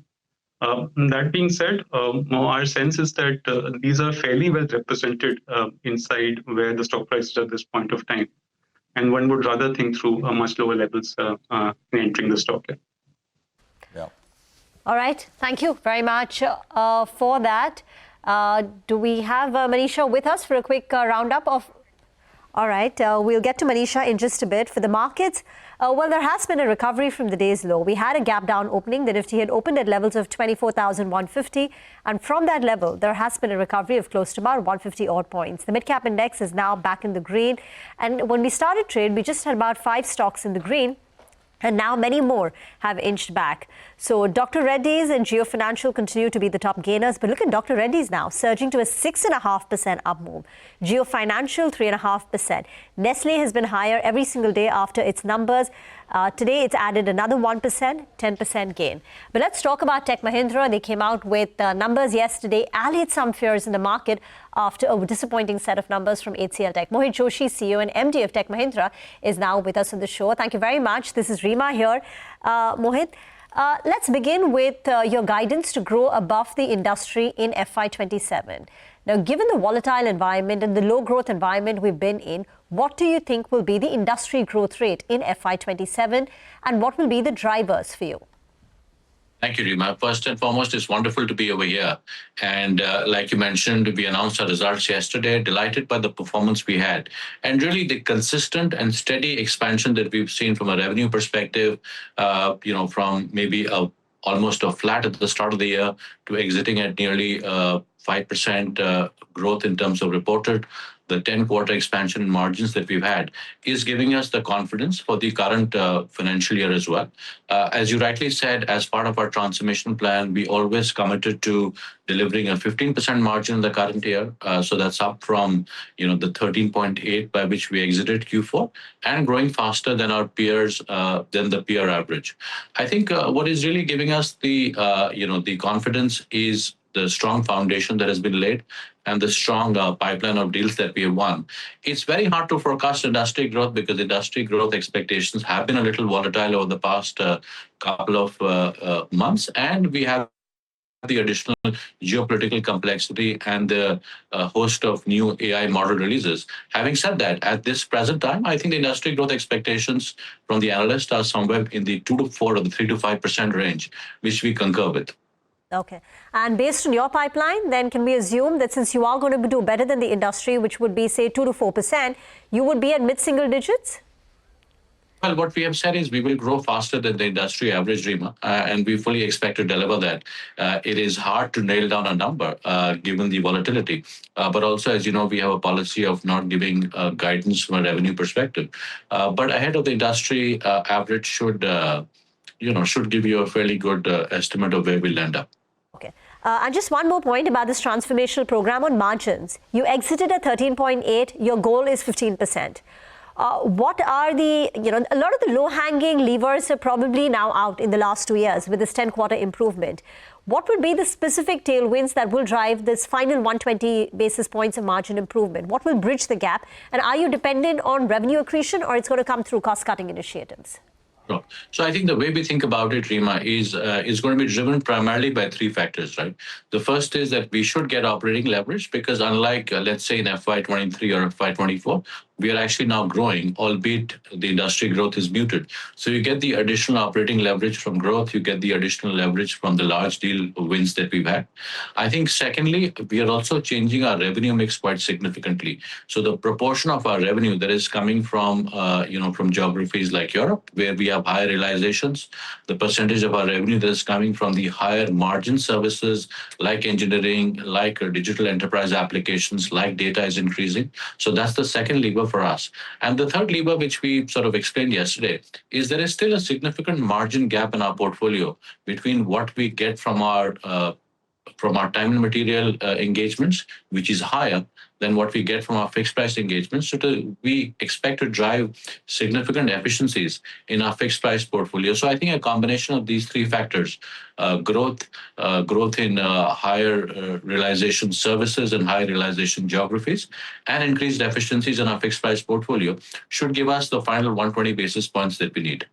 That being said, our sense is that these are fairly well represented inside where the stock price is at this point of time. And one would rather think through much lower levels in entering the stock. Yeah. All right. Thank you very much for that. Do we have Manisha with us for a quick roundup of... All right, we'll get to Manisha in just a bit. For the markets, well, there has been a recovery from the day's low. We had a gap down opening. The Nifty had opened at levels of 24,150. And from that level, there has been a recovery of close to about 150 odd points. The mid-cap index is now back in the green. And when we started trade, we just had about 5 stocks in the green. And now many more have inched back. So Dr. Reddy's and Geo Financial continue to be the top gainers. But look at Dr. Reddy's now, surging to a 6.5% up move. Geo Financial, 3.5%. Nestle has been higher every single day after its numbers. Today, it's added another 1%, 10% gain. But let's talk about Tech Mahindra. They came out with numbers yesterday, allayed some fears in the market after a disappointing set of numbers from HCL Tech. Mohit Joshi, CEO and MD of Tech Mahindra, is now with us on the show. Thank you very much. This is Rima here. Mohit, let's begin with your guidance to grow above the industry in FY27. Now, given the volatile environment and the low growth environment we've been in, what do you think will be the industry growth rate in FY27 and what will be the drivers for you? Thank you, Rima. First and foremost, it's wonderful to be over here. And like you mentioned, we announced our results yesterday, delighted by the performance we had. And really the consistent and steady expansion that we've seen from a revenue perspective, from maybe almost a flat at the start of the year to exiting at nearly 5% growth in terms of reported. The 10-quarter expansion in margins that we've had is giving us the confidence for the current financial year as well. As you rightly said, as part of our transformation plan, we always committed to delivering a 15% margin in the current year. So that's up from the 13.8 by which we exited Q4 and growing faster than our peers, than the peer average. I think what is really giving us the confidence is the strong foundation that has been laid and the strong pipeline of deals that we have won. It's very hard to forecast industry growth because industry growth expectations have been a little volatile over the past couple of months, and we have the additional geopolitical complexity and the host of new AI model releases. Having said that, at this present time, I think the industry growth expectations from the analysts are somewhere in the 2 to 4 or the 3 to 5% range, which we concur with. Okay. And based on your pipeline, then can we assume that since you are going to do better than the industry, which would be, say, 2 to 4%, you would be at mid-single digits? Well, what we have said is we will grow faster than the industry average, Rima, and we fully expect to deliver that. It is hard to nail down a number given the volatility, but also, as you know, we have a policy of not giving guidance from a revenue perspective. But ahead of the industry average should give you a fairly good estimate of where we'll end up. Okay. And just one more point about this transformational program on margins. You exited at 13.8. Your goal is 15%. What are the, a lot of the low-hanging levers are probably now out in the last 2 years with this 10-quarter improvement. What would be the specific tailwinds that will drive this final 120 basis points of margin improvement? What will bridge the gap? And are you dependent on revenue accretion, or it's going to come through cost-cutting initiatives? Sure. So I think the way we think about it, Rima, is going to be driven primarily by three factors, right? The first is that we should get operating leverage because unlike, let's say, in FY23 or FY24, we are actually now growing, albeit the industry growth is muted. So you get the additional operating leverage from growth, you get the additional leverage from the large deal wins that we've had. I think secondly, we are also changing our revenue mix quite significantly. So the proportion of our revenue that is coming from, from geographies like Europe, where we have higher realizations, the percentage of our revenue that is coming from the higher margin services like engineering, like digital enterprise applications, like data is increasing. So that's the second lever for us. And the third lever, which we sort of explained yesterday, is there is still a significant margin gap in our portfolio between what we get from our time and material engagements, which is higher than what we get from our fixed price engagements. So we expect to drive significant efficiencies in our fixed price portfolio. So I think a combination of these three factors, growth in higher realization services and higher realization geographies, and increased efficiencies in our fixed price portfolio should give us the final 120 basis points that we need.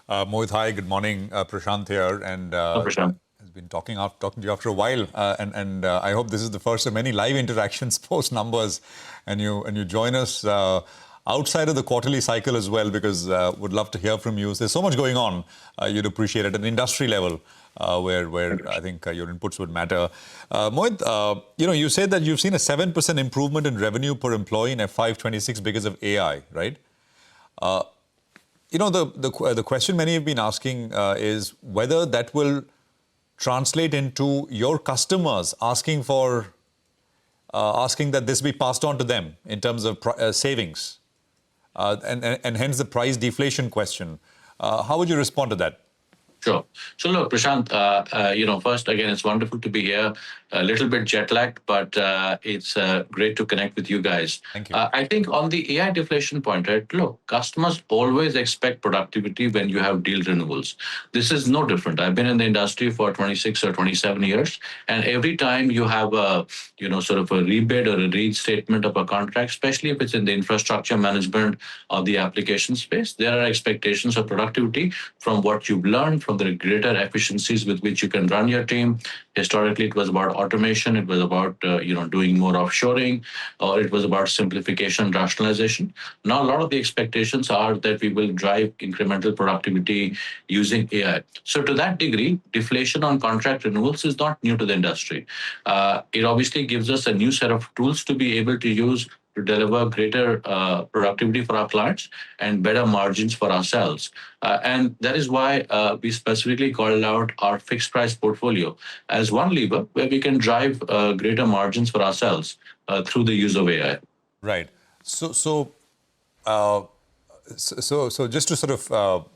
Mohit, hi, good morning. Prashant here. And Prashant. Been talking to you after a while, and I hope this is the first of many live interactions post numbers, and you join us outside of the quarterly cycle as well, because would love to hear from you. There's so much going on. You'd appreciate it at an industry level where I think your inputs would matter. Mohit, you said that you've seen a 7% improvement in revenue per employee in FY26 because of AI, right? The question many have been asking is whether that will translate into your customers asking that this be passed on to them in terms of savings, and hence the price deflation question. How would you respond to that? Sure. So look, Prashant, first, again, it's wonderful to be here. A little bit jet lagged, but it's great to connect with you guys. Thank you. I think on the AI deflation point, right, look, customers always expect productivity when you have deal renewals. This is no different. I've been in the industry for 26 or 27 years, and every time you have a, sort of a rebid or a reinstatement of a contract, especially if it's in the infrastructure management or the application space, there are expectations of productivity from what you've learned, from the greater efficiencies with which you can run your team. Historically, it was about automation. It was about, doing more offshoring, or it was about simplification and rationalization. Now, a lot of the expectations are that we will drive incremental productivity using AI. So to that degree, deflation on contract renewals is not new to the industry. It obviously gives us a new set of tools to be able to use to deliver greater productivity for our clients and better margins for ourselves. And that is why we specifically called out our fixed price portfolio as one lever where we can drive greater margins for ourselves through the use of AI. Right. So just to sort of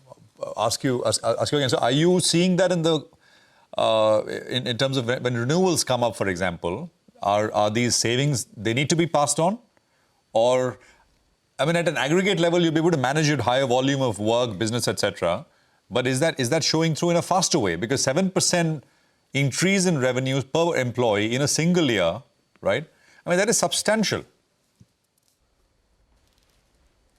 ask you again, so are you seeing that in the in terms of when renewals come up, for example, are these savings, they need to be passed on? Or, I mean, at an aggregate level, you'll be able to manage it, higher volume of work, business, etc. But is that showing through in a faster way? Because 7% increase in revenues per employee in a single year, right? I mean, that is substantial.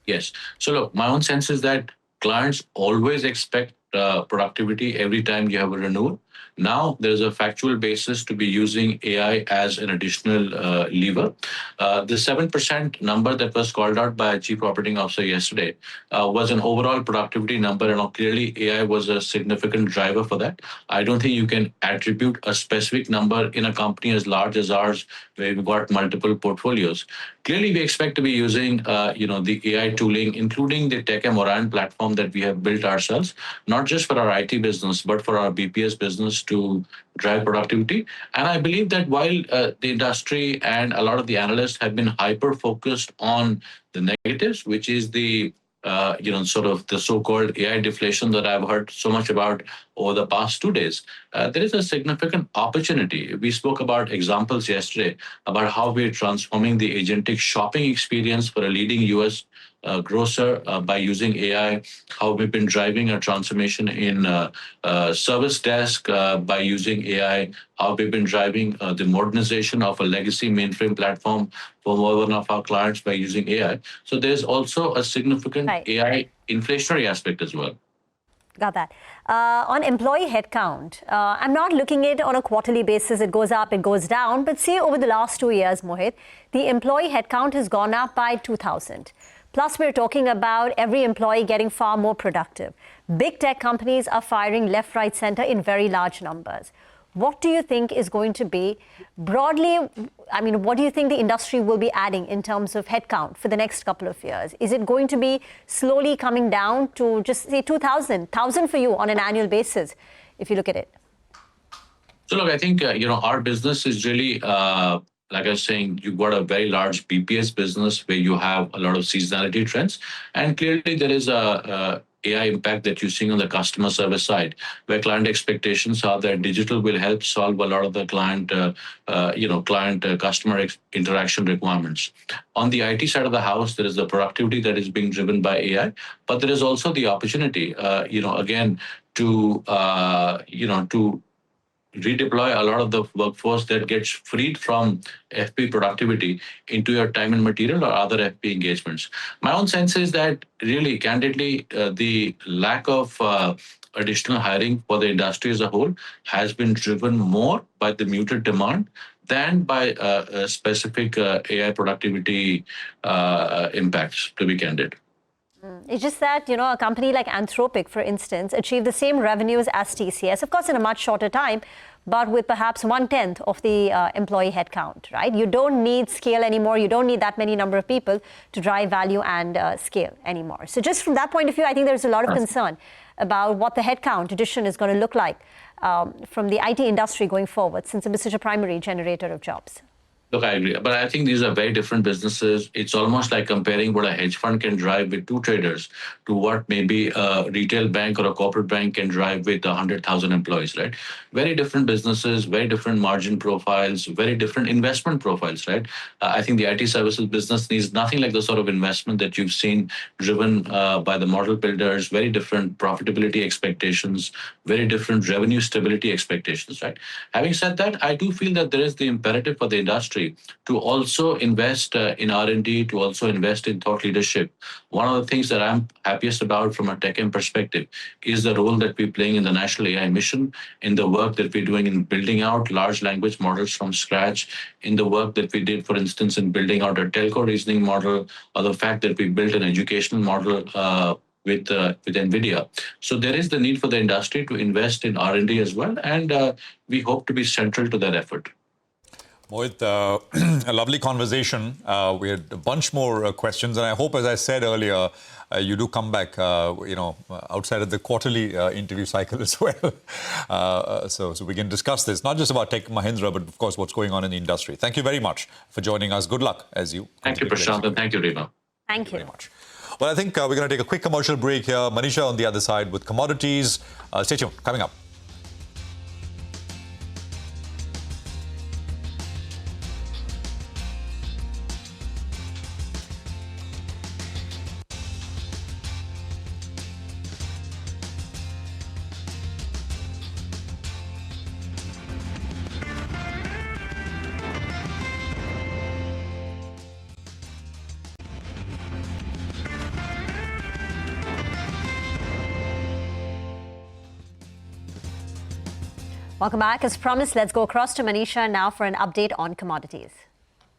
Yes. So look, my own sense is that clients always expect productivity every time you have a renewal. Now there's a factual basis to be using AI as an additional lever. The 7% number that was called out by Chief Operating Officer yesterday was an overall productivity number, and clearly AI was a significant driver for that. I don't think you can attribute a specific number in a company as large as ours, where we've got multiple portfolios. Clearly, we expect to be using, the AI tooling, including the Tech and Orion platform that we have built ourselves, not just for our IT business, but for our BPS business to drive productivity. And I believe that while the industry and a lot of the analysts have been hyper-focused on the negatives, which is the sort of the so-called AI deflation that I've heard so much about over the past 2 days, there is a significant opportunity. We spoke about examples yesterday about how we're transforming the agentic shopping experience for a leading US grocer by using AI, how we've been driving a transformation in service desk by using AI, how we've been driving the modernization of a legacy mainframe platform for one of our clients by using AI. So there's also a significant AI inflationary aspect as well. Got that. On employee headcount, I'm not looking at it on a quarterly basis. It goes up, it goes down. But see, over the last 2 years, Mohit, the employee headcount has gone up by 2,000. Plus, we're talking about every employee getting far more productive. Big tech companies are firing left, right, center in very large numbers. What do you think is going to be broadly, what do you think the industry will be adding in terms of headcount for the next couple of years? Is it going to be slowly coming down to just say 2,000, 1,000 for you on an annual basis, if you look at it? So look, I think, our business is really, like I was saying, you've got a very large BPS business where you have a lot of seasonality trends. And clearly there is a AI impact that you're seeing on the customer service side, where client expectations are that digital will help solve a lot of the customer interaction requirements. On the IT side of the house, there is the productivity that is being driven by AI, but there is also the opportunity, again, to redeploy a lot of the workforce that gets freed from FP productivity into your time and material or other FP engagements. My own sense is that really, candidly, the lack of additional hiring for the industry as a whole has been driven more by the muted demand than by specific AI productivity impacts, to be candid. It's just that, a company like Anthropic, for instance, achieved the same revenues as TCS, of course, in a much shorter time, but with perhaps 1/10 of the employee headcount, right? You don't need scale anymore. You don't need that many number of people to drive value and scale anymore. So just from that point of view, I think there's a lot of concern about what the headcount addition is going to look like from the IT industry going forward, since it is such a primary generator of jobs. Look, I agree. But I think these are very different businesses. It's almost like comparing what a hedge fund can drive with 2 traders to what maybe a retail bank or a corporate bank can drive with 100,000 employees, right? Very different businesses, very different margin profiles, very different investment profiles, right? I think the IT services business needs nothing like the sort of investment that you've seen driven by the model builders, very different profitability expectations, very different revenue stability expectations, right? Having said that, I do feel that there is the imperative for the industry to also invest in R&D, to also invest in thought leadership. One of the things that I'm happiest about from a TechM perspective is the role that we're playing in the National AI Mission, in the work that we're doing in building out large language models from scratch, in the work that we did, for instance, in building out a telco reasoning model, or the fact that we built an educational model with NVIDIA. So there is the need for the industry to invest in R&D as well, and we hope to be central to that effort. Mohit, a lovely conversation. We had a bunch more questions, and I hope, as I said earlier, you do come back, outside of the quarterly interview cycle as well. So we can discuss this, not just about Tech Mahindra, but of course what's going on in the industry. Thank you very much for joining us. Good luck as you. Thank you, Prashant, and thank you, Rima. Thank you very much. Well, I think we're going to take a quick commercial break here. Manisha on the other side with commodities. Stay tuned. Coming up. Welcome back. As promised, let's go across to Manisha now for an update on commodities.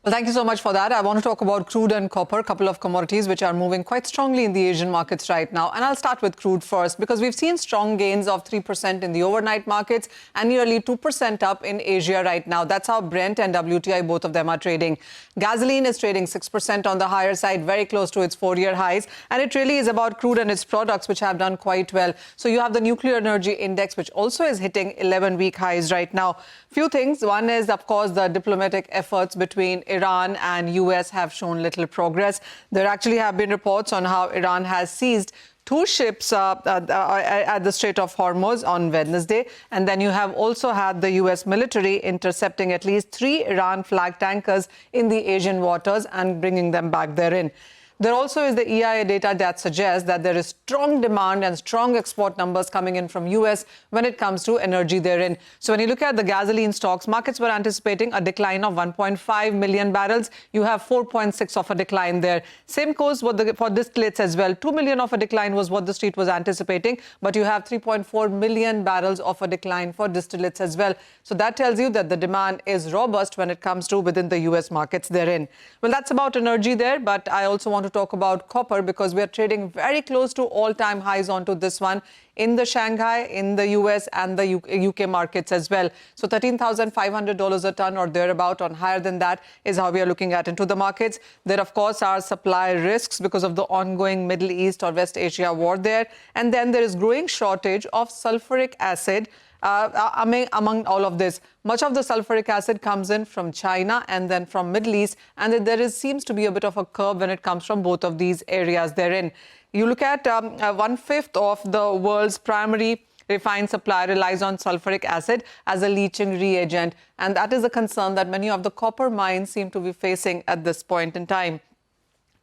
Well, thank you so much for that. I want to talk about crude and copper, a couple of commodities which are moving quite strongly in the Asian markets right now. And I'll start with crude first because we've seen strong gains of 3% in the overnight markets and nearly 2% up in Asia right now. That's how Brent and WTI, both of them, are trading. Gasoline is trading 6% on the higher side, very close to its 4-year highs. And it really is about crude and its products, which have done quite well. So you have the nuclear energy index, which also is hitting 11-week highs right now. Few things. One is, of course, the diplomatic efforts between Iran and US have shown little progress. There actually have been reports on how Iran has seized 2 ships at the Strait of Hormuz on Wednesday. And then you have also had the US military intercepting at least 3 Iran-flagged tankers in the Asian waters and bringing them back therein. There also is the EIA data that suggests that there is strong demand and strong export numbers coming in from US when it comes to energy therein. So when you look at the gasoline stocks, markets were anticipating a decline of 1.5 million barrels. You have 4.6 of a decline there. Same goes for distillates as well. 2 million of a decline was what the street was anticipating, but you have 3.4 million barrels of a decline for distillates as well. So that tells you that the demand is robust when it comes to within the US markets therein. Well, that's about energy there, but I also want to talk about copper because we are trading very close to all-time highs onto this one in the Shanghai, in the US and the UK markets as well. So $13,500 a ton or thereabout, on higher than that is how we are looking at into the markets. There, of course, are supply risks because of the ongoing Middle East or West Asia war there. And then there is growing shortage of sulfuric acid among all of this. Much of the sulfuric acid comes in from China and then from Middle East, and there seems to be a bit of a curve when it comes from both of these areas therein. You look at 1/5 of the world's primary refined supply relies on sulfuric acid as a leaching reagent, and that is a concern that many of the copper mines seem to be facing at this point in time.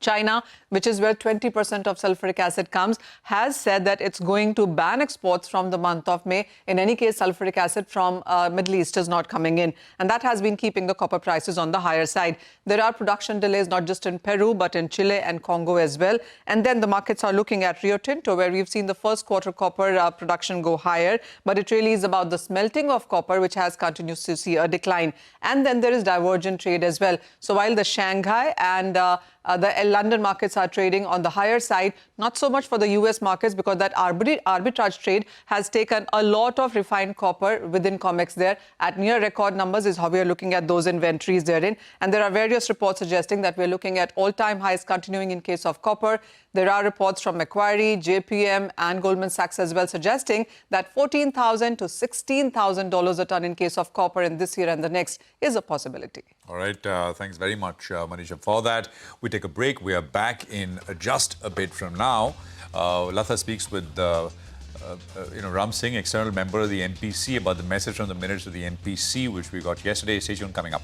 China, which is where 20% of sulfuric acid comes, has said that it's going to ban exports from the month of May. In any case, sulfuric acid from Middle East is not coming in. And that has been keeping the copper prices on the higher side. There are production delays, not just in Peru, but in Chile and Congo as well. And then the markets are looking at Rio Tinto, where we've seen the first quarter copper production go higher. But it really is about the smelting of copper, which has continued to see a decline. And then there is divergent trade as well. So while the Shanghai and the London markets are trading on the higher side, not so much for the US markets because that arbitrage trade has taken a lot of refined copper within COMEX there. At near record numbers is how we are looking at those inventories therein. And there are various reports suggesting that we're looking at all-time highs continuing in case of copper. There are reports from Macquarie, JPM and Goldman Sachs as well suggesting that $14,000 to $16,000 a ton in case of copper in this year and the next is a possibility. All right. Thanks very much, Manisha, for that. We take a break. We are back in just a bit from now. Latha speaks with Ram Singh, external member of the MPC, about the message from the minutes of the MPC, which we got yesterday. Stay tuned, coming up.